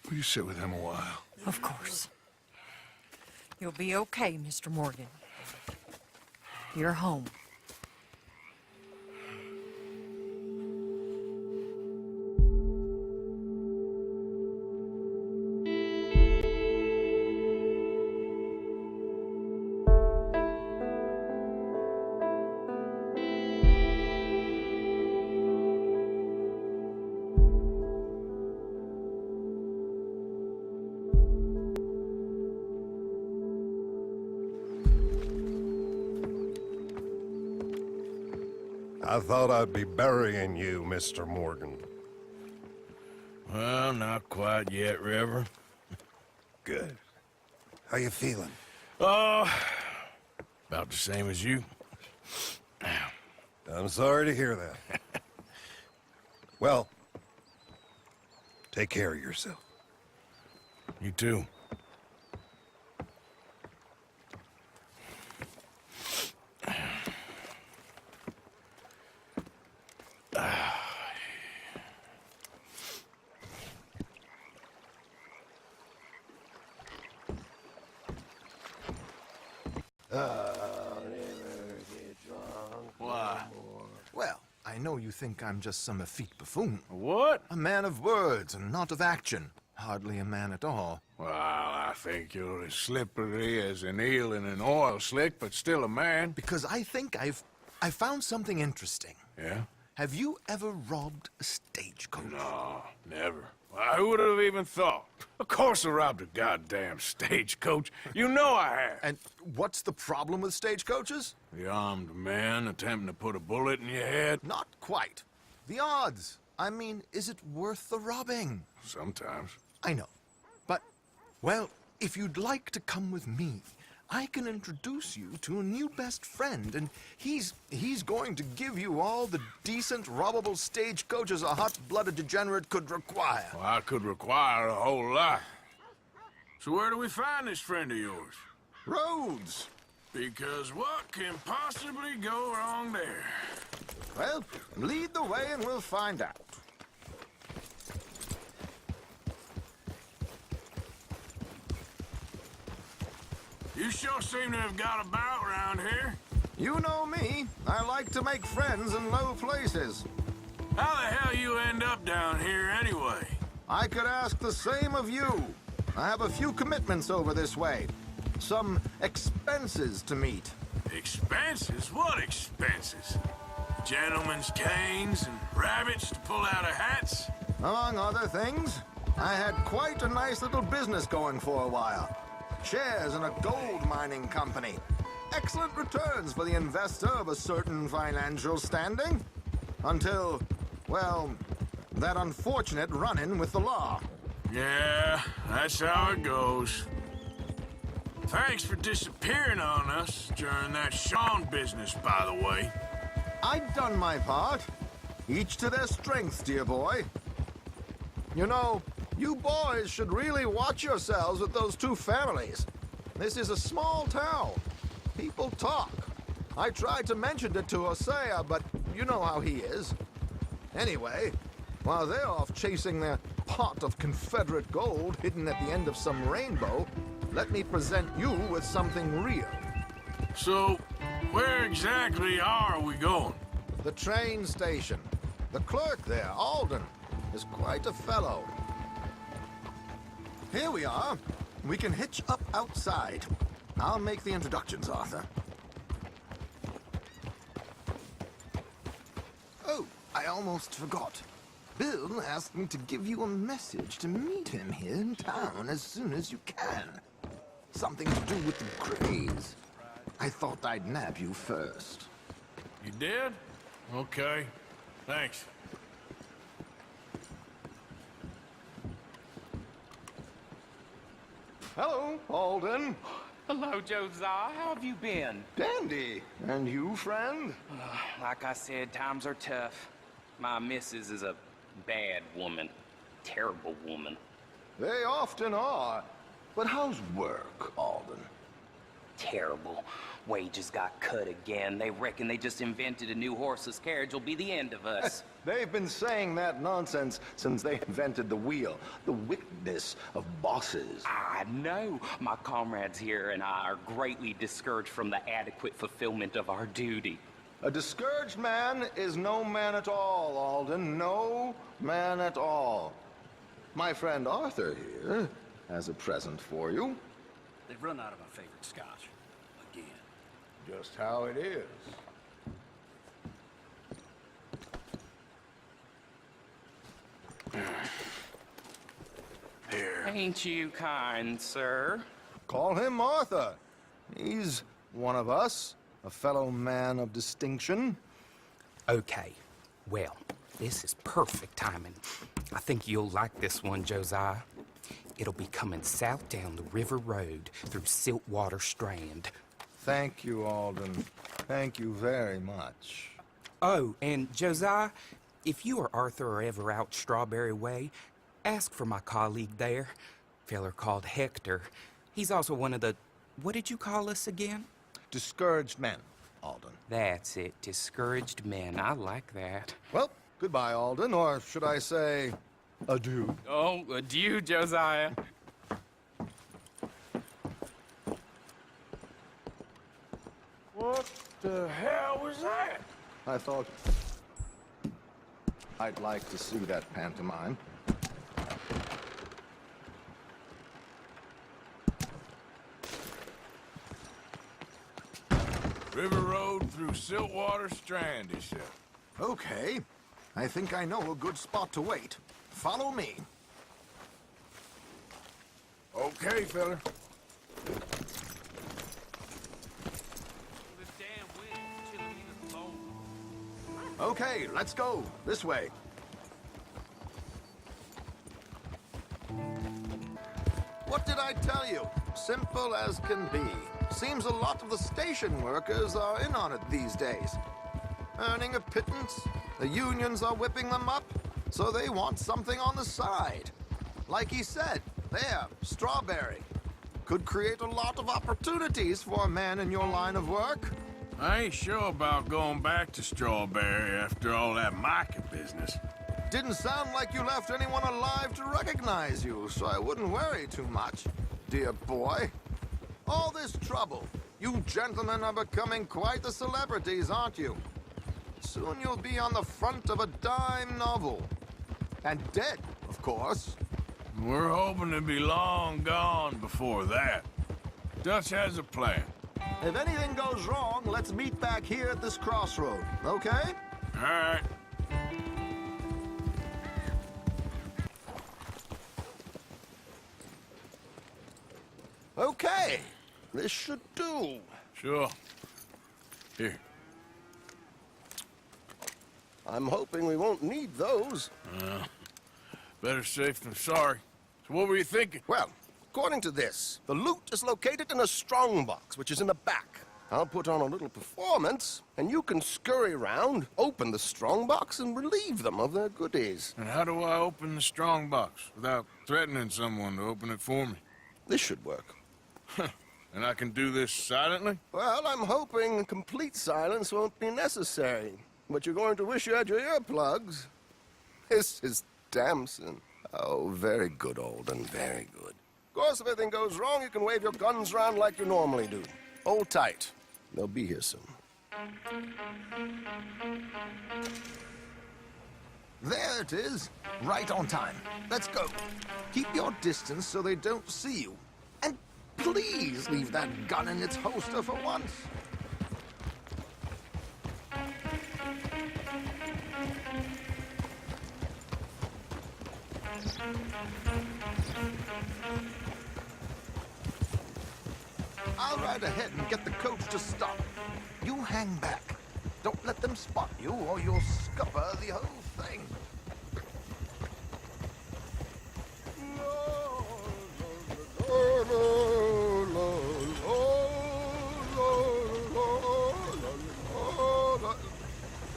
will you sit with him a while? Of course. You'll be okay, Mr. Morgan. You're home. I thought I'd be burying you, Mr. Morgan. Well, not quite yet, Reverend. Good. How you feeling? Oh, about the same as you. I'm sorry to hear that. Well, take care of yourself. You too. Why? Well, I know you think I'm just some effete buffoon. What? A man of words and not of action. Hardly a man at all. Well, I think you're as slippery as an eel in an oil slick, but still a man. Because I think I've found something interesting. Yeah? Have you ever robbed a stagecoach? No, never. Who would have even thought? Of course I robbed a goddamn stagecoach. You know I have. And what's the problem with stagecoaches? The armed man attempting to put a bullet in your head? Not quite. The odds. I mean, is it worth the robbing? Sometimes. I know. But, well, if you'd like to come with me, I can introduce you to a new best friend, and he's going to give you all the decent, robbable stagecoaches a hot-blooded degenerate could require. Well, I could require a whole lot. So where do we find this friend of yours? Roads. Because what can possibly go wrong there? Well, lead the way and we'll find out. You sure seem to have got about around here. You know me. I like to make friends in low places. How the hell you end up down here anyway? I could ask the same of you. I have a few commitments over this way. Some expenses to meet. Expenses? What expenses? Gentlemen's canes and rabbits to pull out of hats? Among other things, I had quite a nice little business going for a while. Shares in a gold mining company. Excellent returns for the investor of a certain financial standing. Until, well, that unfortunate run-in with the law. Yeah, that's how it goes. Thanks for disappearing on us during that Sean business, by the way. I'd done my part. Each to their strengths, dear boy. You know, you boys should really watch yourselves with those two families. This is a small town. People talk. I tried to mention it to Hosea, but you know how he is. Anyway, while they're off chasing their pot of Confederate gold hidden at the end of some rainbow, let me present you with something real. So, where exactly are we going? The train station. The clerk there, Alden, is quite a fellow. Here we are. We can hitch up outside. I'll make the introductions, Arthur. Oh, I almost forgot. Bill asked me to give you a message to meet him here in town as soon as you can. Something to do with the Greys. I thought I'd nab you first. You did? Okay. Thanks. Hello, Alden. Hello, Josiah. How have you been? Dandy. And you, friend? Like I said, times are tough. My missus is a bad woman. Terrible woman. They often are. But how's work, Alden? Terrible. Wages got cut again. They reckon they just invented a new horseless carriage will be the end of us. They've been saying that nonsense since they invented the wheel. The wickedness of bosses. I know. My comrades here and I are greatly discouraged from the adequate fulfillment of our duty. A discouraged man is no man at all, Alden. No man at all. My friend Arthur here has a present for you. They've run out of my favorite scotch. Again. Just how it is. Here. Ain't you kind, sir? Call him Arthur. He's one of us, a fellow man of distinction. Okay. Well, this is perfect timing. I think you'll like this one, Josiah. It'll be coming south down the river road through Siltwater Strand. Thank you, Alden. Thank you very much. Oh, and Josiah, if you or Arthur are ever out Strawberry Way, ask for my colleague there, feller called Hector. He's also one of the, what did you call us again? Discouraged men, Alden. That's it, discouraged men. I like that. Well, goodbye, Alden, or should I say, adieu. Oh, adieu, Josiah. What the hell was that? I thought I'd like to see that pantomime. River Road through Siltwater Strand, he said. Okay. I think I know a good spot to wait. Follow me. Okay, fella. Okay, let's go. This way. What did I tell you? Simple as can be. Seems a lot of the station workers are in on it these days. Earning a pittance, the unions are whipping them up, so they want something on the side. Like he said, there, Strawberry. Could create a lot of opportunities for a man in your line of work. I ain't sure about going back to Strawberry after all that Micah business. Didn't sound like you left anyone alive to recognize you, so I wouldn't worry too much, dear boy. All this trouble. You gentlemen are becoming quite the celebrities, aren't you? Soon you'll be on the front of a dime novel. And dead, of course. We're hoping to be long gone before that. Dutch has a plan. If anything goes wrong, let's meet back here at this crossroad, okay? All right. Okay. This should do. Sure. Here. I'm hoping we won't need those. Better safe than sorry. So what were you thinking? Well, according to this, the loot is located in a strongbox, which is in the back. I'll put on a little performance, and you can scurry around, open the strongbox, and relieve them of their goodies. And how do I open the strongbox without threatening someone to open it for me? This should work. And I can do this silently? Well, I'm hoping complete silence won't be necessary. But you're going to wish you had your earplugs. This is Damson. Oh, very good, Alden, very good. Of course, if anything goes wrong, you can wave your guns around like you normally do. Hold tight. They'll be here soon. There it is. Right on time. Let's go. Keep your distance so they don't see you. And please leave that gun in its holster for once. I'll ride ahead and get the coach to stop. You hang back. Don't let them spot you, or you'll scupper the whole thing.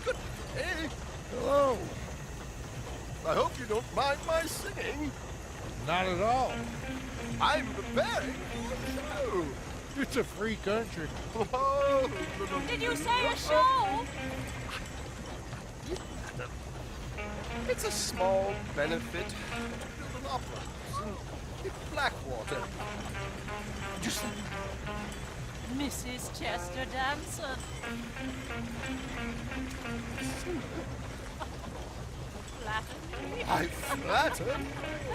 Good day. Hello. I hope you don't mind my singing. Not at all. I'm preparing for the show. It's a free country. Did you say a show? It's a small benefit to build an opera house in Blackwater. Just Mrs. Chester Damson. Flatter me. I flatter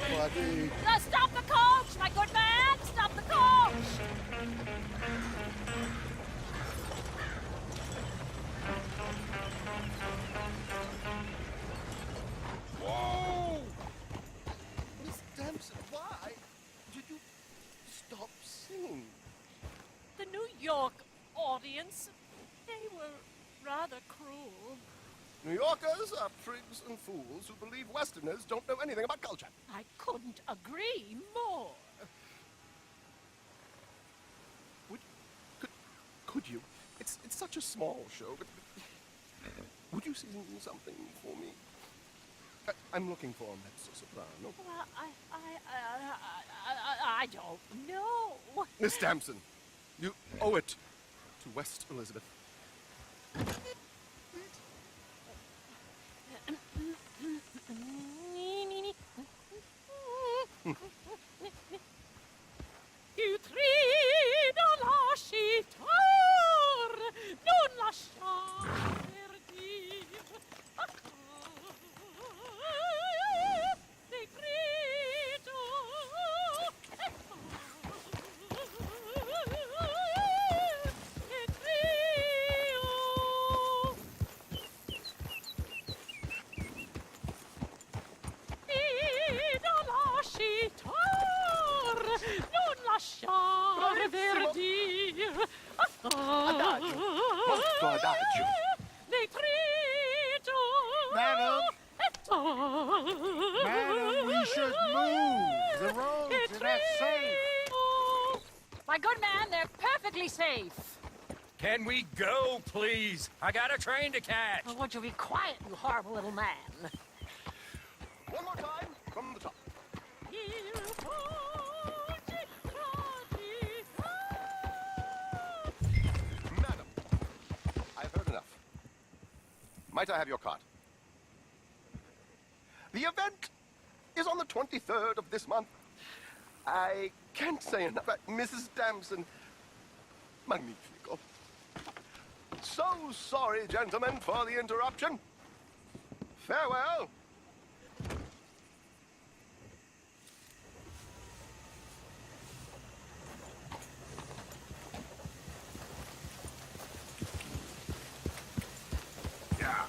nobody. Stop the coach, my good man! Stop the coach! Whoa! Miss Damson, why did you stop singing? The New York audience, they were rather cruel. New Yorkers are prigs and fools who believe Westerners don't know anything about culture. I couldn't agree more. Could you? It's such a small show, but would you sing something for me? I'm looking for a mezzo-soprano. Well, I don't know. Miss Damson, you owe it to West Elizabeth. Tu trido lascitar, non lasciar perdir. Te grido. Te trio. Trido lascitar, non lasciar verdir. Adagio, molto adagio. Ne trito. Madam, we should move. The roads are not safe. My good man, they're perfectly safe. Can we go, please? I got a train to catch. Oh, won't you be quiet, you horrible little man? One more time from the top. Madam, I've heard enough. Might I have your card? The event is on the 23rd of this month. I can't say enough. Mrs. Damson, magnifico. So sorry, gentlemen, for the interruption. Farewell. Yeah.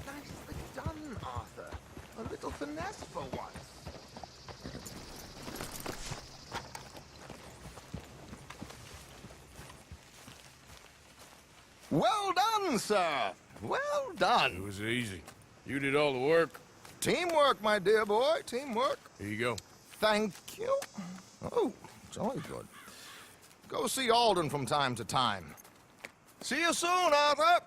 Nicely done, Arthur. A little finesse for once. Well done, sir. Well done. It was easy. You did all the work. Teamwork, my dear boy. Teamwork. Here you go. Thank you. Oh, jolly good. Go see Alden from time to time. See you soon, Arthur.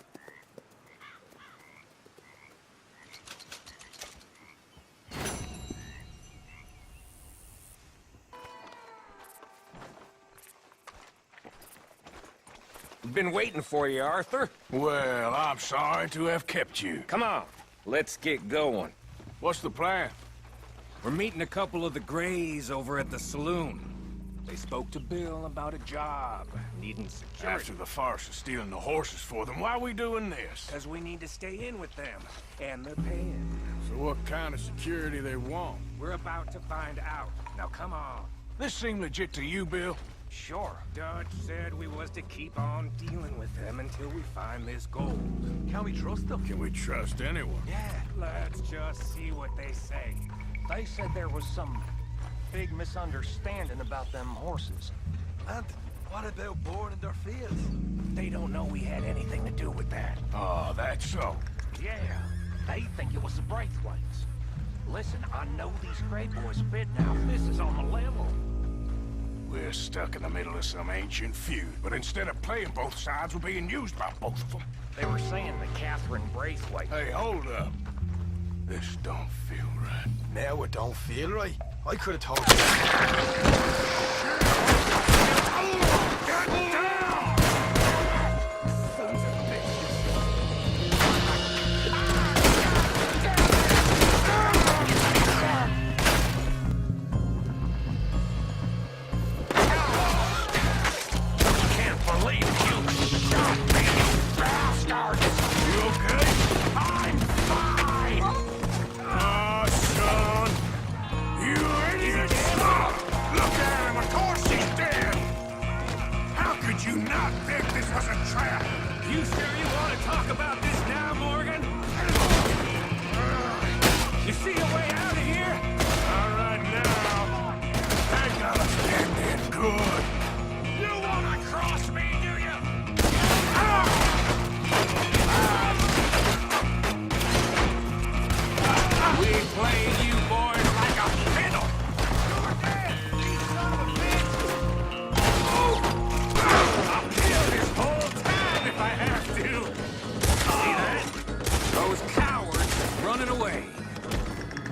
Been waiting for you, Arthur. Well, I'm sorry to have kept you. Come on, let's get going. What's the plan? We're meeting a couple of the Greys over at the saloon. They spoke to Bill about a job, needing security. After the farce of stealing the horses for them, why are we doing this? Because we need to stay in with them, and they're paying. So what kind of security they want? We're about to find out. Now come on. This seem legit to you, Bill? Sure. Dutch said we was to keep on dealing with them until we find this gold. Can we trust them? Can we trust anyone? Yeah. Let's just see what they say. They said there was some big misunderstanding about them horses. And what about boring in their fields? They don't know we had anything to do with that. Oh, that's so. Yeah, they think it was the Braithwaites. Listen, I know these Grey boys a bit now. This is on the level. We're stuck in the middle of some ancient feud, but instead of playing both sides, we're being used by both of them. They were saying that Catherine Braithwaite... Hey, hold up. This don't feel right. Now it don't feel right. I could have told you.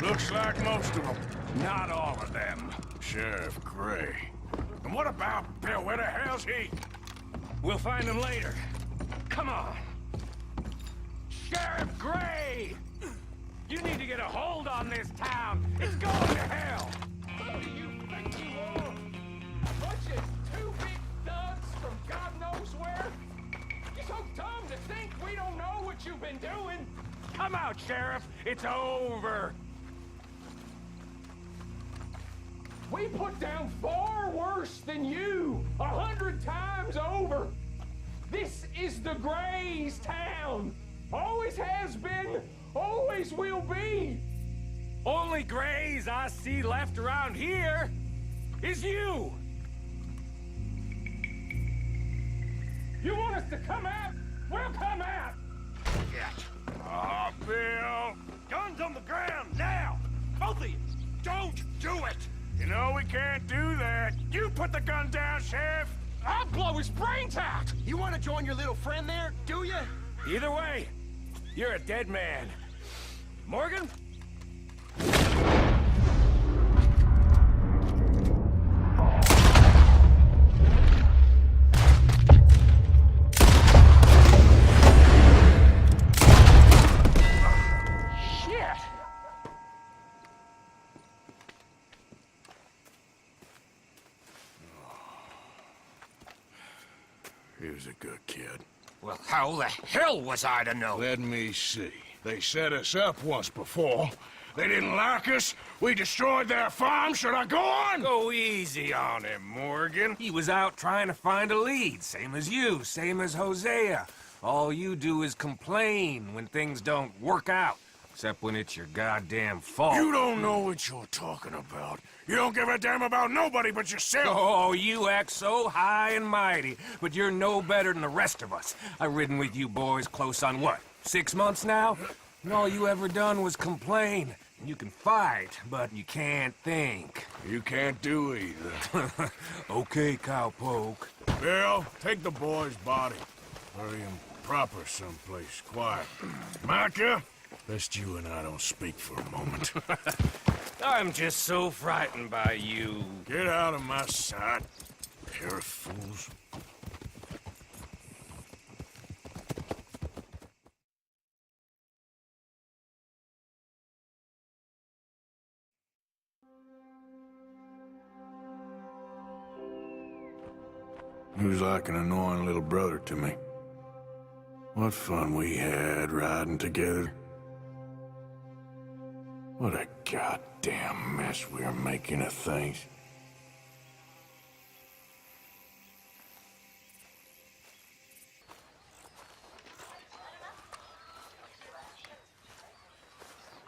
Looks like most of them. Not all of them. Sheriff Gray. And what about Bill? Where the hell's he? We'll find him later. Come on. Sheriff Gray! You need to get a hold on this town. It's going to hell. Who do you think you are? A bunch of two big thugs from God knows where? You're so dumb to think we don't know what you've been doing. Come out, Sheriff. It's over. We put down far worse than you, 100 times over. This is the Grays' town. Always has been, always will be. Only Grays I see left around here is you. You want us to come out? We'll come out. Oh, Bill. Guns on the ground, now. Both of you. Don't do it. You know we can't do that. You put the gun down, Sheriff. I'll blow his brains out. You want to join your little friend there, do you? Either way, you're a dead man. Morgan? He was a good kid. Well, how the hell was I to know? Let me see. They set us up once before. They didn't like us. We destroyed their farm. Should I go on? Go easy on him, Morgan. He was out trying to find a lead. Same as you, same as Hosea. All you do is complain when things don't work out. Except when it's your goddamn fault. You don't know what you're talking about. You don't give a damn about nobody but yourself. Oh, you act so high and mighty, but you're no better than the rest of us. I've ridden with you boys close on what, 6 months now? And all you ever done was complain. You can fight, but you can't think. You can't do either. Okay, cowpoke. Bill, take the boy's body. Bury him proper someplace quiet. Micah? Best you and I don't speak for a moment. I'm just so frightened by you. Get out of my sight, pair of fools. He was like an annoying little brother to me. What fun we had riding together. What a goddamn mess we are making of things.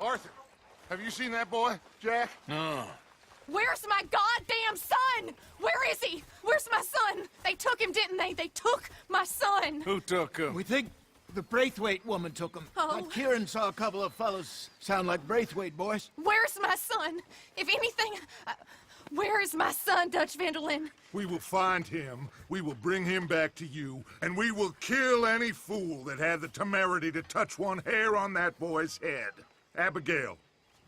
Arthur, have you seen that boy, Jack? No. Where's my goddamn son? Where is he? Where's my son? They took him, didn't they? They took my son. Who took him? We think the Braithwaite woman took him. Oh. But Kieran saw a couple of fellows sound like Braithwaite boys. Where's my son? If anything, where is my son, Dutch Vanderlyn? We will find him, we will bring him back to you, and we will kill any fool that had the temerity to touch one hair on that boy's head. Abigail,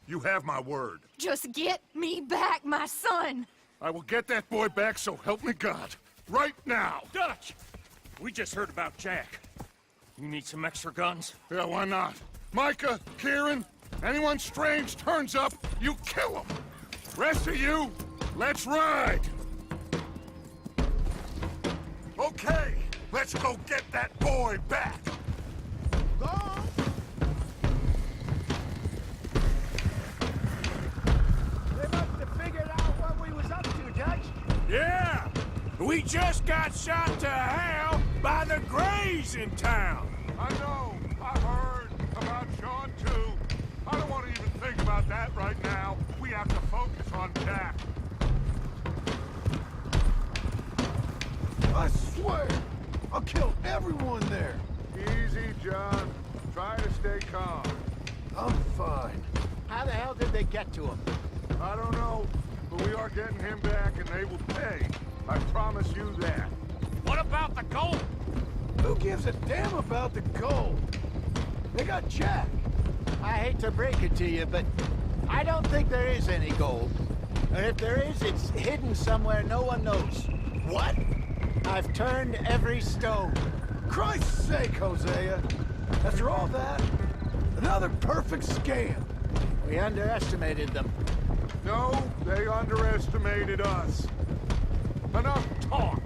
you have my word. Just get me back, my son. I will get that boy back, so help me God. Right now. Dutch! We just heard about Jack. You need some extra guns? Yeah, why not? Micah, Kieran, anyone strange turns up, you kill him. Rest of you, let's ride. Okay, let's go get that boy back. Go on. They must have figured out what we was up to, Judge. Yeah! We just got shot to hell by the Greys in town! I know. I heard about Sean, too. I don't want to even think about that right now. We have to focus on Jack. I swear, I'll kill everyone there. Easy, John. Try to stay calm. I'm fine. How the hell did they get to him? I don't know, but we are getting him back and they will pay. I promise you that. What about the gold? Who gives a damn about the gold? They got Jack. I hate to break it to you, but I don't think there is any gold. And if there is, it's hidden somewhere no one knows. What? I've turned every stone. Christ's sake, Hosea. After all that, another perfect scam. We underestimated them. No, they underestimated us. Enough talk.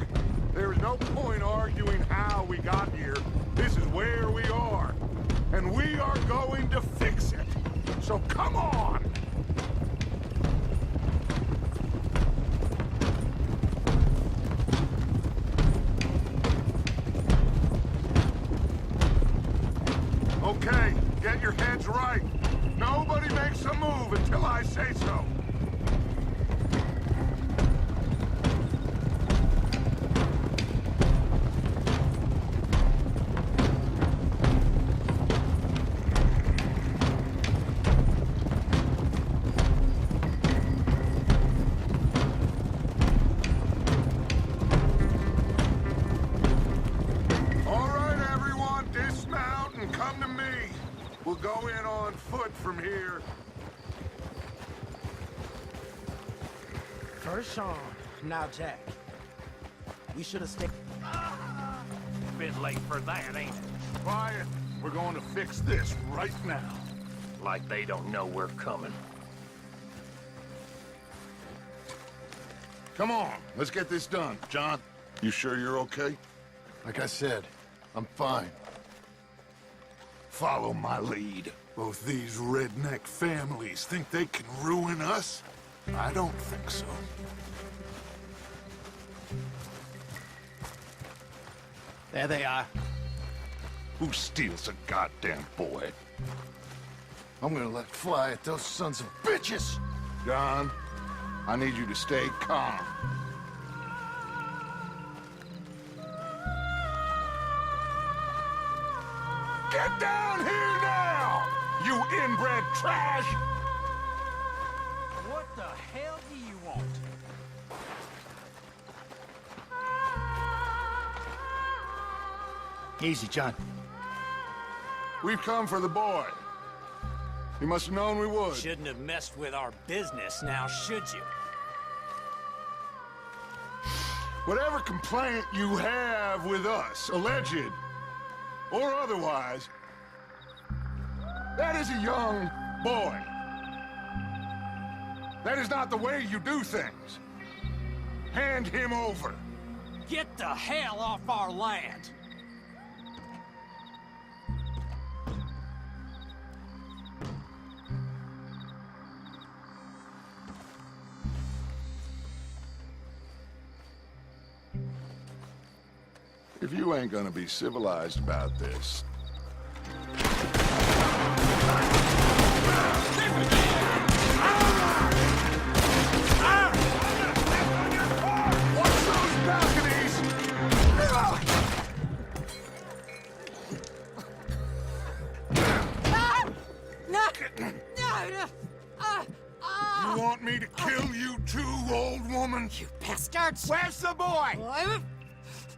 There is no point arguing how we got here. This is where we are. And we are going to fix it. So come on! Okay, get your heads right. Nobody makes a move until I say so. All right, everyone, dismount and come to me. We'll go in on foot from here. First song. Now, Jack. We should have stayed. Bit late for that, ain't it? Quiet. We're going to fix this right now. Like they don't know we're coming. Come on, let's get this done. John, you sure you're okay? Like I said, I'm fine. Follow my lead. Both these redneck families think they can ruin us? I don't think so. There they are. Who steals a goddamn boy? I'm gonna let fly at those sons of bitches! John, I need you to stay calm. Get down here now, you inbred trash! What the hell do you want? Easy, John. We've come for the boy. You must have known we would. Shouldn't have messed with our business now, should you? Whatever complaint you have with us, alleged or otherwise, that is a young boy. That is not the way you do things. Hand him over. Get the hell off our land! If you ain't gonna be civilized about this... bastards! Where's the boy?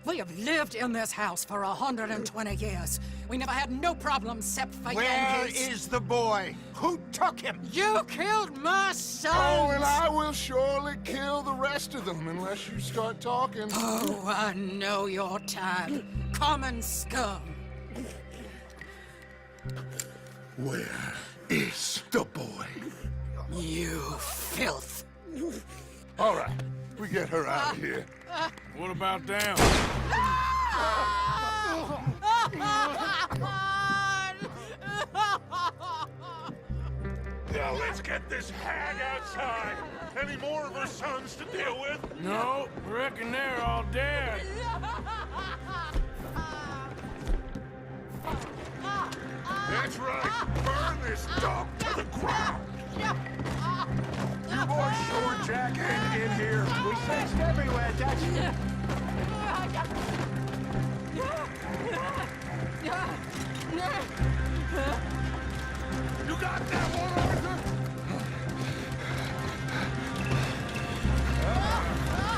We have lived in this house for 120 years. We never had no problems except for Where Yankees. is the boy? Who took him? You killed my son! Oh, and I will surely kill the rest of them unless you start talking. Oh, I know your type. Common scum. Where is the boy? You filth. All right, we get her out of here. What about down? Now let's get this hag outside. Any more of her sons to deal with? No, reckon they're all dead. That's right. Burn this dog to the ground. You boys sure Jack ain't in here. We searched everywhere, Dutch. You got that one, Arthur?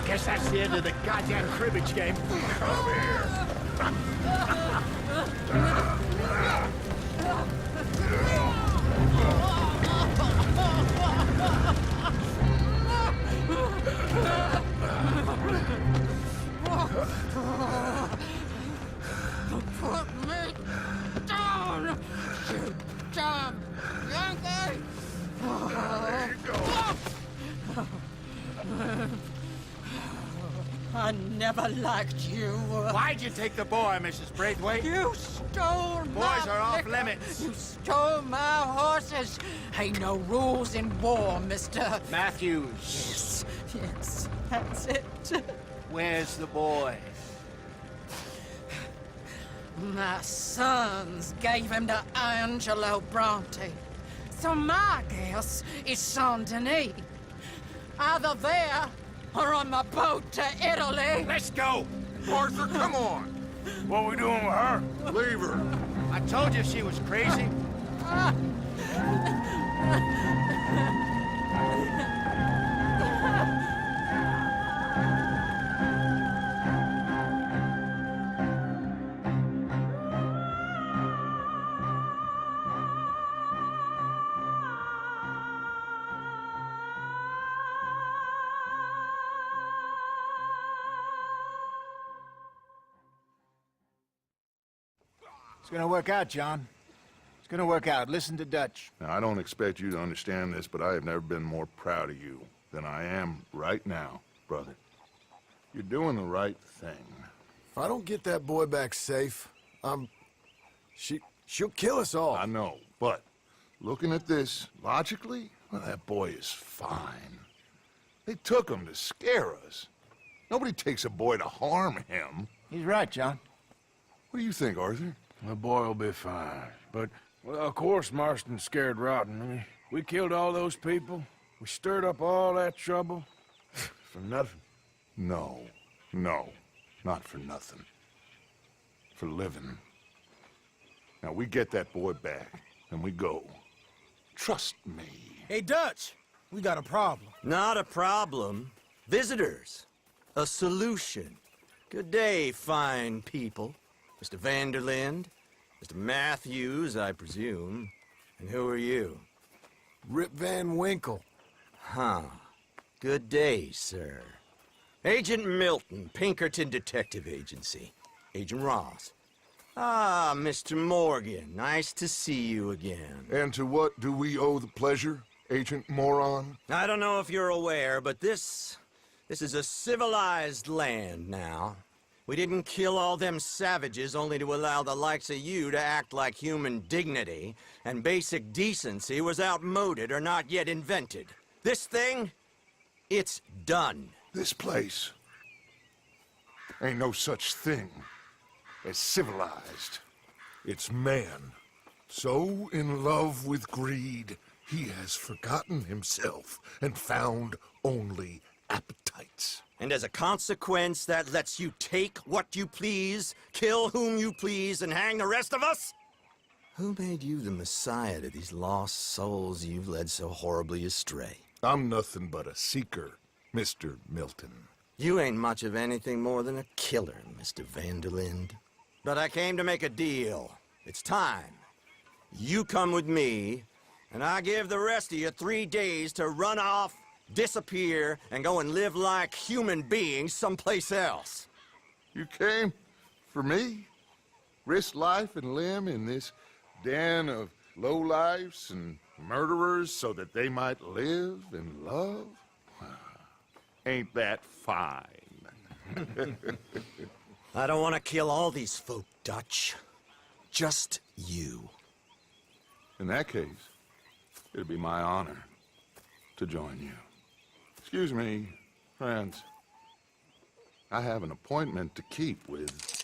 Guess that's the end of the goddamn cribbage game. Come here. Put me down, you damn Yankee! There you go. I never liked you. Why'd you take the boy, Mrs. Braithwaite? You stole my Boys are off liquor. limits. You stole my horses. Ain't no rules in war, Mr. Matthews. Yes, that's it. Where's the boy? My sons gave him to Angelo Bronte. So my guess is Saint Denis. Either there or on my boat to Italy. Let's go. Arthur, come on. What we doing with her? Leave her. I told you she was crazy. It's gonna work out, John. It's gonna work out. Listen to Dutch. Now, I don't expect you to understand this, but I have never been more proud of you than I am right now, brother. You're doing the right thing. If I don't get that boy back safe, she'll kill us all. I know, but looking at this logically, well, that boy is fine. They took him to scare us. Nobody takes a boy to harm him. He's right, John. What do you think, Arthur? The boy will be fine. But, well, of course Marston's scared rotten. I mean, we killed all those people. We stirred up all that trouble. For nothing? No, not for nothing. For living. Now, we get that boy back, and we go. Trust me. Hey, Dutch, we got a problem. Not a problem. Visitors. A solution. Good day, fine people. Mr. Vanderlind, Mr. Matthews, I presume. And who are you? Rip Van Winkle. Huh. Good day, sir. Agent Milton, Pinkerton Detective Agency. Agent Ross. Ah, Mr. Morgan, nice to see you again. And to what do we owe the pleasure, Agent Moron? I don't know if you're aware, but this is a civilized land now. We didn't kill all them savages only to allow the likes of you to act like human dignity, and basic decency was outmoded or not yet invented. This thing, it's done. This place ain't no such thing as civilized. It's man, so in love with greed, he has forgotten himself and found only appetites. And as a consequence, that lets you take what you please, kill whom you please, and hang the rest of us? Who made you the messiah to these lost souls you've led so horribly astray? I'm nothing but a seeker, Mr. Milton. You ain't much of anything more than a killer, Mr. Vanderlind. But I came to make a deal. It's time. You come with me, and I give the rest of you 3 days to run off, disappear, and go and live like human beings someplace else. You came for me? Risk life and limb in this den of lowlifes and murderers so that they might live and love? Ain't that fine? I don't want to kill all these folk, Dutch. Just you. In that case, it'd be my honor to join you. Excuse me, friends. I have an appointment to keep with...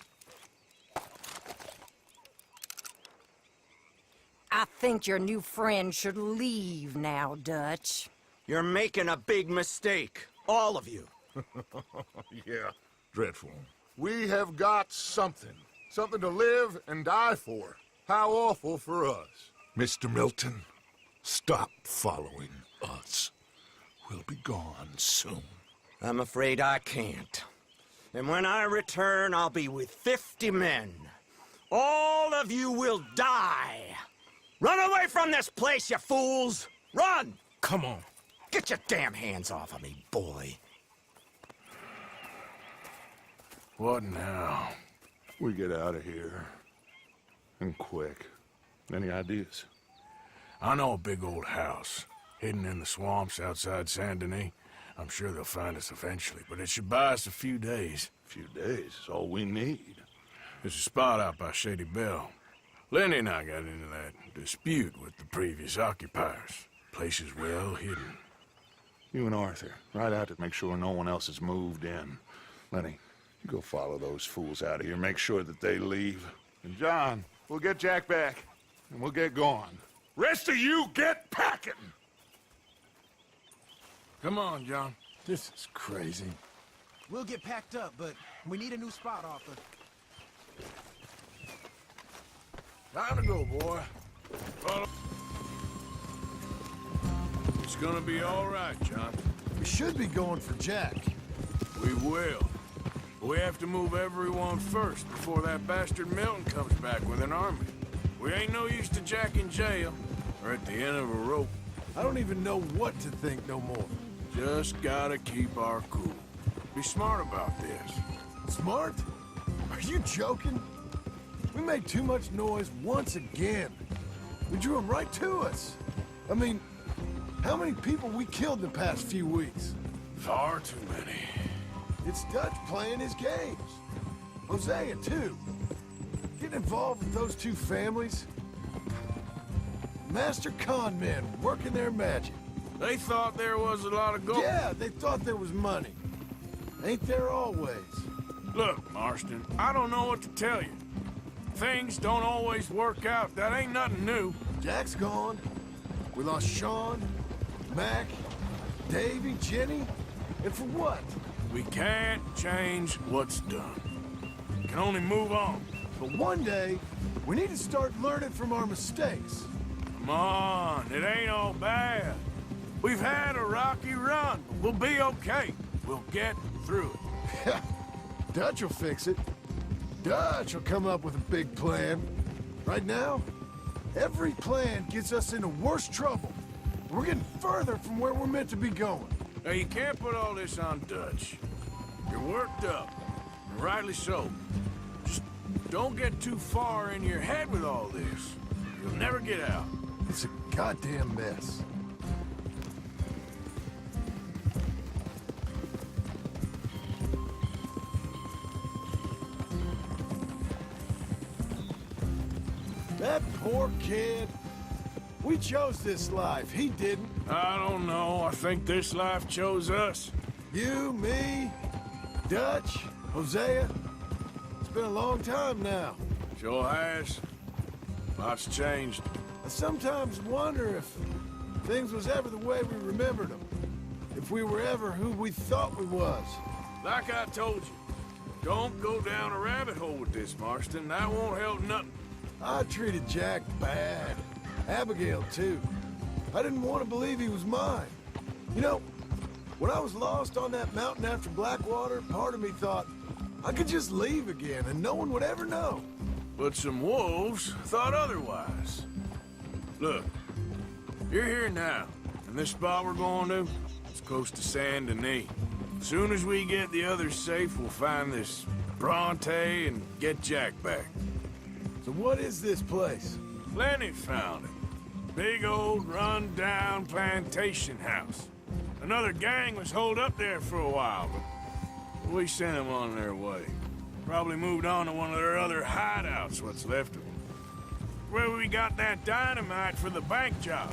I think your new friend should leave now, Dutch. You're making a big mistake. All of you. Yeah, dreadful. We have got something. Something to live and die for. How awful for us. Mr. Milton, stop following us. We'll be gone soon. I'm afraid I can't. And when I return, I'll be with 50 men. All of you will die. Run away from this place, you fools! Run! Come on. Get your damn hands off of me, boy. What now? We get out of here. And quick. Any ideas? I know a big old house, hidden in the swamps outside Saint Denis. I'm sure they'll find us eventually, but it should buy us a few days. A few days is all we need. There's a spot out by Shady Bell. Lenny and I got into that dispute with the previous occupiers. Place is well hidden. You and Arthur, ride out to make sure no one else has moved in. Lenny, you go follow those fools out of here. Make sure that they leave. And John, we'll get Jack back, and we'll get going. Rest of you, get packing! Come on, John. This is crazy. We'll get packed up, but we need a new spot, Arthur. Time to go, boy. Follow. It's gonna be all right, John. We should be going for Jack. We will. We have to move everyone first before that bastard Milton comes back with an army. We ain't no use to Jack in jail or at the end of a rope. I don't even know what to think no more. Just gotta keep our cool. Be smart about this. Smart? Are you joking? We made too much noise once again. We drew them right to us. I mean, how many people we killed the past few weeks? Far too many. It's Dutch playing his games. Hosea, too. Getting involved with those two families. Master con men working their magic. They thought there was a lot of gold. Yeah, they thought there was money. Ain't there always? Look, Marston, I don't know what to tell you. Things don't always work out. That ain't nothing new. Jack's gone. We lost Sean, Mac, Davy, Jenny. And for what? We can't change what's done. We can only move on. But one day, we need to start learning from our mistakes. Come on, it ain't all bad. We've had a rocky run, but we'll be okay. We'll get through it. Dutch will fix it. Dutch will come up with a big plan. Right now, every plan gets us into worse trouble. We're getting further from where we're meant to be going. Now, you can't put all this on Dutch. You're worked up, and rightly so. Just don't get too far in your head with all this. You'll never get out. It's a goddamn mess. That poor kid. We chose this life. He didn't. I don't know. I think this life chose us. You, me, Dutch, Hosea. It's been a long time now. Sure has. Lots changed. I sometimes wonder if things was ever the way we remembered them. If we were ever who we thought we was. Like I told you, don't go down a rabbit hole with this, Marston. That won't help nothing. I treated Jack bad. Abigail, too. I didn't want to believe he was mine. You know, When I was lost on that mountain after Blackwater, part of me thought I could just leave again and no one would ever know. But some wolves thought otherwise. Look, you're here now, and this spot we're going to, it's close to Saint Denis. As soon as we get the others safe, we'll find this Bronte and get Jack back. So what is this place? Lenny found it. Big old run-down plantation house. Another gang was holed up there for a while, but we sent them on their way. Probably moved on to one of their other hideouts, what's left of them. Where we got that dynamite for the bank job.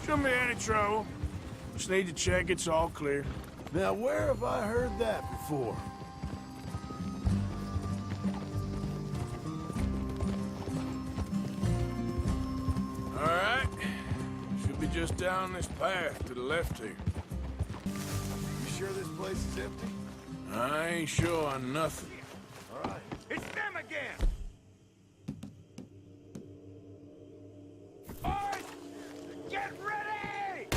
Shouldn't be any trouble. Just need to check it's all clear. Now, where have I heard that before? All right. Should be just down this path to the left here. You sure this place is empty? I ain't sure on nothing. All right. It's them again! Boys! Get ready!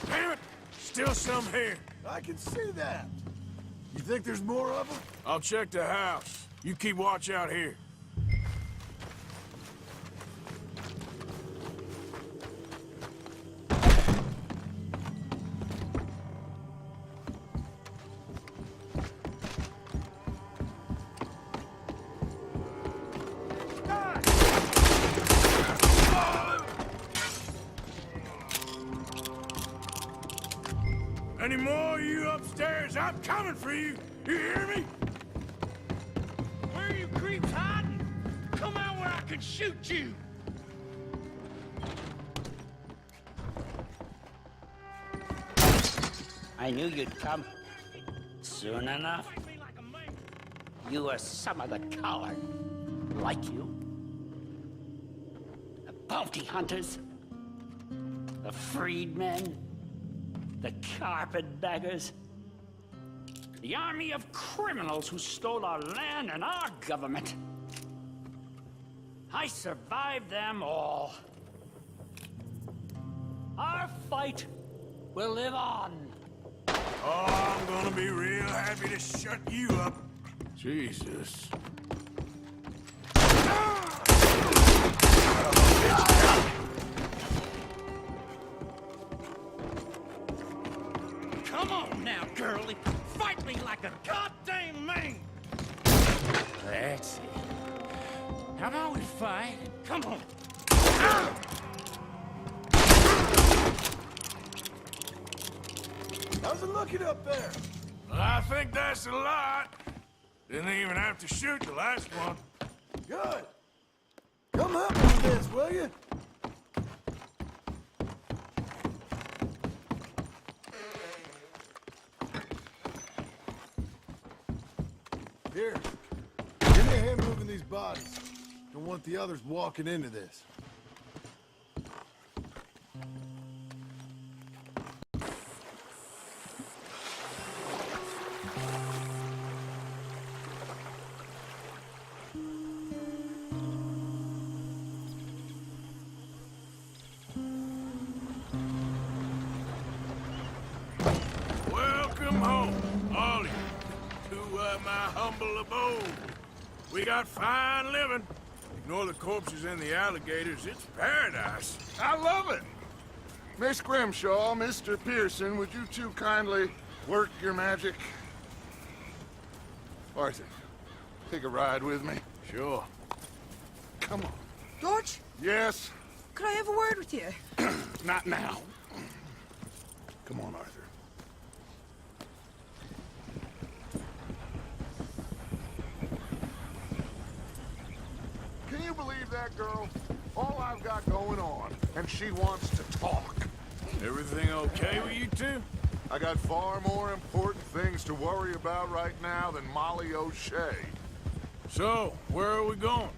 Damn it! Still some here. I can see that. You think there's more of them? I'll check the house. You keep watch out here. Any more of you upstairs? I'm coming for you. You hear me? Where are you creeps hiding? Come out where I can shoot you! I knew you'd come. Soon enough. You are some of the coward. Like you. The bounty hunters. The freedmen. The carpetbaggers. The army of criminals who stole our land and our government. I survived them all. Our fight will live on. Oh, I'm gonna be real happy to shut you up. Jesus. Come on now, girlie. Fight me like a goddamn man! That's it. How about we fight? Come on. How's it looking up there? I think that's a lot. Didn't even have to shoot the last one. Good. Come help me with this, will you? Here. Give me a hand moving these bodies. Don't want the others walking into this. Welcome home, all of you, to my humble abode. We got fine living. Ignore the corpses and the alligators. It's paradise. I love it. Miss Grimshaw, Mr. Pearson, would you two kindly work your magic? Arthur, take a ride with me. Sure. Come on. George? Yes? Could I have a word with you? Not now. Come on, Arthur. Can you believe that girl? All I've got going on, and she wants to talk. Everything okay with you two? I got far more important things to worry about right now than Molly O'Shea. So, where are we going?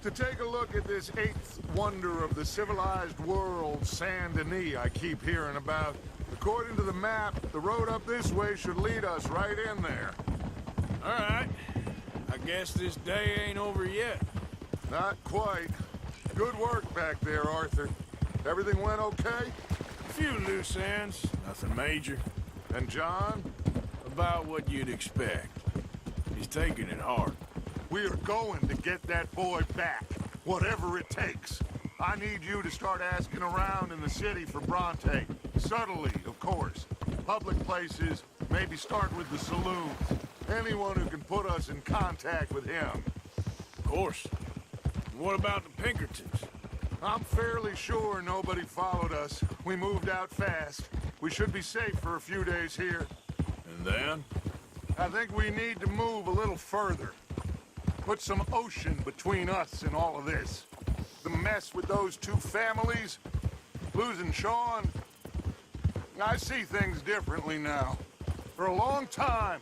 To take a look at this eighth wonder of the civilized world, Saint Denis, I keep hearing about. According to the map, the road up this way should lead us right in there. All right. I guess this day ain't over yet. Not quite. Good work back there, Arthur. Everything went okay? A few loose ends, nothing major. And John? About what you'd expect. He's taking it hard. We are going to get that boy back, whatever it takes. I need you to start asking around in the city for Bronte. Subtly, of course. Public places, maybe start with the saloons. Anyone who can put us in contact with him. Of course. What about the Pinkertons? I'm fairly sure nobody followed us. We moved out fast. We should be safe for a few days here. And then? I think we need to move a little further. Put some ocean between us and all of this. The mess with those two families, losing Sean. I see things differently now. For a long time,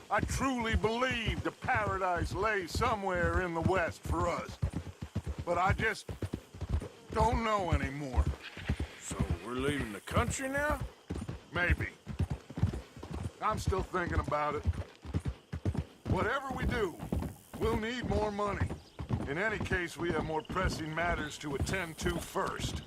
I truly believed a paradise lay somewhere in the West for us. But I just don't know anymore. So we're leaving the country now? Maybe. I'm still thinking about it. Whatever we do, we'll need more money. In any case, we have more pressing matters to attend to first.